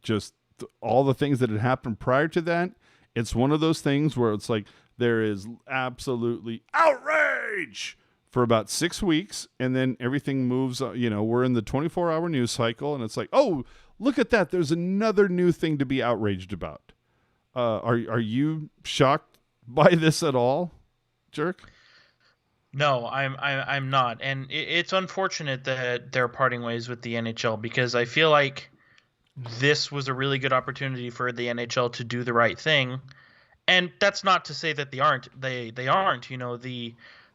just all the things that had happened prior to that, it's one of those things where it's like there is absolutely outrage for about 6 weeks, and then everything moves. We're in the 24-hour news cycle, and it's like, oh, look at that. There's another new thing to be outraged about. Are you shocked by this at all, Jerk? No, I'm not, and it's unfortunate that they're parting ways with the NHL because I feel like this was a really good opportunity for the NHL to do the right thing, and that's not to say that they aren't. They aren't.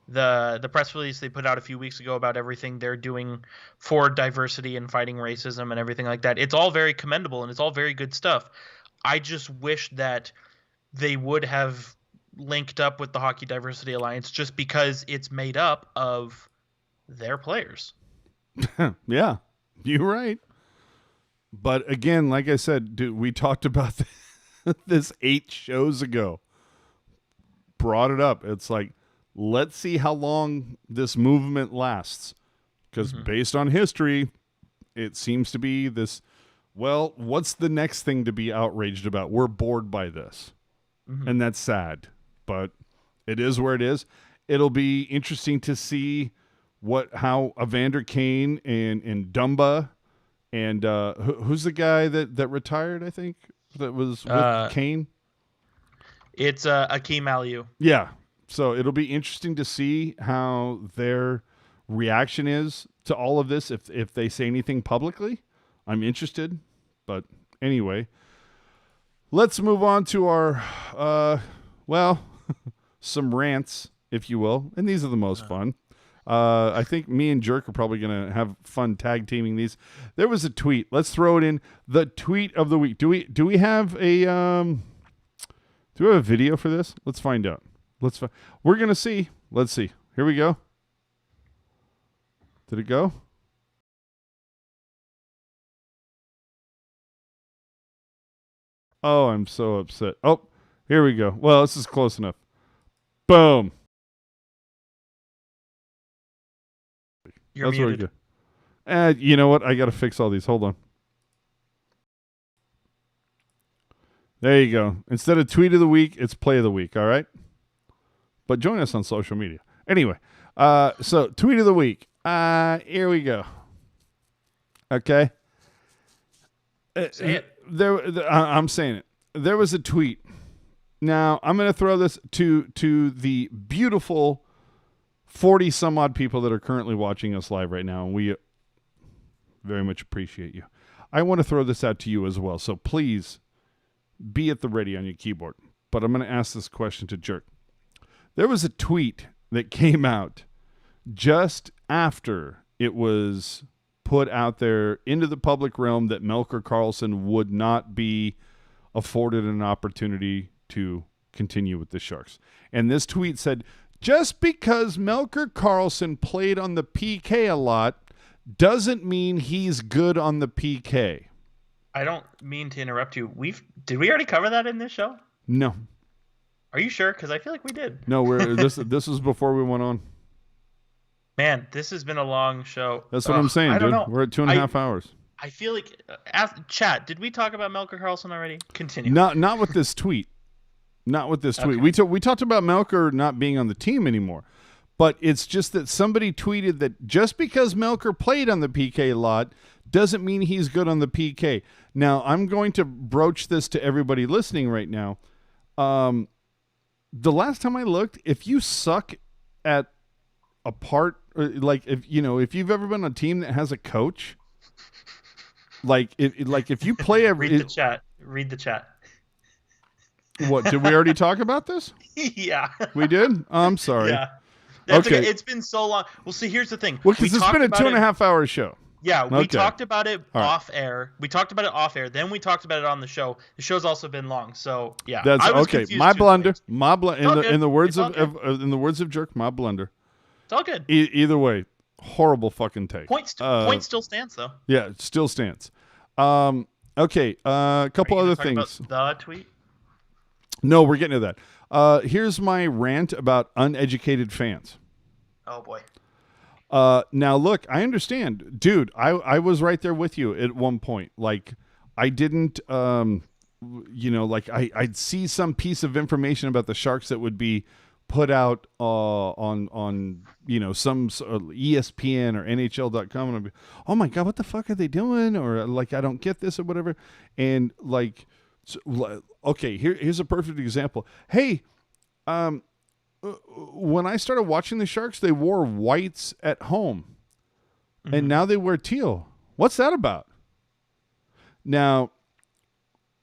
The press release they put out a few weeks ago about everything they're doing for diversity and fighting racism and everything like that. It's all very commendable and it's all very good stuff. I just wish that they would have linked up with the Hockey Diversity Alliance just because it's made up of their players. Yeah, you're right. But again, like I said, we talked about this 8 shows ago. Brought it up. It's like, let's see how long this movement lasts. Because based on history, it seems to be this, well, what's the next thing to be outraged about? We're bored by this. And that's sad. But it is where it is. It'll be interesting to see how Evander Kane and Dumba and who's the guy that retired, I think, that was with Kane? It's Akeem Aliu. Yeah. So it'll be interesting to see how their reaction is to all of this if they say anything publicly. I'm interested. But anyway, let's move on to our, some rants, if you will. And these are the most fun. I think me and Jerk are probably going to have fun tag teaming these. There was a tweet. Let's throw it in. The tweet of the week. Do we have a video for this? Let's find out. We're going to see. Let's see. Here we go. Did it go? Oh, I'm so upset. Oh, here we go. Well, this is close enough. Boom. You're muted. Really good. You know what? I got to fix all these. Hold on. There you go. Instead of tweet of the week, it's play of the week. All right. But join us on social media. Anyway, so tweet of the week. Here we go. Okay. Say it. I'm saying it. There was a tweet. Now, I'm going to throw this to the beautiful 40 some odd people that are currently watching us live right now, and we very much appreciate you. I want to throw this out to you as well, so please be at the ready on your keyboard. But I'm going to ask this question to Jerk. There was a tweet that came out just after it was put out there into the public realm that Melker Karlsson would not be afforded an opportunity to continue with the Sharks. And this tweet said, just because Melker Karlsson played on the PK a lot doesn't mean he's good on the PK. I don't mean to interrupt you. Did we already cover that in this show? No. Are you sure? Because I feel like we did. No, this was before we went on. Man, this has been a long show. That's what I'm saying, dude. Know. We're at 2.5 hours. I feel like, chat, did we talk about Melker Karlsson already? Continue. Not with this tweet. Not with this tweet. Okay. We talked about Melker not being on the team anymore. But it's just that somebody tweeted that just because Melker played on the PK a lot doesn't mean he's good on the PK. Now, I'm going to broach this to everybody listening right now. The last time I looked, if you suck at a part, like if you've ever been on a team that has a coach, if you play read the chat. What, did we already talk about this? Yeah, we did. I'm sorry. Yeah, okay. It's been so long. Well, see, here's the thing. Well, because it's been a 2.5 hour show. Yeah, we talked about it off air. We talked about it off air. Then we talked about it on the show. The show's also been long, so yeah. That's okay. My blunder. In the words of Jerk, my blunder. It's all good. Either way, horrible fucking take. Point still stands though. Yeah, it still stands. Okay. A couple other things. About the tweet. No, we're getting to that. Here's my rant about uneducated fans. Oh boy. Now look, I understand, dude. I was right there with you at one point. Like, I didn't, I'd see some piece of information about the Sharks that would be put out on some ESPN or NHL.com, and I'd be, oh my god, what the fuck are they doing? Or like, I don't get this or whatever. And like, okay, here's a perfect example. Hey, when I started watching the Sharks, they wore whites at home, and now they wear teal. What's that about? Now,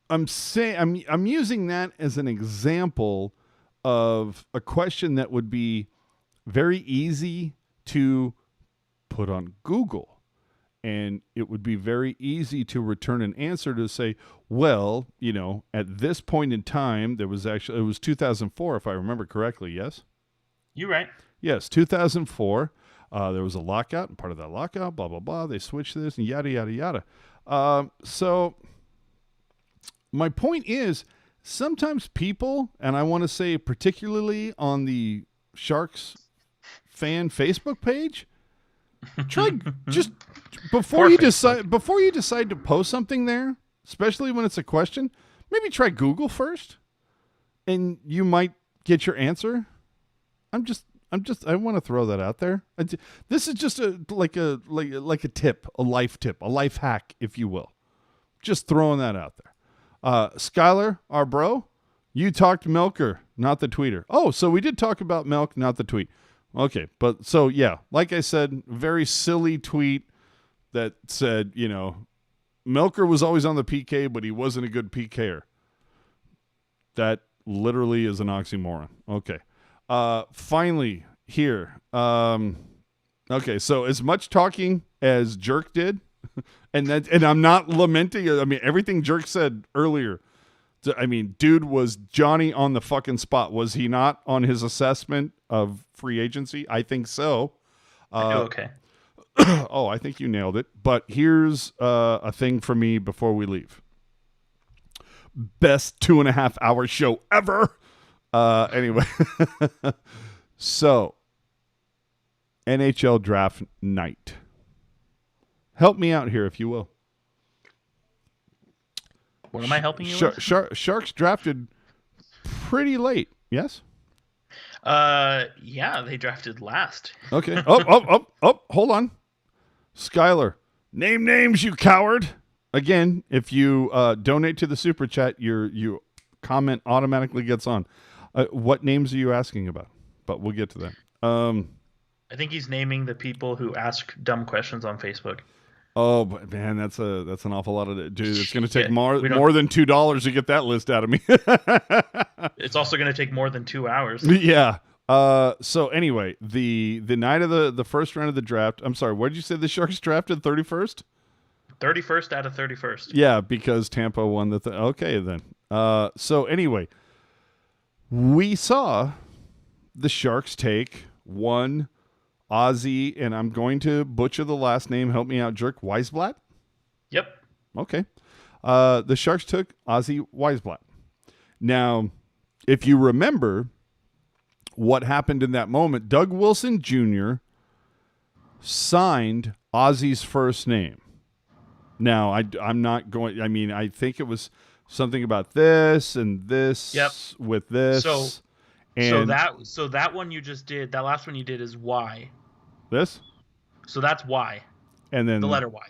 I'm using that as an example of a question that would be very easy to put on Google, and it would be very easy to return an answer to say, well, at this point in time, it was 2004, if I remember correctly. Yes, you're right. Yes, 2004. There was a lockout, and part of that lockout, blah blah blah. They switched this and yada yada yada. So my point is, sometimes people, and I want to say particularly on the Sharks fan Facebook page, try just before you decide to post something there, especially when it's a question, maybe try Google first, and you might get your answer. I want to throw that out there. This is just like a tip, a life tip, a life hack, if you will. Just throwing that out there. Skylar, our bro, you talked Melker, not the tweeter. Oh, so we did talk about Melk, not the tweet. Okay, but so yeah, like I said, very silly tweet that said, Melker was always on the PK, but he wasn't a good PKer. That literally is an oxymoron. Okay. Finally here. Okay, so as much talking as Jerk did, and I'm not lamenting. I mean, everything Jerk said earlier. I mean, dude was Johnny on the fucking spot. Was he not on his assessment of free agency? I think so. Okay. Oh, I think you nailed it. But here's a thing for me before we leave. Best 2.5 hour show ever. Anyway. So, NHL Draft night. Help me out here, if you will. What am I helping you with? Sharks drafted pretty late, yes? Yeah, they drafted last. Okay. Hold on. Skylar, name names, you coward. Again, if you donate to the super chat, your comment automatically gets on. What names are you asking about? But we'll get to that. I think he's naming the people who ask dumb questions on Facebook. Oh, but man, that's an awful lot of it. Dude, it's going to take more than $2 to get that list out of me. It's also going to take more than 2 hours. Yeah. So anyway, the night of the first round of the draft. I'm sorry. What did you say? The Sharks drafted 31st. 31st out of 31st. Yeah, because Tampa won the. Okay, then. So anyway, we saw the Sharks take one Ozzy, and I'm going to butcher the last name. Help me out, jerk. Weisblatt? Yep. Okay. The Sharks took Ozzy Weisblatt. Now, if you remember what happened in that moment, Doug Wilson Jr. signed Ozzy's first name. Now, I'm not going... I mean, I think it was something about this and this with this. So that one you just did, that last one you did is Y. This? So that's Y. And then the letter Y.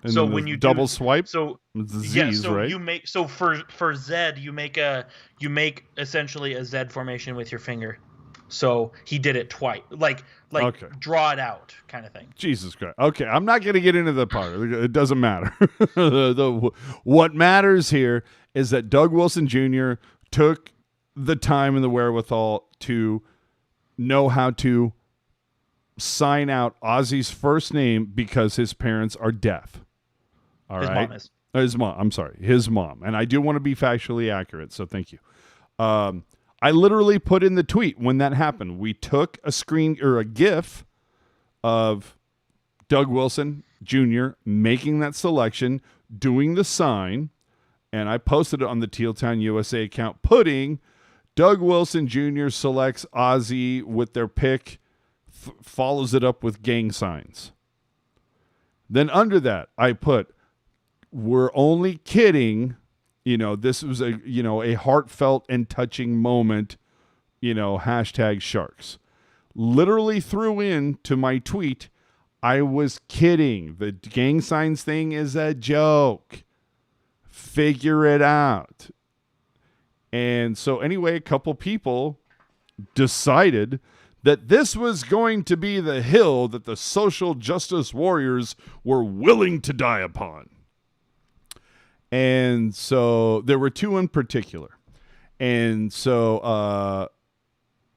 And so then when you double do, swipe, so it's Z's, yeah, so right? you make for Z you make essentially a Z formation with your finger. So he did it twice, like okay. Draw it out kind of thing. Jesus Christ. Okay, I'm not going to get into the part. It doesn't matter. What matters here is that Doug Wilson Jr. took the time and the wherewithal to know how to sign out Ozzy's first name because his parents are deaf. All his right. Mom is. His mom. I'm sorry. His mom. And I do want to be factually accurate, so thank you. I literally put in the tweet when that happened. We took a screen or a GIF of Doug Wilson Jr. making that selection, doing the sign, and I posted it on the Teal Town USA account, putting Doug Wilson Jr. selects Ozzy with their pick, follows it up with gang signs. Then under that, I put, we're only kidding. This was a heartfelt and touching moment, hashtag Sharks. Literally threw in to my tweet, I was kidding. The gang signs thing is a joke. Figure it out. And so anyway, a couple people decided that this was going to be the hill that the social justice warriors were willing to die upon. And so there were two in particular. And so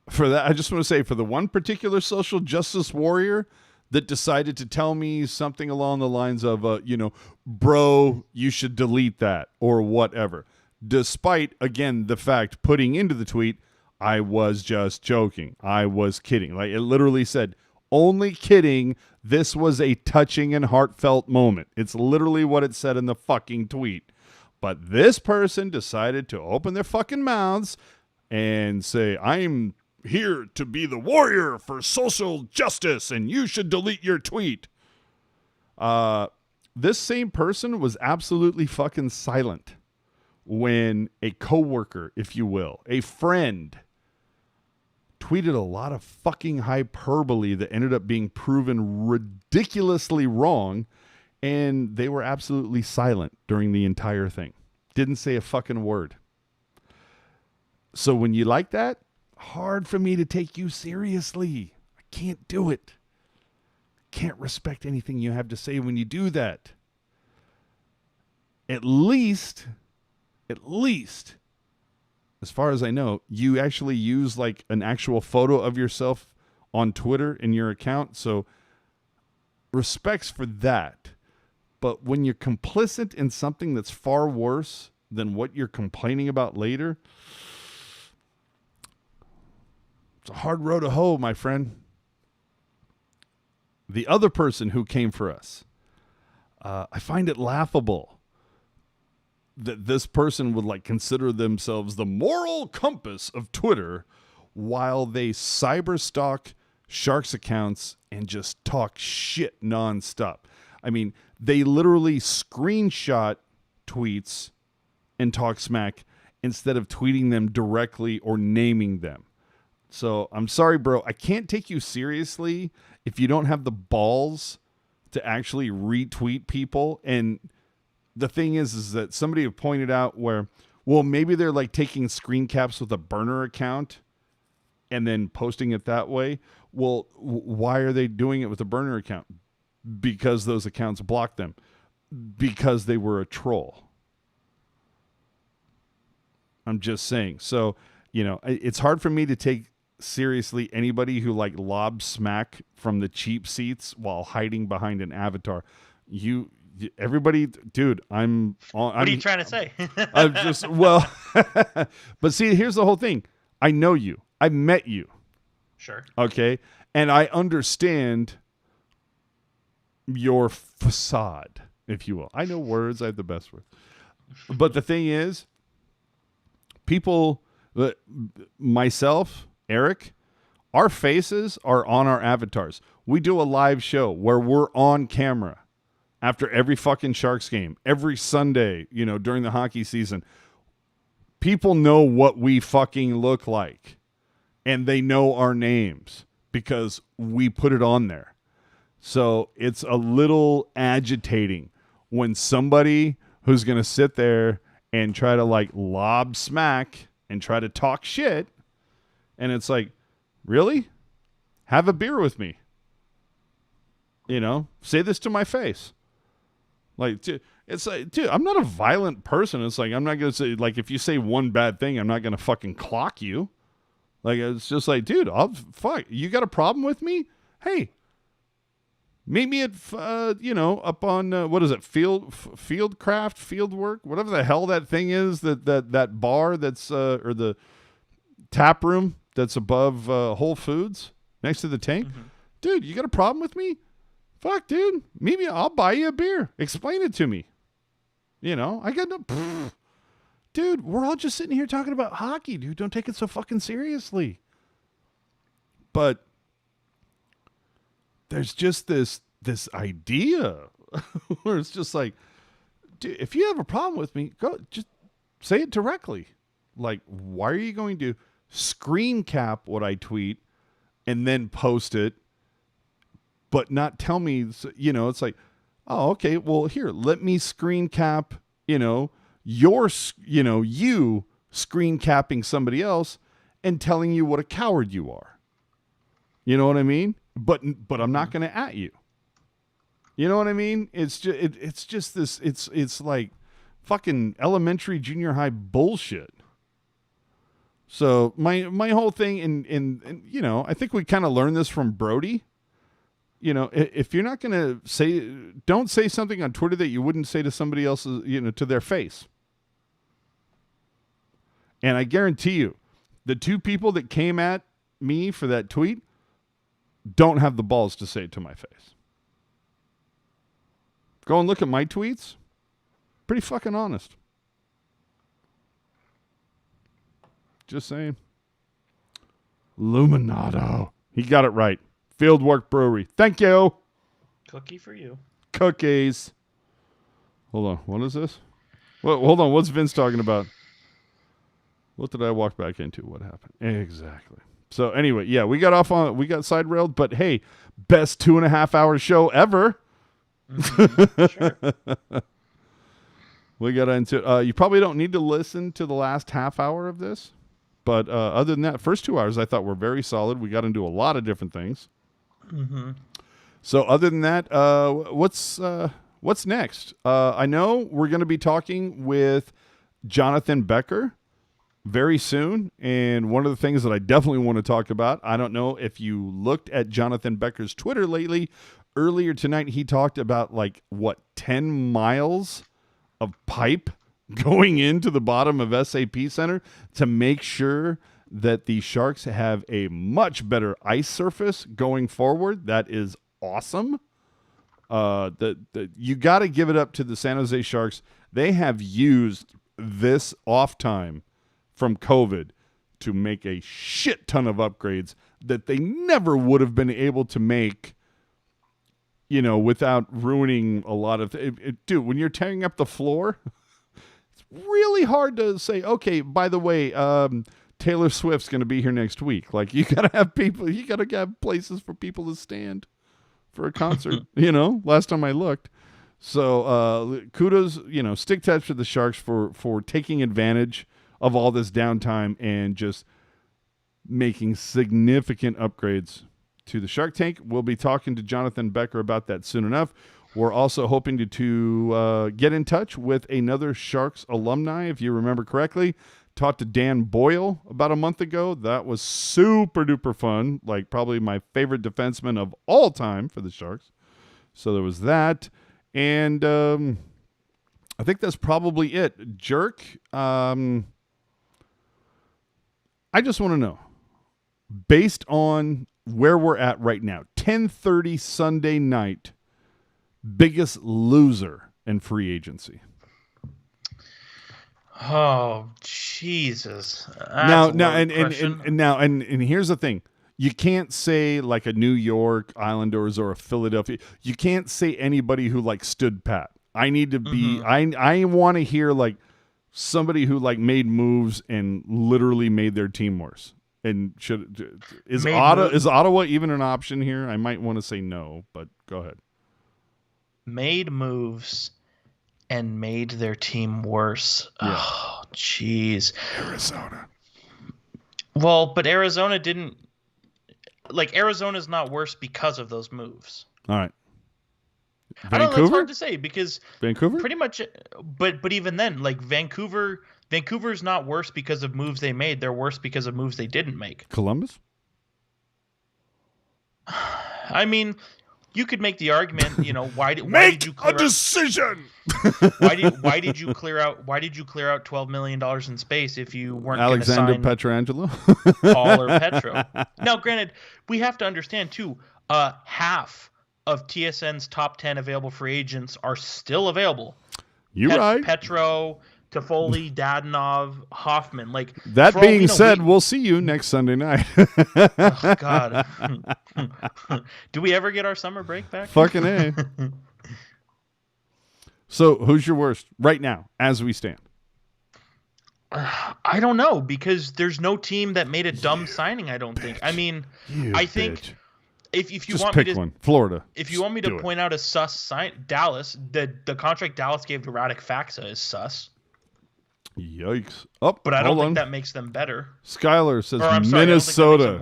for that, I just want to say, for the one particular social justice warrior that decided to tell me something along the lines of, bro, you should delete that or whatever. Despite, again, the fact putting into the tweet, I was just joking. I was kidding. Like, it literally said, only kidding. This was a touching and heartfelt moment. It's literally what it said in the fucking tweet. But this person decided to open their fucking mouths and say, I'm here to be the warrior for social justice and you should delete your tweet. This same person was absolutely fucking silent when a coworker, if you will, a friend, tweeted a lot of fucking hyperbole that ended up being proven ridiculously wrong, and they were absolutely silent during the entire thing. Didn't say a fucking word. So when you like that, hard for me to take you seriously. I can't do it. Can't respect anything you have to say when you do that. At least, as far as I know, you actually use like an actual photo of yourself on Twitter in your account. So respects for that. But when you're complicit in something that's far worse than what you're complaining about later, it's a hard road to hoe, my friend. The other person who came for us, I find it laughable that this person would like consider themselves the moral compass of Twitter while they cyberstalk Sharks accounts and just talk shit nonstop. I mean, they literally screenshot tweets and talk smack instead of tweeting them directly or naming them. So I'm sorry, bro. I can't take you seriously if you don't have the balls to actually retweet people. And the thing is that somebody have pointed out where, well, maybe they're like taking screen caps with a burner account and then posting it that way. Well, why are they doing it with a burner account? Because those accounts blocked them. Because they were a troll. I'm just saying. So, it's hard for me to take seriously anybody who like lobs smack from the cheap seats while hiding behind an avatar. Everybody, dude, What are you trying to say? I'm just, well, but see, here's the whole thing. I know you. I met you. Sure. Okay. And I understand your facade, if you will. I know words. I have the best words. But the thing is, people, myself, Eric, our faces are on our avatars. We do a live show where we're on camera after every fucking Sharks game, every Sunday, during the hockey season. People know what we fucking look like, and they know our names because we put it on there. So it's a little agitating when somebody who's going to sit there and try to like lob smack and try to talk shit, and it's like, really? Have a beer with me. Say this to my face. Like, it's like, dude, I'm not a violent person. It's like, I'm not going to say, like, if you say one bad thing, I'm not going to fucking clock you. Like, it's just like, dude, you got a problem with me? Hey, meet me at, up on, what is it? Fieldwork, whatever the hell that thing is, that bar that's, or the tap room that's above Whole Foods next to the tank. Mm-hmm. Dude, you got a problem with me? Fuck, dude. Maybe I'll buy you a beer. Explain it to me. I got no... Dude, we're all just sitting here talking about hockey, dude. Don't take it so fucking seriously. But there's just this idea where it's just like, dude, if you have a problem with me, go just say it directly. Like, why are you going to screen cap what I tweet and then post it, but not tell me, it's like, oh, okay, well, here, let me screen cap, you screen capping somebody else and telling you what a coward you are. You know what I mean? But I'm not going to at you. You know what I mean? It's just this, it's like fucking elementary, junior high bullshit. So my whole thing, and I think we kind of learned this from Brody. If you're not going to don't say something on Twitter that you wouldn't say to somebody else, to their face. And I guarantee you, the two people that came at me for that tweet don't have the balls to say it to my face. Go and look at my tweets. Pretty fucking honest. Just saying. Luminato. He got it right. Fieldwork Brewery. Thank you. Cookie for you. Cookies. Hold on. What is this? Well, hold on. What's Vince talking about? What did I walk back into? What happened? Exactly. So anyway, yeah, we got side railed, but hey, best 2.5 hour show ever. Mm-hmm. Sure. We got into, you probably don't need to listen to the last half hour of this, but other than that, first 2 hours I thought were very solid. We got into a lot of different things. Mm-hmm. So other than that, what's next? I know we're going to be talking with Jonathan Becker very soon, and one of the things that I definitely want to talk about, I don't know if you looked at Jonathan Becker's Twitter lately. Earlier tonight, he talked about 10 miles of pipe going into the bottom of SAP Center to make sure that the Sharks have a much better ice surface going forward. That is awesome. You got to give it up to the San Jose Sharks. They have used this off time from COVID to make a shit ton of upgrades that they never would have been able to make, without ruining a lot of dude, when you're tearing up the floor, it's really hard to say, okay, by the way, Taylor Swift's going to be here next week. Like, you got to have people, you got to have places for people to stand for a concert, last time I looked. So kudos, stick touch to the Sharks for taking advantage of all this downtime and just making significant upgrades to the Shark Tank. We'll be talking to Jonathan Becker about that soon enough. We're also hoping to get in touch with another Sharks alumni, if you remember correctly. Talked to Dan Boyle about a month ago. That was super duper fun. Like probably my favorite defenseman of all time for the Sharks. So there was that. And I think that's probably it. Jerk, I just want to know, based on where we're at right now, 10:30 Sunday night, biggest loser in free agency. Oh, Jesus. And here's the thing. You can't say like a New York Islanders or a Philadelphia. You can't say anybody who like stood pat. I need to be I want to hear like somebody who like made moves and literally made their team worse. And is Ottawa even an option here? I might want to say no, but go ahead. Made moves and made their team worse. Yeah. Oh, jeez. Arizona. Well, but Arizona didn't. Like, Arizona's not worse because of those moves. All right. Vancouver? I don't know, that's hard to say because Vancouver? Pretty much, but even then, like Vancouver's not worse because of moves they made. They're worse because of moves they didn't make. Columbus? I mean, you could make the argument, why did you clear a decision? Why did you clear out $12 million in space if you weren't Alexander going to sign Pietrangelo? Paul or Petro? Now, granted, we have to understand too, half of TSN's top 10 available free agents are still available. You're right. Petro, Toffoli, Dadonov, Hoffman. Like that being said, we'll see you next Sunday night. Oh, God. Do we ever get our summer break back? Fucking A. So who's your worst right now as we stand? I don't know because there's no team that made a dumb signing, I don't think. I mean, I think if you just want pick me to one. Florida. If you want me to point out a sus sign, Dallas, the contract Dallas gave to Radek Faksa is sus. Yikes. Oh, but I don't think that makes them better. Skylar says Minnesota.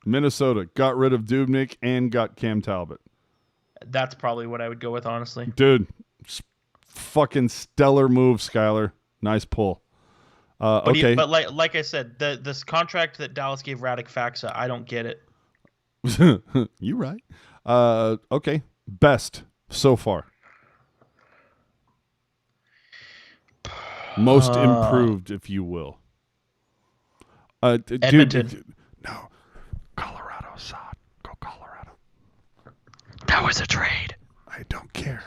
Minnesota got rid of Dubnyk and got Cam Talbot. That's probably what I would go with, honestly. Dude, fucking stellar move, Skylar. Nice pull. Okay. But like I said, this contract that Dallas gave Radek Faksa, I don't get it. You right. Okay. Best so far. Most improved, if you will. Edmonton. Dude, no. Colorado, Sod. Go Colorado. That was a trade. I don't care.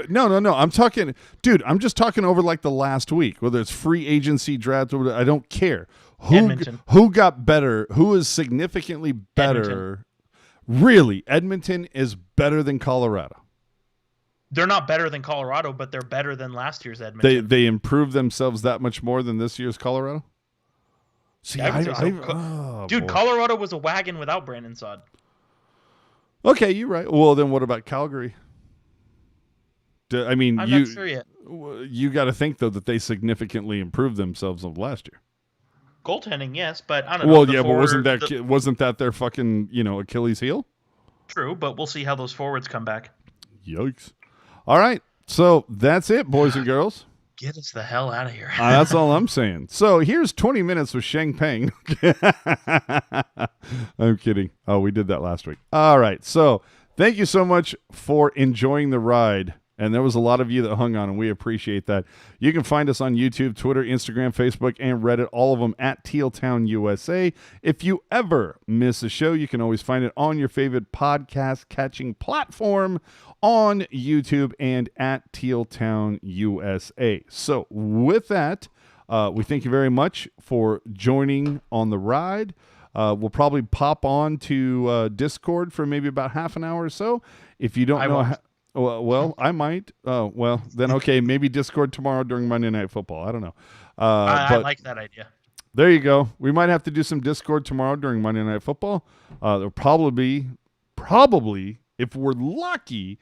No. I'm talking, dude. I'm just talking over like the last week, whether it's free agency draft or whatever. I don't care. Who got better? Who is significantly better? Edmonton. Really, Edmonton is better than Colorado. They're not better than Colorado, but they're better than last year's Edmonton. They improved themselves that much more than this year's Colorado? See, Dude, boy. Colorado was a wagon without Brandon Saad. Okay, you're right. Well, then what about Calgary? I'm not sure yet. You got to think, though, that they significantly improved themselves of last year. Goaltending, yes, but I don't know. Well, yeah, but wasn't that their fucking, Achilles heel? True, but we'll see how those forwards come back. Yikes. All right, so that's it, boys and girls. Get us the hell out of here. That's all I'm saying. So here's 20 minutes with Sheng Peng. I'm kidding. Oh, we did that last week. All right, so thank you so much for enjoying the ride. And there was a lot of you that hung on, and we appreciate that. You can find us on YouTube, Twitter, Instagram, Facebook, and Reddit, all of them at Tealtown USA. If you ever miss a show, you can always find it on your favorite podcast catching platform on YouTube and at Tealtown USA. So with that, we thank you very much for joining on the ride. We'll probably pop on to Discord for maybe about half an hour or so. If you don't know how... Well, I might. Well, then okay, maybe Discord tomorrow during Monday Night Football. I don't know. I like that idea. There you go. We might have to do some Discord tomorrow during Monday Night Football. There'll probably, if we're lucky,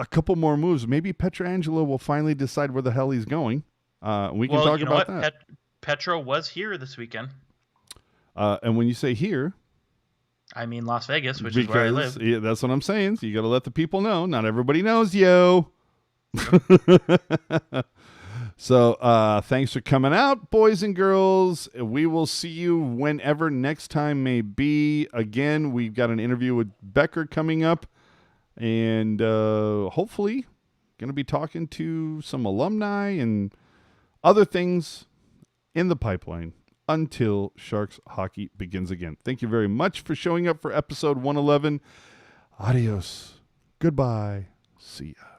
a couple more moves. Maybe Pietrangelo will finally decide where the hell he's going. We can talk about that. Petro was here this weekend. And when you say here... I mean Las Vegas, which is where I live. Yeah, that's what I'm saying. So you got to let the people know. Not everybody knows, yo. So thanks for coming out, boys and girls. We will see you whenever next time may be. Again, we've got an interview with Becker coming up, and hopefully going to be talking to some alumni and other things in the pipeline until Sharks hockey begins again. Thank you very much for showing up for episode 111. Adios. Goodbye. See ya.